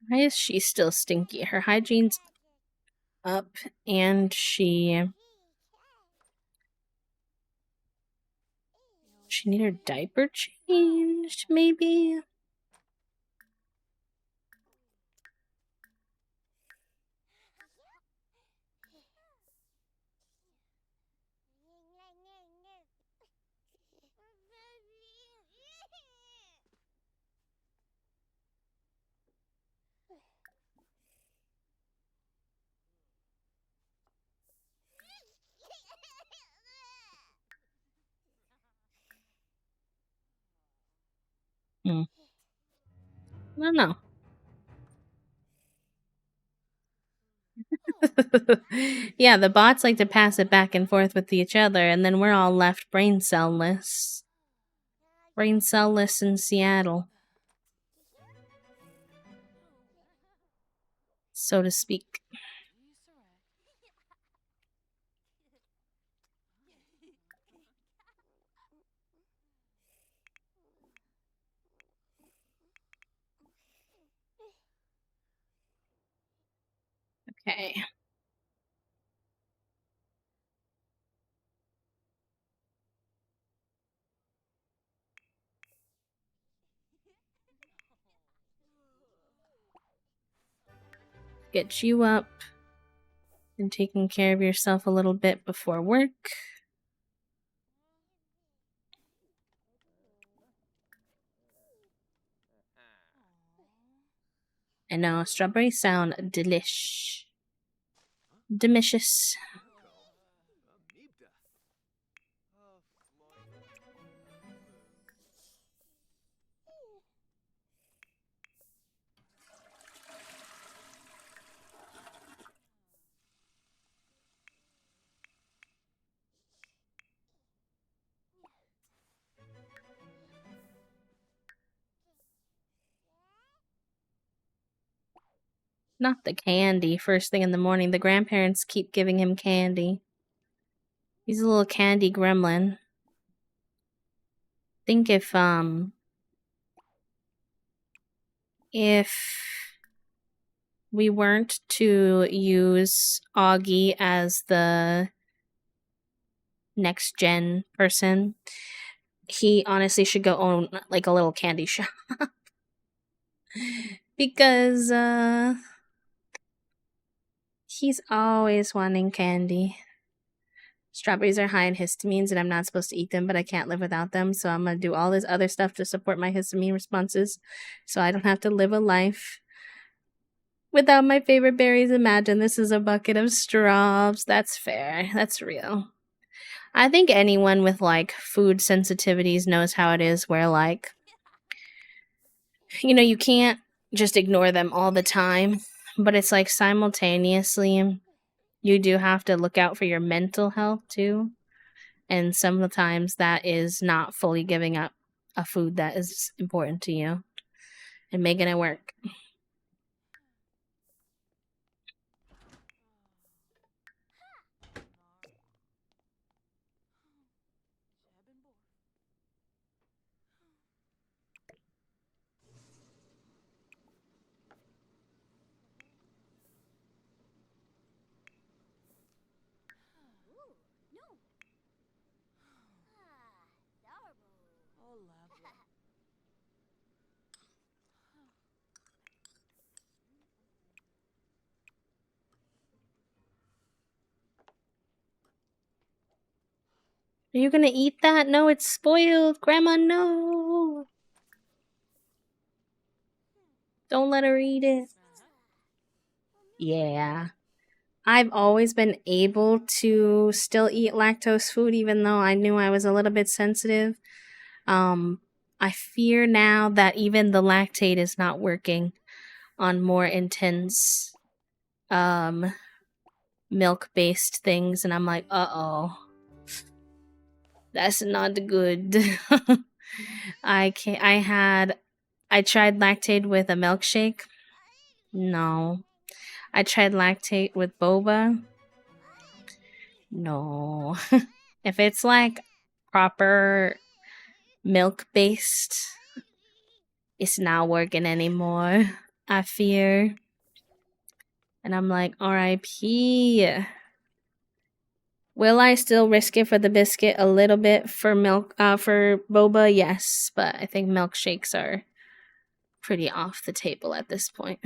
Speaker 1: Why is she still stinky? Her hygiene's up, and she need her diaper changed, maybe? I don't know. Yeah, the bots like to pass it back and forth with each other, and then we're all left brain cell-less. Brain cell-less in Seattle, so to speak. Okay. Get you up. and taking care of yourself a little bit before work. I know, strawberries sound delish. Delicious. Not the candy first thing in the morning. The grandparents keep giving him candy. He's a little candy gremlin. Think if we weren't to use Augie as the next gen person, he honestly should go own like a little candy shop. Because he's always wanting candy. Strawberries are high in histamines and I'm not supposed to eat them, but I can't live without them. So I'm going to do all this other stuff to support my histamine responses so I don't have to live a life without my favorite berries. Imagine this is a bucket of straws. That's fair. That's real. I think anyone with like food sensitivities knows how it is where like, you know, you can't just ignore them all the time, but it's like simultaneously you do have to look out for your mental health too. And sometimes that is not fully giving up a food that is important to you and making it work. Are you gonna eat that? No, it's spoiled. Grandma, no. Don't let her eat it. Yeah. I've always been able to still eat lactose food even though I knew I was a little bit sensitive. I fear now that even the lactate is not working on more intense milk-based things, and I'm like, uh-oh. That's not good. I tried lactate with a milkshake. No. I tried lactate with boba. No. If it's like proper milk based, it's not working anymore. I fear. And I'm like, RIP. Will I still risk it for the biscuit a little bit for milk for boba? Yes, but I think milkshakes are pretty off the table at this point.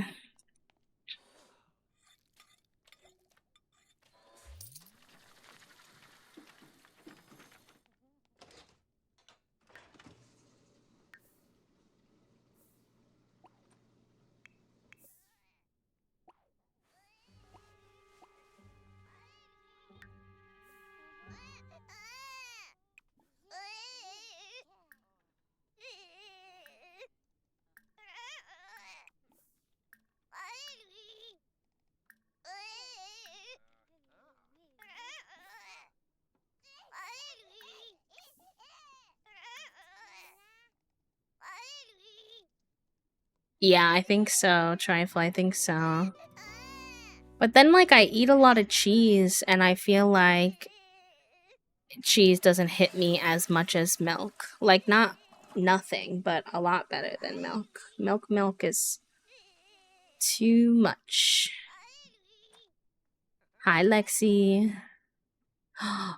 Speaker 1: Yeah, I think so. Trifle, I think so. But then, like, I eat a lot of cheese, and I feel like cheese doesn't hit me as much as milk. Like, not nothing, but a lot better than milk. Milk is too much. Hi, Lexi.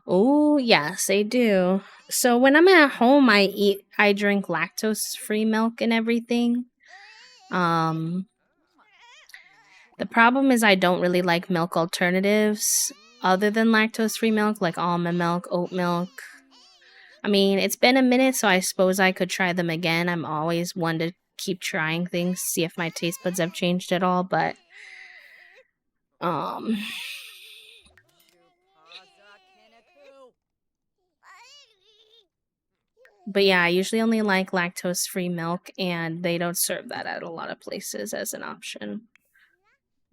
Speaker 1: Oh, yes, they do. So when I'm at home, I drink lactose-free milk and everything. The problem is I don't really like milk alternatives other than lactose-free milk, like almond milk, oat milk. I mean, it's been a minute, so I suppose I could try them again. I'm always one to keep trying things, see if my taste buds have changed at all, but um but yeah, I usually only like lactose-free milk, and they don't serve that at a lot of places as an option.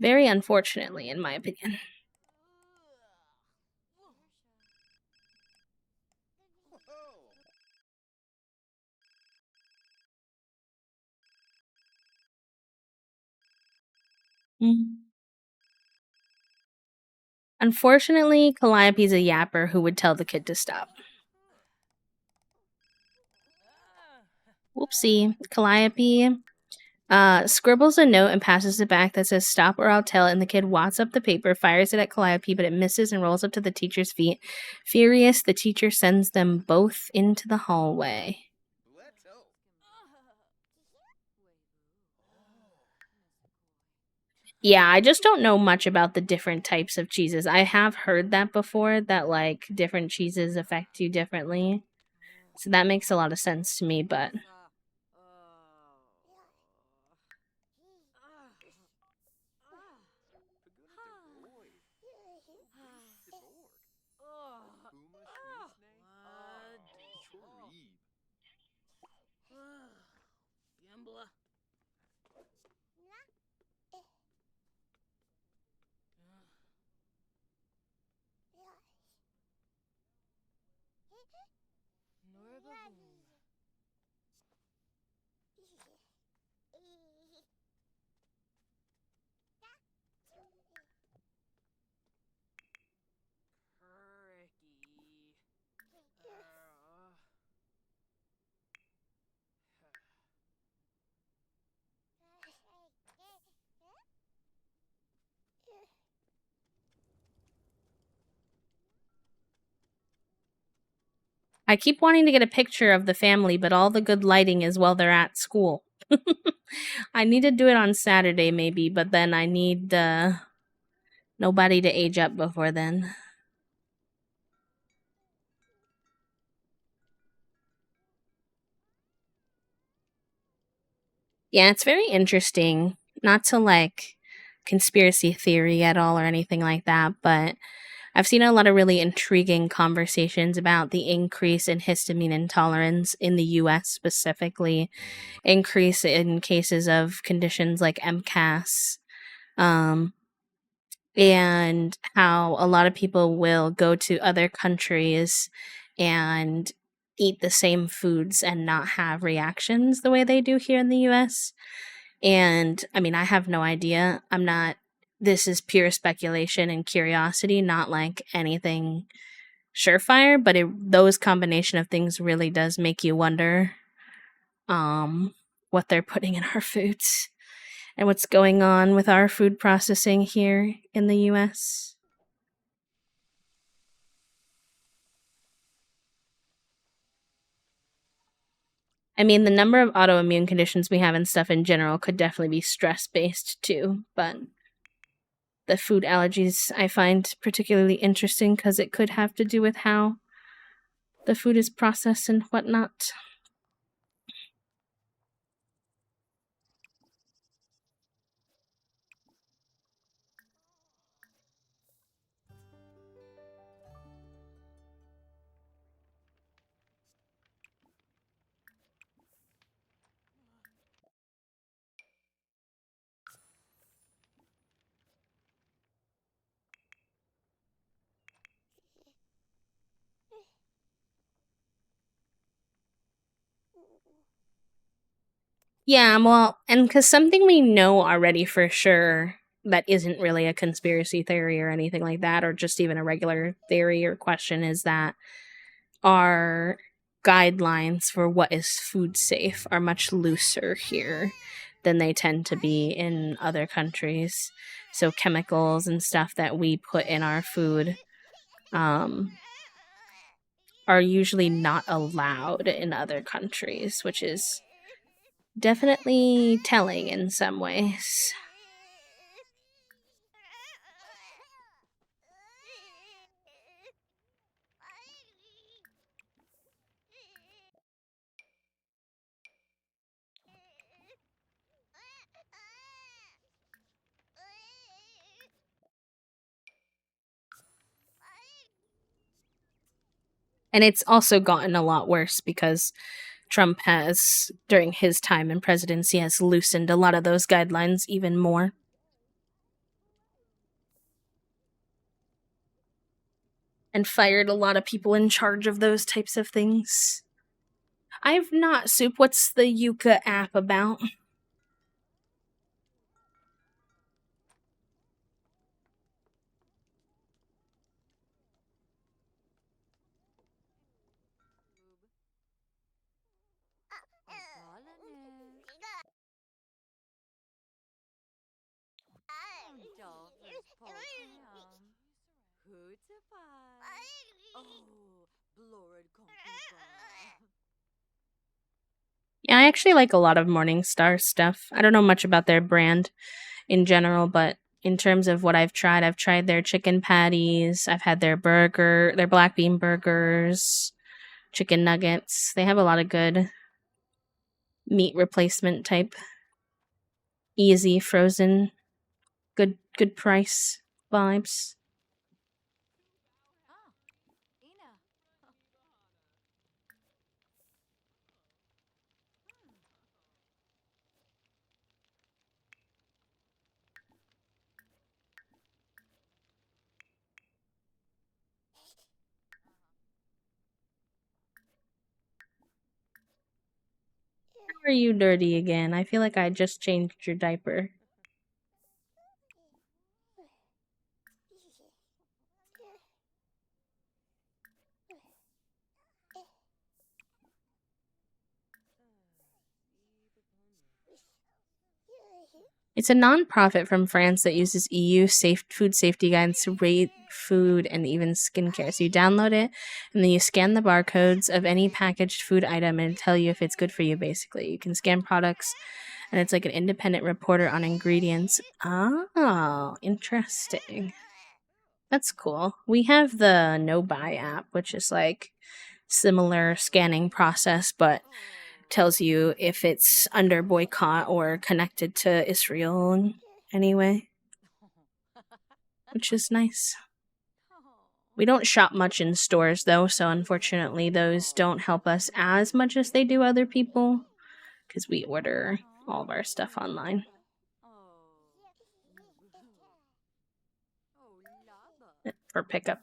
Speaker 1: Very unfortunately, in my opinion. Mm. Unfortunately, Calliope's a yapper who would tell the kid to stop. Whoopsie. Calliope scribbles a note and passes it back that says stop or I'll tell, and the kid wads up the paper, fires it at Calliope, but it misses and rolls up to the teacher's feet. Furious, the teacher sends them both into the hallway. Yeah, I just don't know much about the different types of cheeses. I have heard that before, that like different cheeses affect you differently. So that makes a lot of sense to me, but I keep wanting to get a picture of the family, but all the good lighting is while they're at school. I need to do it on Saturday maybe, but then I need nobody to age up before then. Yeah, it's very interesting. Not to like conspiracy theory at all or anything like that, but I've seen a lot of really intriguing conversations about the increase in histamine intolerance in the US specifically, increase in cases of conditions like MCAS, um, and how a lot of people will go to other countries and eat the same foods and not have reactions the way they do here in the US. And I mean, I have no idea. This is pure speculation and curiosity, not like anything surefire, but those combination of things really does make you wonder what they're putting in our foods and what's going on with our food processing here in the US. I mean, the number of autoimmune conditions we have and stuff in general could definitely be stress based too, but the food allergies I find particularly interesting because it could have to do with how the food is processed and whatnot. Yeah, well, and because something we know already for sure that isn't really a conspiracy theory or anything like that, or just even a regular theory or question, is that our guidelines for what is food safe are much looser here than they tend to be in other countries. So chemicals and stuff that we put in our food um, are usually not allowed in other countries, which is definitely telling in some ways. And it's also gotten a lot worse because Trump has, during his time in presidency, has loosened a lot of those guidelines even more. And fired a lot of people in charge of those types of things. I've not, Soup. What's the Yucca app about? Yeah, I actually like a lot of Morningstar stuff. I don't know much about their brand in general, but in terms of what I've tried their chicken patties, I've had their their black bean burgers, chicken nuggets. They have a lot of good meat replacement type, easy frozen, good price vibes. How are you dirty again? I feel like I just changed your diaper. It's a nonprofit from France that uses EU food safety guides to rate food and even skincare. So you download it, and then you scan the barcodes of any packaged food item and tell you if it's good for you, basically. You can scan products, and it's like an independent reporter on ingredients. Oh, interesting. That's cool. We have the No Buy app, which is like similar scanning process, but tells you if it's under boycott or connected to Israel in any way, which is nice. We don't shop much in stores though, so unfortunately those don't help us as much as they do other people because we order all of our stuff online for pickup.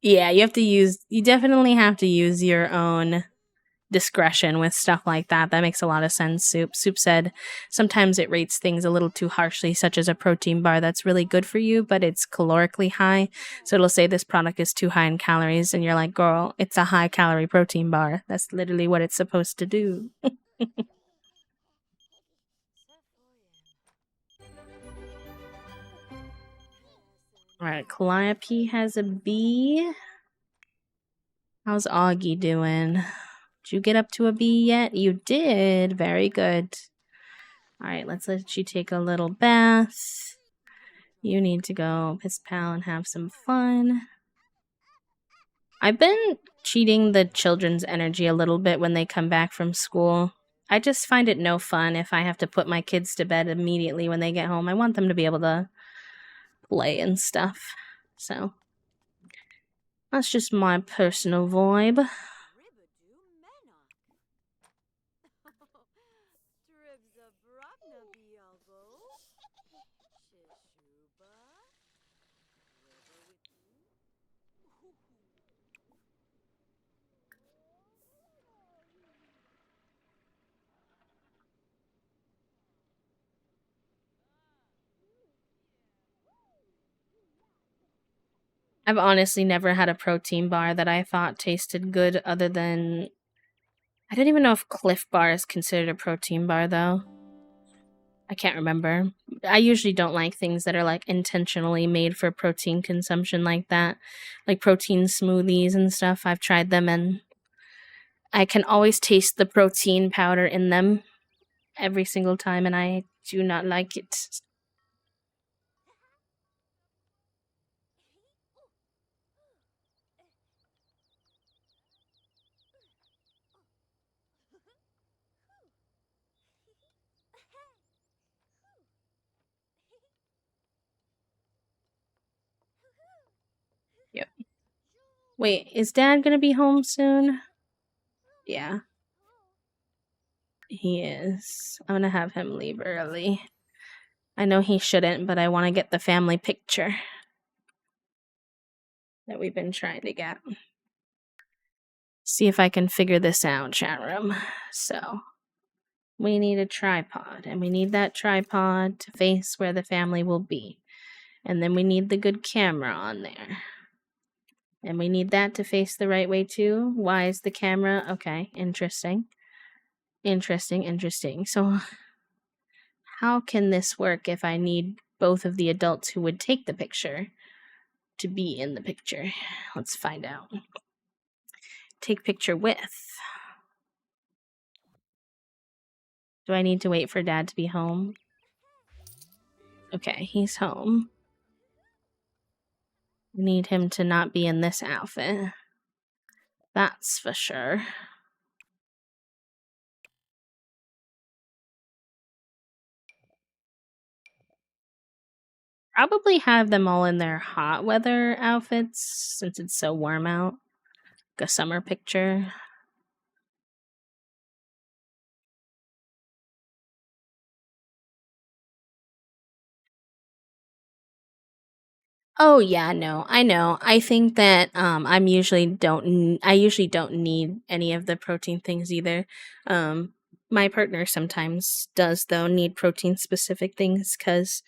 Speaker 1: Yeah, you definitely have to use your own discretion with stuff like that. That makes a lot of sense, Soup. Soup said sometimes it rates things a little too harshly, such as a protein bar that's really good for you, but it's calorically high. So it'll say this product is too high in calories, and you're like, girl, it's a high calorie protein bar. That's literally what it's supposed to do. Alright, Calliope has a B. How's Augie doing? Did you get up to a B yet? You did. Very good. Alright, let's let you take a little bath. You need to go piss pal and have some fun. I've been cheating the children's energy a little bit when they come back from school. I just find it no fun if I have to put my kids to bed immediately when they get home. I want them to be able to play and stuff. So that's just my personal vibe. I've honestly never had a protein bar that I thought tasted good other than... I don't even know if Cliff Bar is considered a protein bar, though. I can't remember. I usually don't like things that are, like, intentionally made for protein consumption like that. Like protein smoothies and stuff. I've tried them, and I can always taste the protein powder in them every single time, and I do not like it. Yep. Wait, is Dad gonna be home soon? Yeah, he is. I'm gonna have him leave early. I know he shouldn't, but I want to get the family picture that we've been trying to get. See if I can figure this out, chat room. So, we need a tripod, and we need that tripod to face where the family will be. And then we need the good camera on there. And we need that to face the right way too. Why is the camera? Okay, interesting. Interesting. So, how can this work if I need both of the adults who would take the picture to be in the picture? Let's find out. Take picture with. Do I need to wait for Dad to be home? Okay, he's home. We need him to not be in this outfit. That's for sure. Probably have them all in their hot weather outfits since it's so warm out. Like a summer picture. Oh yeah, no, I know. I think that I usually don't need any of the protein things either. My partner sometimes does though need protein specific things because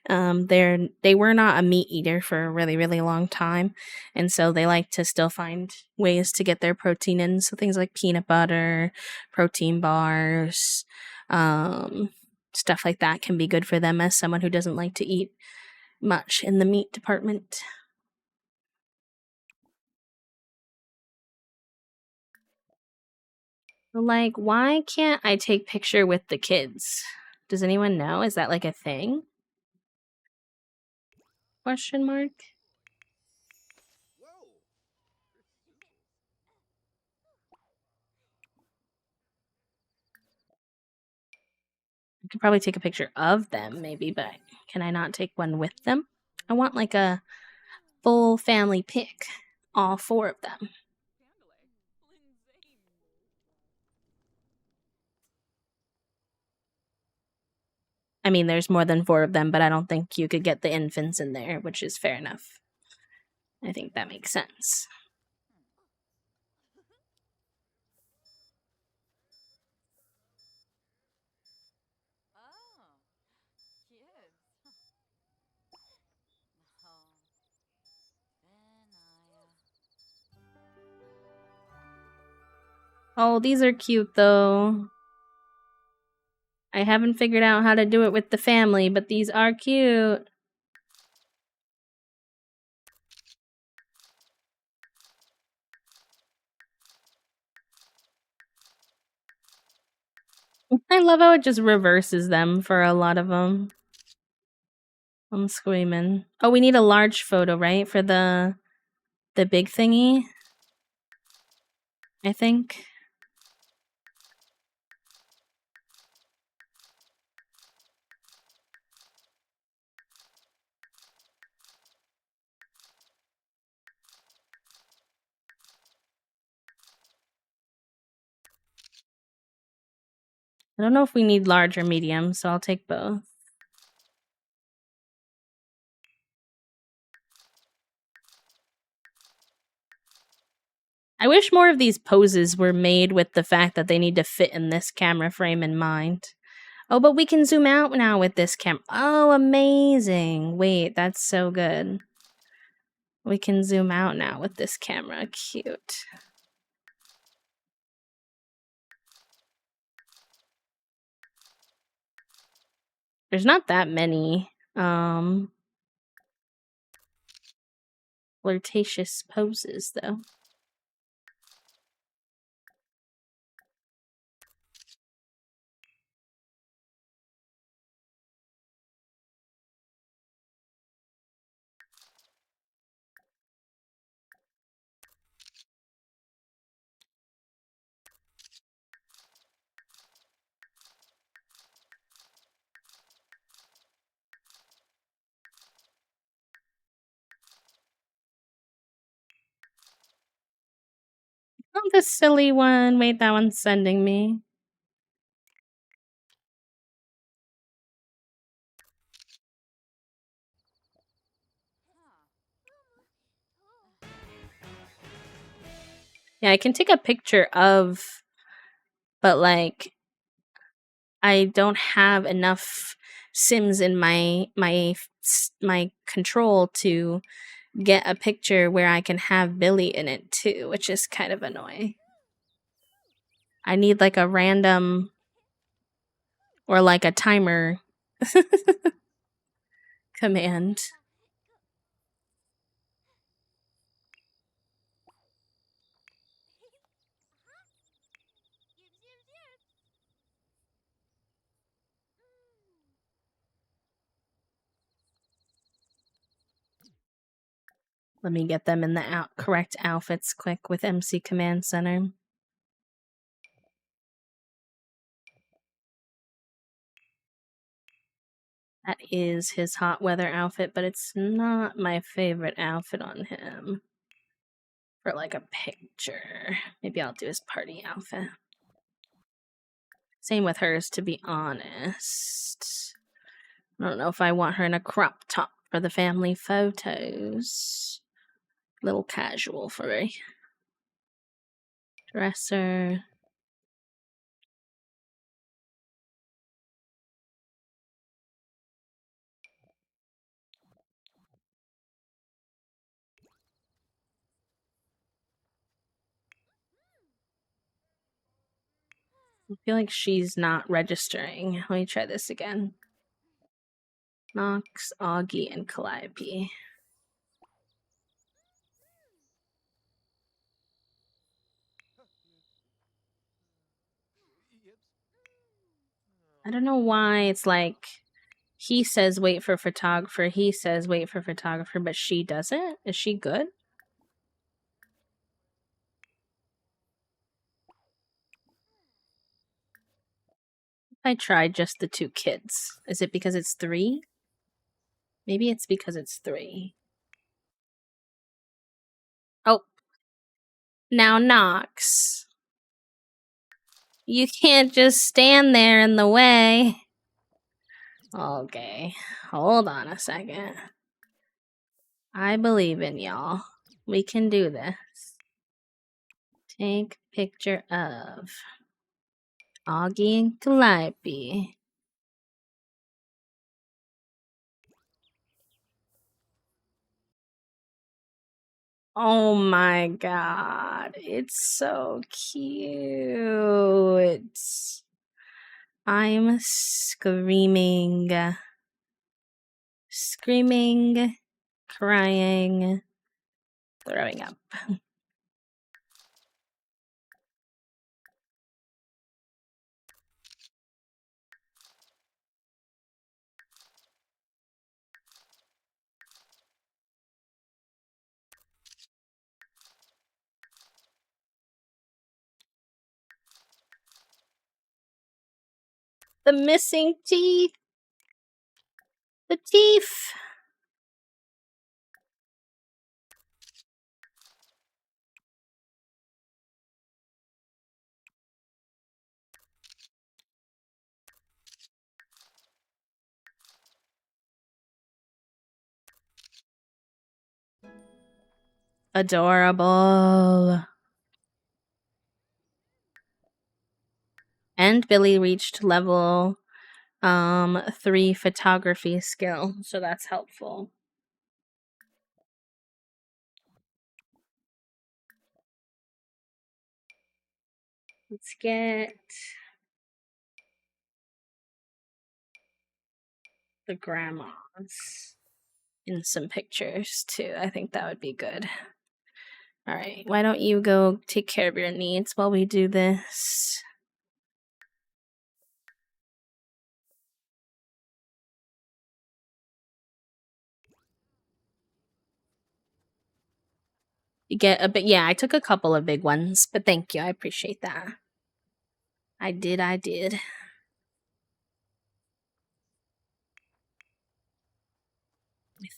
Speaker 1: they were not a meat eater for a really long time, and so they like to still find ways to get their protein in. So things like peanut butter, protein bars, stuff like that can be good for them as someone who doesn't like to eat much in the meat department. Like, why can't I take picture with the kids? Does anyone know? Is that like a thing? Question mark. I could probably take a picture of them, maybe, but can I not take one with them? I want like a full family pic, all four of them. I mean, there's more than four of them, but I don't think you could get the infants in there, which is fair enough. I think that makes sense.
Speaker 2: Oh, kids. Oh, Benaya.
Speaker 1: Oh, these are cute though. I haven't figured out how to do it with the family, but these are cute. I love how it just reverses them for a lot of them. I'm screaming. Oh, we need a large photo, right? For the big thingy? I think. I don't know if we need large or medium, so I'll take both. I wish more of these poses were made with the fact that they need to fit in this camera frame in mind. Oh, but we can zoom out now with this camera. Oh, amazing. Wait, that's so good. We can zoom out now with this camera. Cute. There's not that many flirtatious poses though. Oh, the silly one. Wait, that one's sending me. Yeah, I can take a picture of, but like, I don't have enough sims in my control to get a picture where I can have Billy in it too, which is kind of annoying. I need like a random or like a timer command. Let me get them in the correct outfits quick with MC Command Center. That is his hot weather outfit, but it's not my favorite outfit on him. For like a picture. Maybe I'll do his party outfit. Same with hers, to be honest. I don't know if I want her in a crop top for the family photos. Little casual for me. Dresser. I feel like she's not registering. Let me try this again. Nox, Augie, and Calliope. I don't know why it's like he says wait for photographer, he says wait for photographer, but she doesn't? Is she good? I tried just the 2 kids. Is it because it's 3? Maybe it's because it's 3. Oh. Now, Nox. You can't just stand there in the way. Okay. Hold on a second. I believe in y'all. We can do this. Take picture of Augie and Calliope. Oh my god, it's so cute. I'm screaming, crying, throwing up. The missing teeth. The teeth. Adorable. And Billy reached level 3 photography skill, so that's helpful. Let's get the grandmas in some pictures too. I think that would be good. All right, why don't you go take care of your needs while we do this? You get a bit, yeah, I took a couple of big ones, but thank you, I appreciate that. I did. I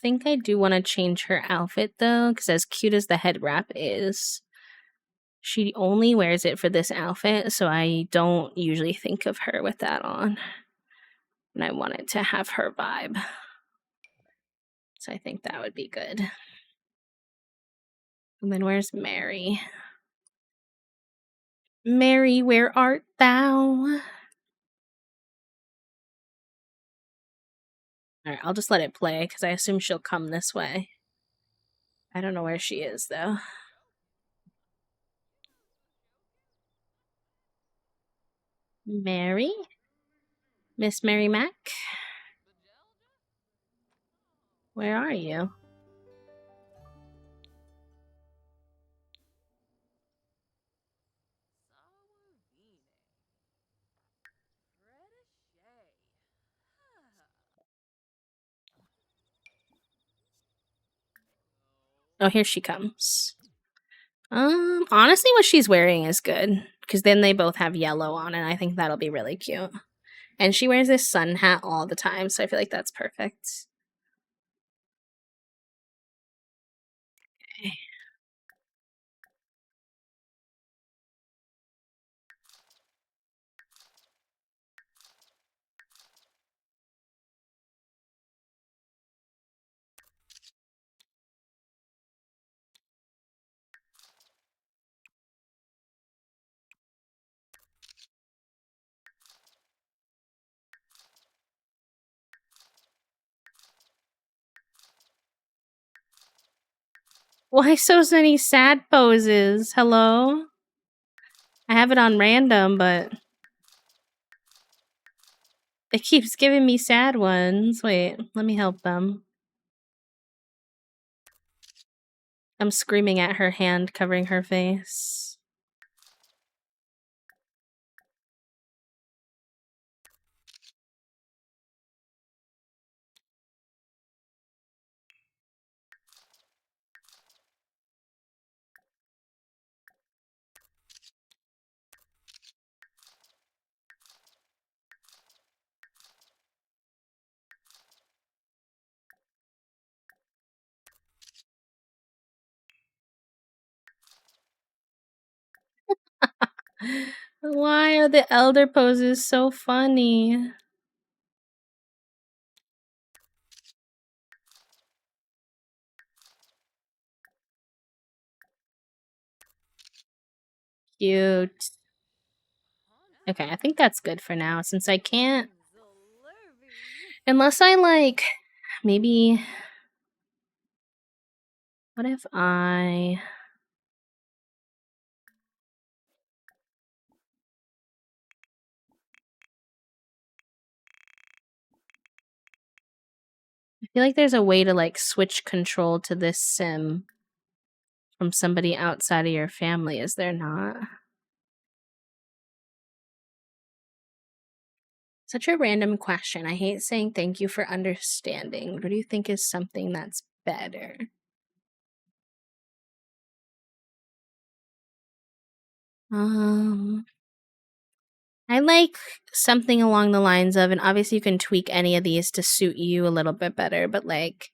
Speaker 1: think I do want to change her outfit though, because as cute as the head wrap is, She only wears it for this outfit, so I don't usually think of her with that on. And I wanted to have her vibe. So I think that would be good. And then where's Mary? Mary, where art thou? Alright, I'll just let it play, because I assume she'll come this way. I don't know where she is, though. Mary? Miss Mary Mac? Where are you? Oh, here she comes. Honestly, what she's wearing is good, because then they both have yellow on, and I think that'll be really cute. And she wears this sun hat all the time, so I feel like that's perfect. Okay. Why so many sad poses? Hello? I have it on random, but it keeps giving me sad ones. Wait, let me help them. I'm screaming at her hand covering her face. Why are the elder poses so funny? Cute. Okay, I think that's good for now, since I can't... Unless I, like, maybe... What if I... I feel like there's a way to, like, switch control to this sim from somebody outside of your family, is there not? Such a random question. I hate saying thank you for understanding. What do you think is something that's better? I like something along the lines of, and obviously you can tweak any of these to suit you a little bit better, but like,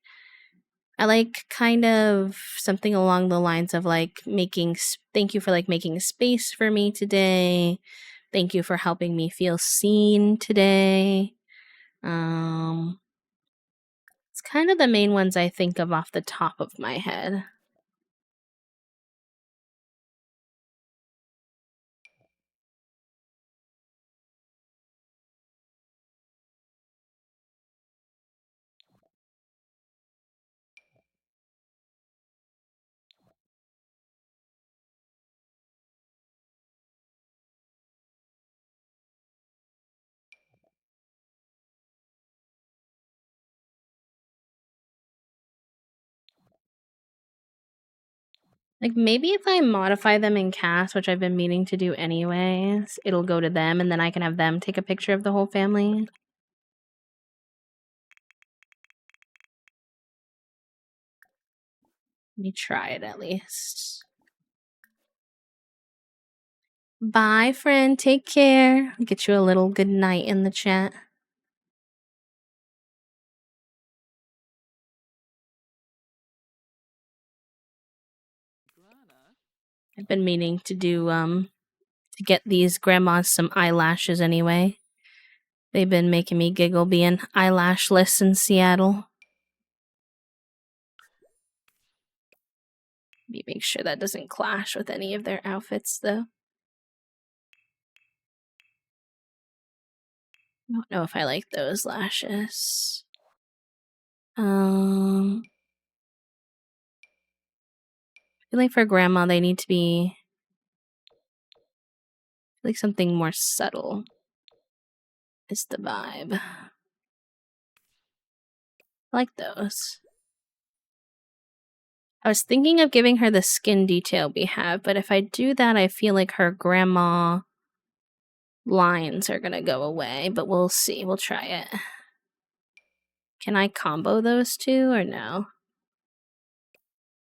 Speaker 1: I like kind of something along the lines of like thank you for like making space for me today. Thank you for helping me feel seen today. It's kind of the main ones I think of off the top of my head. Like, maybe if I modify them in cast, which I've been meaning to do anyways, it'll go to them, and then I can have them take a picture of the whole family. Let me try it at least. Bye, friend. Take care. I'll get you a little good night in the chat. I've been meaning to do to get these grandmas some eyelashes anyway. They've been making me giggle being eyelashless in Seattle. Let me make sure that doesn't clash with any of their outfits though. I don't know if I like those lashes. I feel like for grandma they need to be like something more subtle is the vibe. I like those. I was thinking of giving her the skin detail we have, but if I do that, I feel like her grandma lines are gonna go away, but we'll see. We'll try it. Can I combo those two or no?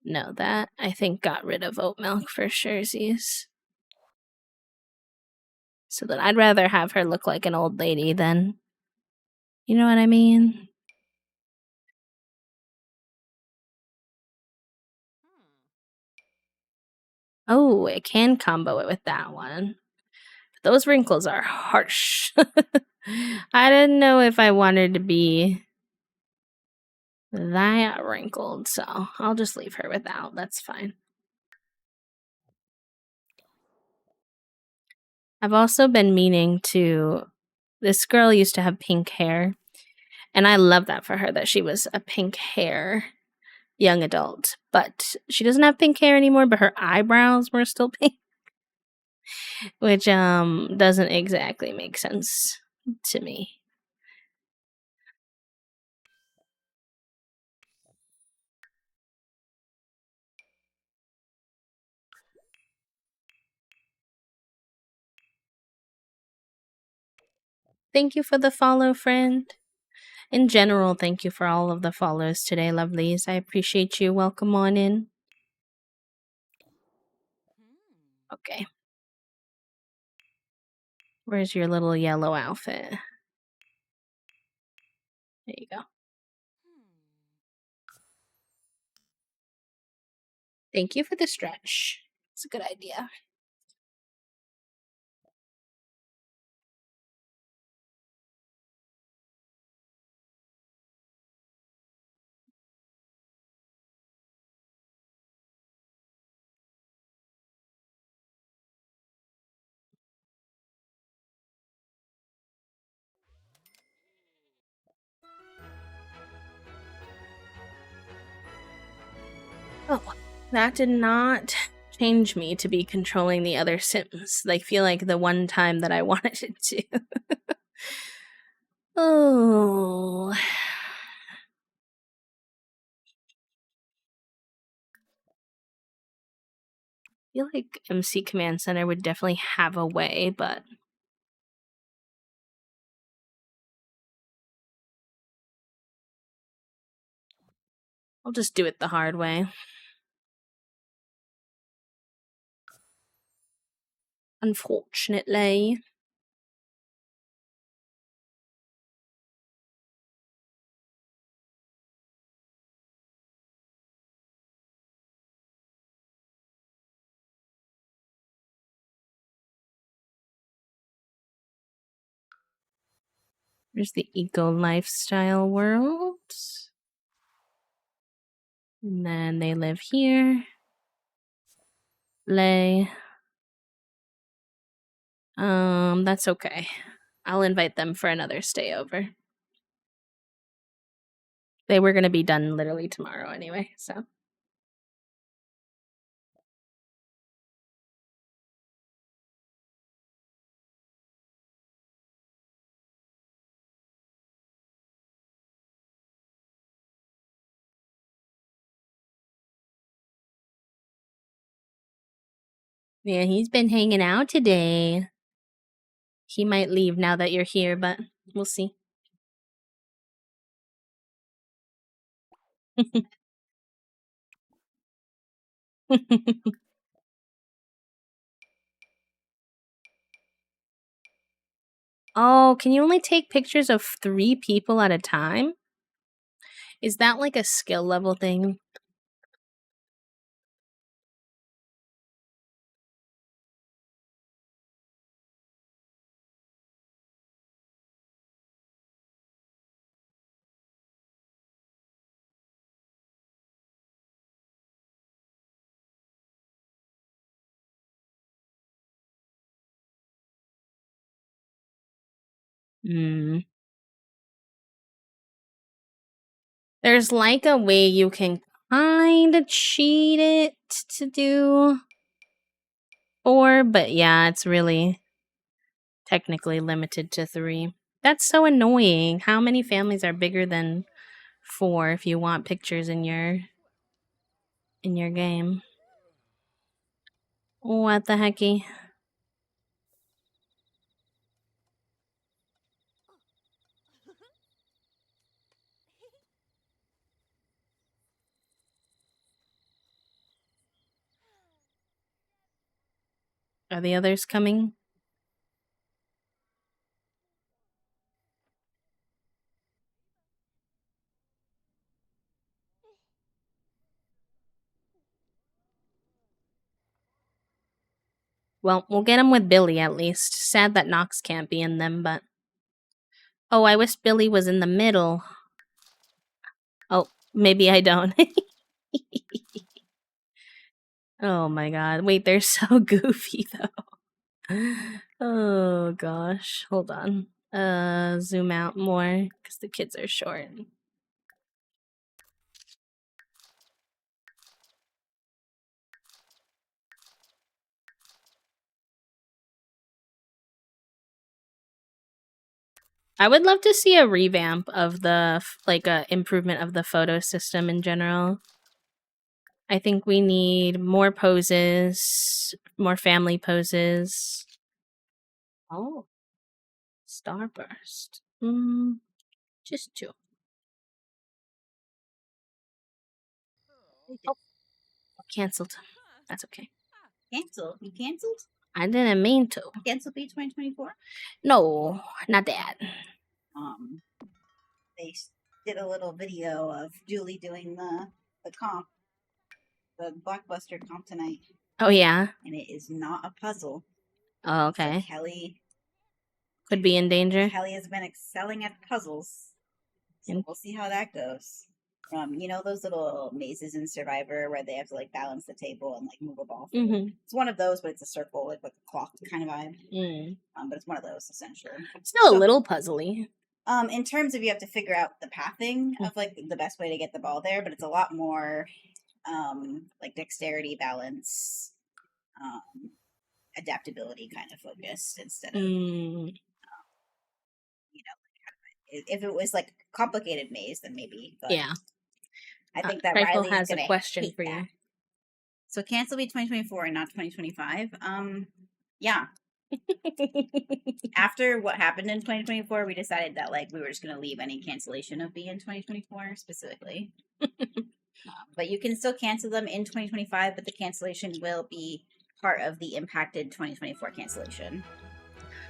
Speaker 1: No, that I think got rid of oat milk for surezies. So that I'd rather have her look like an old lady than, you know what I mean? Oh, it can combo it with that one. Those wrinkles are harsh. I didn't know if I wanted to be that wrinkled, so I'll just leave her without. That's fine. I've also been meaning to. This girl used to have pink hair, and I love that for her that she was a pink hair young adult. But she doesn't have pink hair anymore, but her eyebrows were still pink, which doesn't exactly make sense to me. Thank you for the follow, friend. In general, thank you for all of the follows today, lovelies. I appreciate you. Welcome on in. Okay. Where's your little yellow outfit? There you go. Thank you for the stretch. It's a good idea. Oh, that did not change me to be controlling the other Sims. I feel like the one time that I wanted it to. Oh. I feel like MC Command Center would definitely have a way, but I'll just do it the hard way. Unfortunately. There's the eco lifestyle world. And then they live here. Lay. That's okay. I'll invite them for another stay over. They were gonna be done literally tomorrow anyway, so. Yeah, he's been hanging out today. He might leave now that you're here, but we'll see. Oh, can you only take pictures of 3 people at a time? Is that like a skill level thing? Mm. There's like a way you can kind of cheat it to do 4, but yeah, it's really technically limited to 3. That's so annoying. How many families are bigger than 4 if you want pictures in your game? What the hecky? Are the others coming? Well, we'll get them with Billy at least. Sad that Knox can't be in them, but... Oh, I wish Billy was in the middle. Oh, maybe I don't. Oh my god. Wait, they're so goofy though. Oh gosh. Hold on. Zoom out more because the kids are short. I would love to see a revamp of the improvement of the photo system in general. I think we need more poses, more family poses. Oh, Starburst. Just 2. Oh, canceled. That's okay.
Speaker 3: Cancel? You canceled?
Speaker 1: I didn't mean to.
Speaker 3: Cancel B 2024?
Speaker 1: No, not that.
Speaker 3: They did a little video of Julie doing the comp, the blockbuster comp tonight,
Speaker 1: Oh yeah.
Speaker 3: and it is not a puzzle.
Speaker 1: Oh, okay.
Speaker 3: So Kelly
Speaker 1: Could be in danger.
Speaker 3: Kelly has been excelling at puzzles, so we'll see how that goes. You know those little mazes in Survivor where they have to like balance the table and like move a ball forward?
Speaker 1: Mm-hmm.
Speaker 3: It's one of those, but it's a circle, like with a clock kind of vibe. But it's one of those essentially.
Speaker 1: Still a little puzzly.
Speaker 3: In terms of you have to figure out the pathing of like the best way to get the ball there, but it's a lot more like dexterity, balance, adaptability kind of focused instead of you know, if it was like a complicated maze, then maybe. But
Speaker 1: yeah.
Speaker 3: I think that
Speaker 1: Rifle
Speaker 3: Riley
Speaker 1: has
Speaker 3: is
Speaker 1: a question for you.
Speaker 3: So cancel be 2024 and not 2025. Yeah. After what happened in 2024, we decided that like we were just going to leave any cancellation of B in 2024 specifically. But you can still cancel them in 2025, but the cancellation will be part of the impacted 2024 cancellation.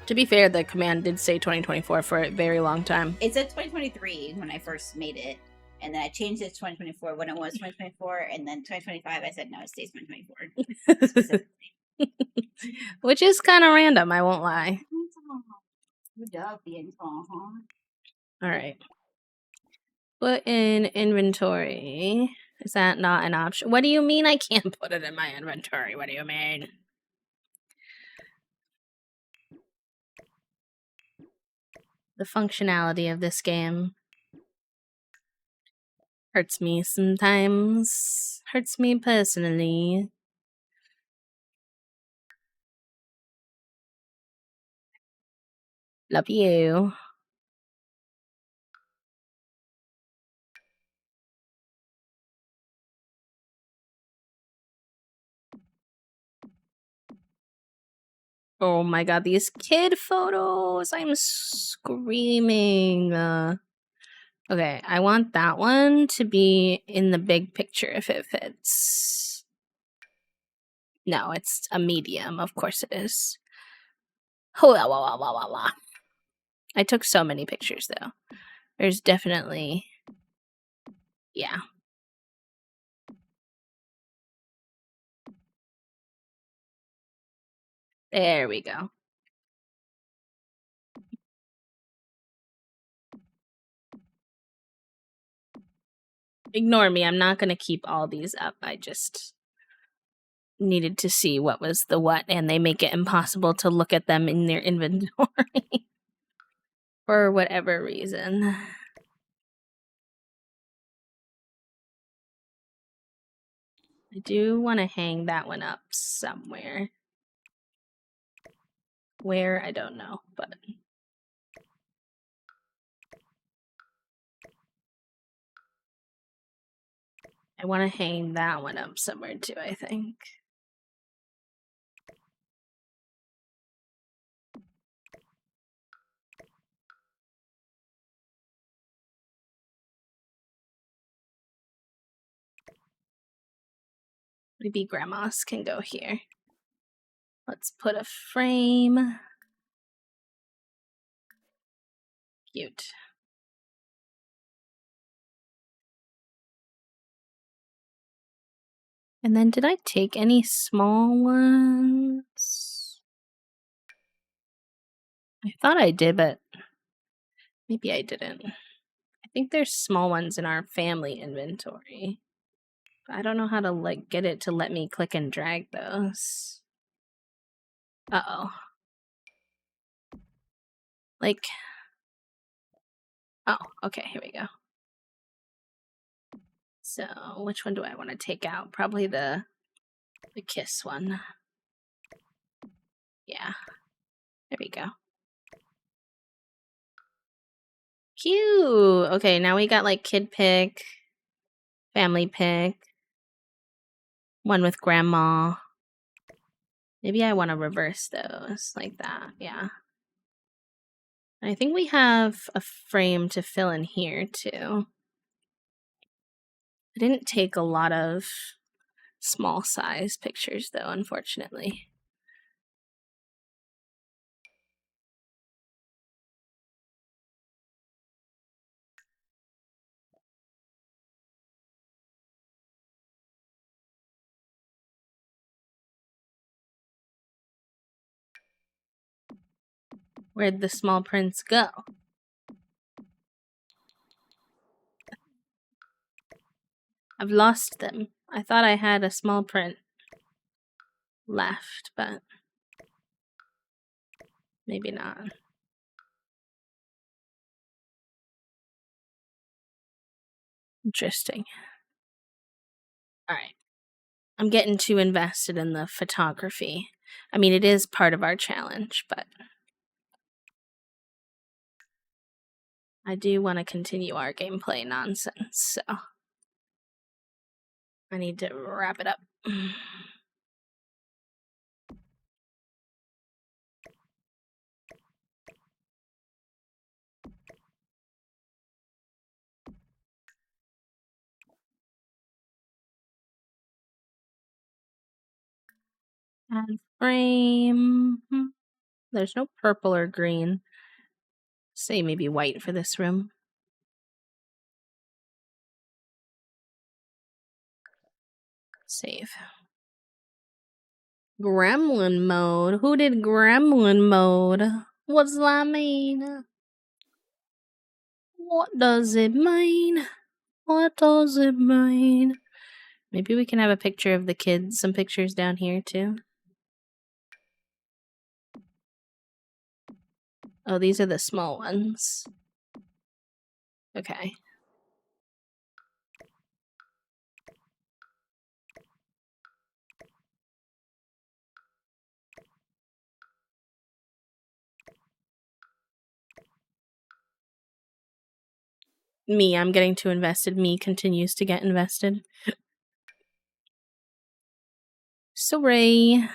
Speaker 1: To be fair, the command did say 2024 for a very long time.
Speaker 3: It said 2023 when I first made it, and then I changed it to 2024 when it was 2024, and then 2025 I said no, it stays 2024 specifically.
Speaker 1: Which is kind of random, I won't lie.
Speaker 3: Good job being tall, huh?
Speaker 1: Alright. Put in inventory. Is that not an option? What do you mean I can't put it in my inventory? What do you mean? The functionality of this game hurts me sometimes. Hurts me personally. Love you. Oh my god, these kid photos. I'm screaming. Okay, I want that one to be in the big picture if it fits. No, it's a medium. Of course it is. I took so many pictures though. There's definitely... Yeah. There we go. Ignore me. I'm not going to keep all these up. I just needed to see what was the what, and they make it impossible to look at them in their inventory. for whatever reason. I do want to hang that one up somewhere. Where, I don't know, but I want to hang that one up somewhere too, I think. Maybe grandma's can go here. Let's put a frame. Cute. And then did I take any small ones? I thought I did, but maybe I didn't. I think there's small ones in our family inventory. But I don't know how to like get it to let me click and drag those. Uh-oh. Like, oh, okay, here we go. So, which one do I want to take out? Probably the kiss one. Yeah. There we go. Cute! Okay, now we got like kid pick, family pick, one with grandma. Maybe I want to reverse those like that. Yeah. I think we have a frame to fill in here too. I didn't take a lot of small size pictures though, unfortunately. Where'd the small prints go? I've lost them. I thought I had a small print left, but maybe not. Interesting. Alright. I'm getting too invested in the photography. I mean, it is part of our challenge, but I do want to continue our gameplay nonsense, so I need to wrap it up. Add frame. There's no purple or green. Say maybe white for this room. Save. Gremlin mode? Who did gremlin mode? What's that mean? What does it mean? What does it mean? Maybe we can have a picture of the kids, some pictures down here too. Oh, these are the small ones. Okay. Me, I'm getting too invested. Me continues to get invested. Sorry.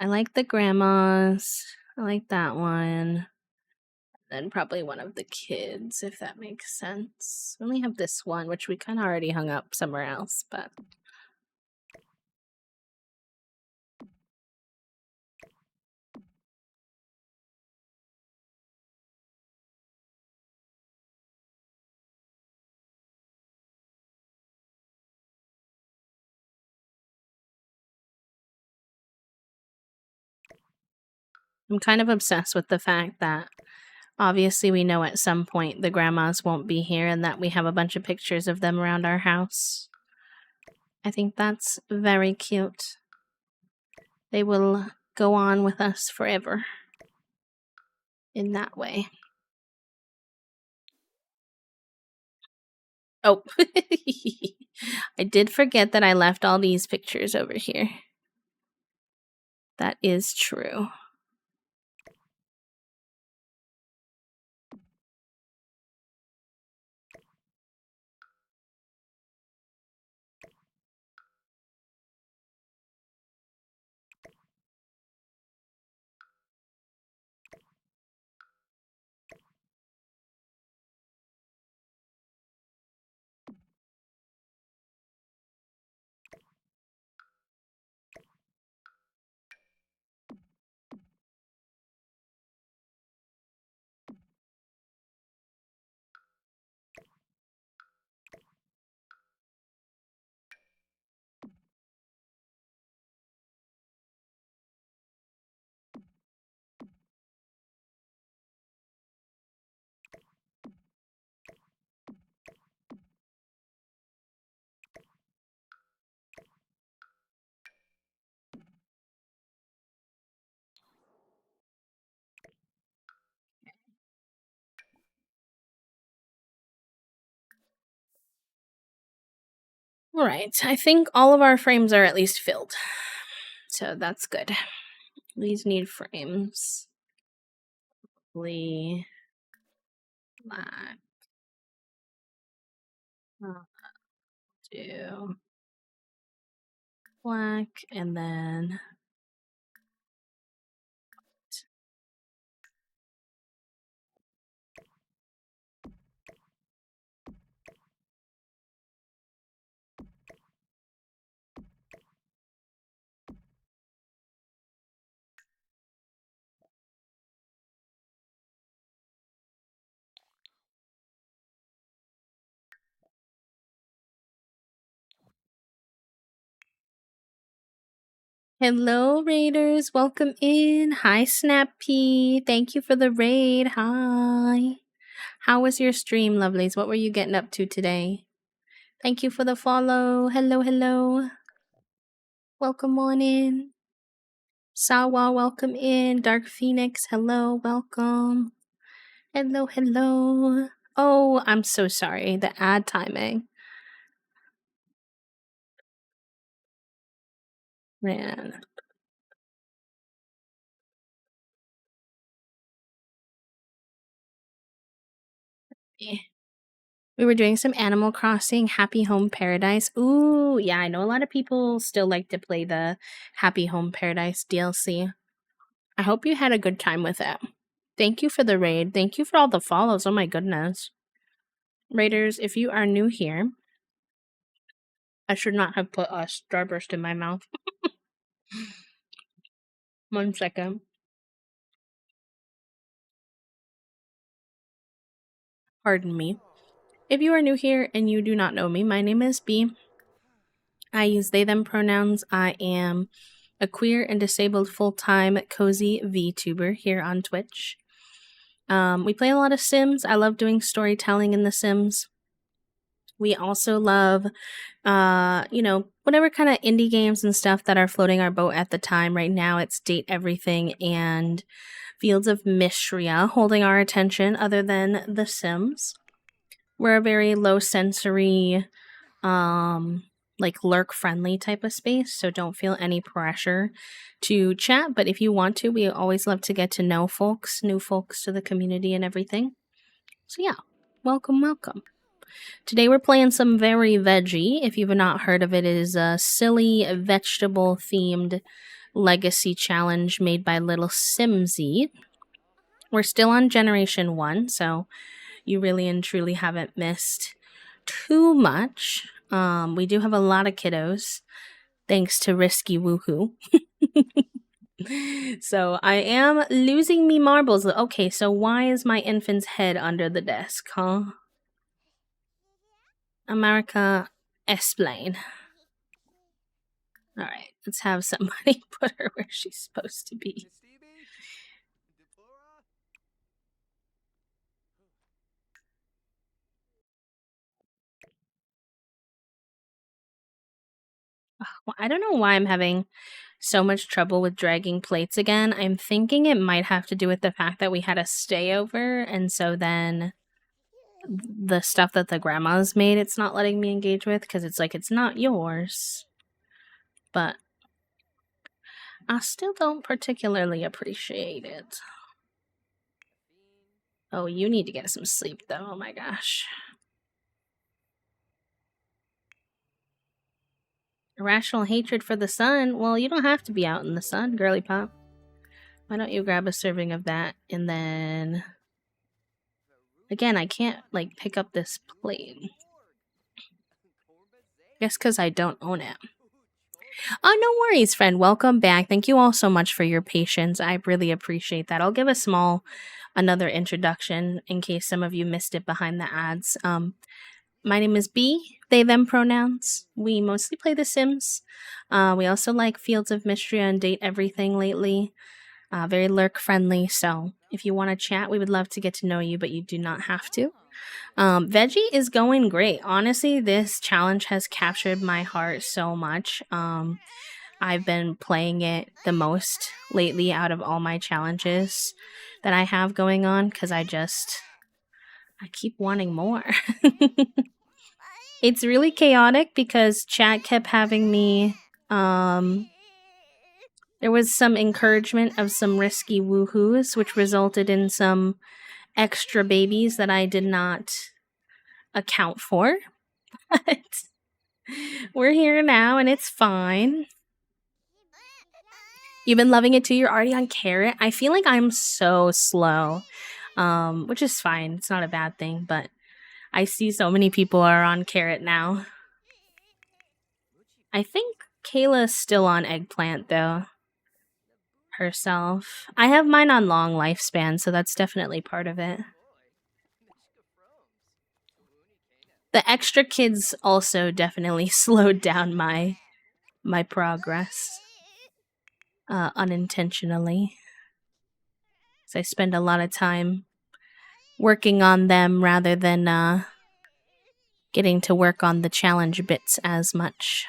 Speaker 1: I like the grandmas. I like that one. Then probably one of the kids, if that makes sense. We only have this one, which we kind of already hung up somewhere else, but I'm kind of obsessed with the fact that obviously we know at some point the grandmas won't be here and that we have a bunch of pictures of them around our house. I think that's very cute. They will go on with us forever in that way. Oh, I did forget that I left all these pictures over here. That is true. All right, I think all of our frames are at least filled. So that's good. These need frames. Black. Do black and then hello, Raiders. Welcome in. Hi, Snappy. Thank you for the raid. Hi. How was your stream, lovelies? What were you getting up to today? Thank you for the follow. Hello, hello. Welcome on in. Sawa, welcome in. Dark Phoenix, hello, welcome. Hello, hello. Oh, I'm so sorry. The ad timing. Man. We were doing some Animal Crossing Happy Home Paradise. Ooh, yeah, I know a lot of people still like to play the Happy Home Paradise DLC. I hope you had a good time with it. Thank you for the raid. Thank you for all the follows. Oh my goodness. Raiders, if you are new here, I should not have put a Starburst in my mouth. 1 second. Pardon me. If you are new here and you do not know me, my name is B. I use they them pronouns. I am a queer and disabled full-time cozy VTuber here on Twitch. We play a lot of Sims. I love doing storytelling in the Sims. We also love whatever kind of indie games and stuff that are floating our boat at the time. Right now it's Date Everything and Fields of Mistria holding our attention other than The Sims. We're a very low sensory, like lurk friendly type of space, so don't feel any pressure to chat. But if you want to, we always love to get to know folks, new folks to the community and everything. So yeah, welcome, welcome. Today we're playing some Very Veggie. If you've not heard of it, it is a silly vegetable themed legacy challenge made by Little Simsy. We're still on Generation 1, so you really and truly haven't missed too much. We do have a lot of kiddos, thanks to Risky Woohoo. So I am losing me marbles. Okay, so why is my infant's head under the desk, huh? America, explain. Alright, let's have somebody put her where she's supposed to be.
Speaker 5: Miss Stevie?
Speaker 1: Well, I don't know why I'm having so much trouble with dragging plates again. I'm thinking it might have to do with the fact that we had a stayover, and so then the stuff that the grandma's made, it's not letting me engage with because it's like it's not yours. But I still don't particularly appreciate it. Oh, you need to get some sleep though. Oh my gosh. Irrational hatred for the sun? Well, you don't have to be out in the sun, girly pop. Why don't you grab a serving of that and then... Again, I can't, like, pick up this plate. Guess because I don't own it. Oh, no worries, friend. Welcome back. Thank you all so much for your patience. I really appreciate that. I'll give another introduction in case some of you missed it behind the ads. My name is B, they, them pronouns. We mostly play The Sims. We also like Fields of Mystery and Date Everything lately. Very lurk friendly, so if you want to chat, we would love to get to know you, but you do not have to. Veggie is going great. Honestly, this challenge has captured my heart so much. I've been playing it the most lately out of all my challenges that I have going on because I keep wanting more. It's really chaotic because chat kept having me, there was some encouragement of some risky woohoos, which resulted in some extra babies that I did not account for. But we're here now and it's fine. You've been loving it too? You're already on carrot? I feel like I'm so slow, which is fine. It's not a bad thing, but I see so many people are on carrot now. I think Kayla's still on eggplant though. Herself. I have mine on long lifespan, so that's definitely part of it. The extra kids also definitely slowed down my progress. Unintentionally. So I spend a lot of time working on them rather than getting to work on the challenge bits as much.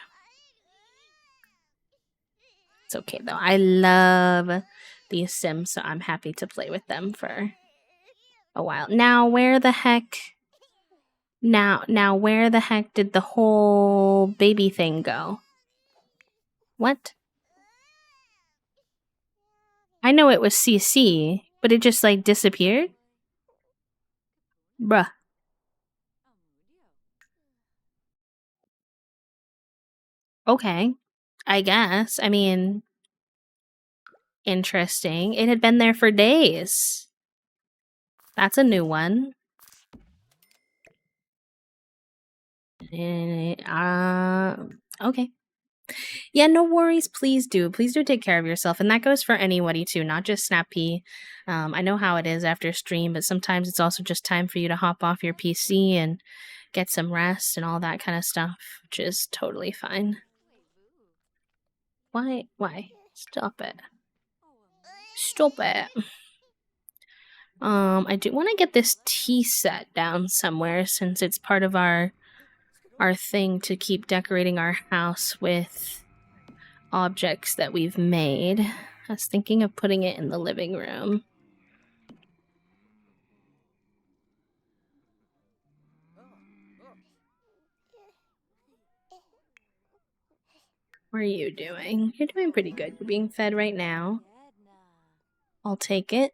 Speaker 1: It's okay though. I love these Sims, so I'm happy to play with them for a while. Now where the heck did the whole baby thing go? What? I know it was CC, but it just like disappeared? Bruh. Okay. I guess. I mean, interesting. It had been there for days. That's a new one. Okay. Yeah, no worries. Please do. Please do take care of yourself. And that goes for anybody too, not just Snappy. I know how it is after stream, but sometimes it's also just time for you to hop off your PC and get some rest and all that kind of stuff, which is totally fine. Why? Stop it. Stop it. I do want to get this tea set down somewhere since it's part of our thing to keep decorating our house with objects that we've made. I was thinking of putting it in the living room. What are you doing? You're doing pretty good. You're being fed right now. I'll take it.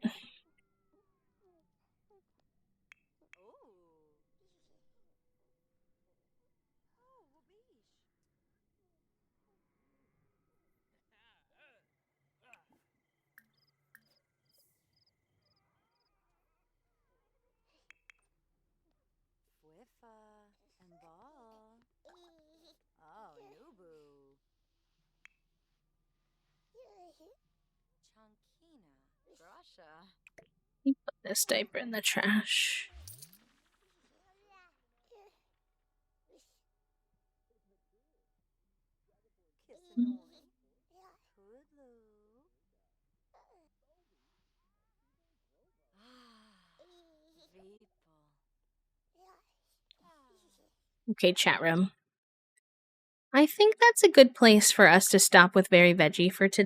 Speaker 1: You put this diaper in the trash. Okay, chat room. I think that's a good place for us to stop with Very Veggie for today.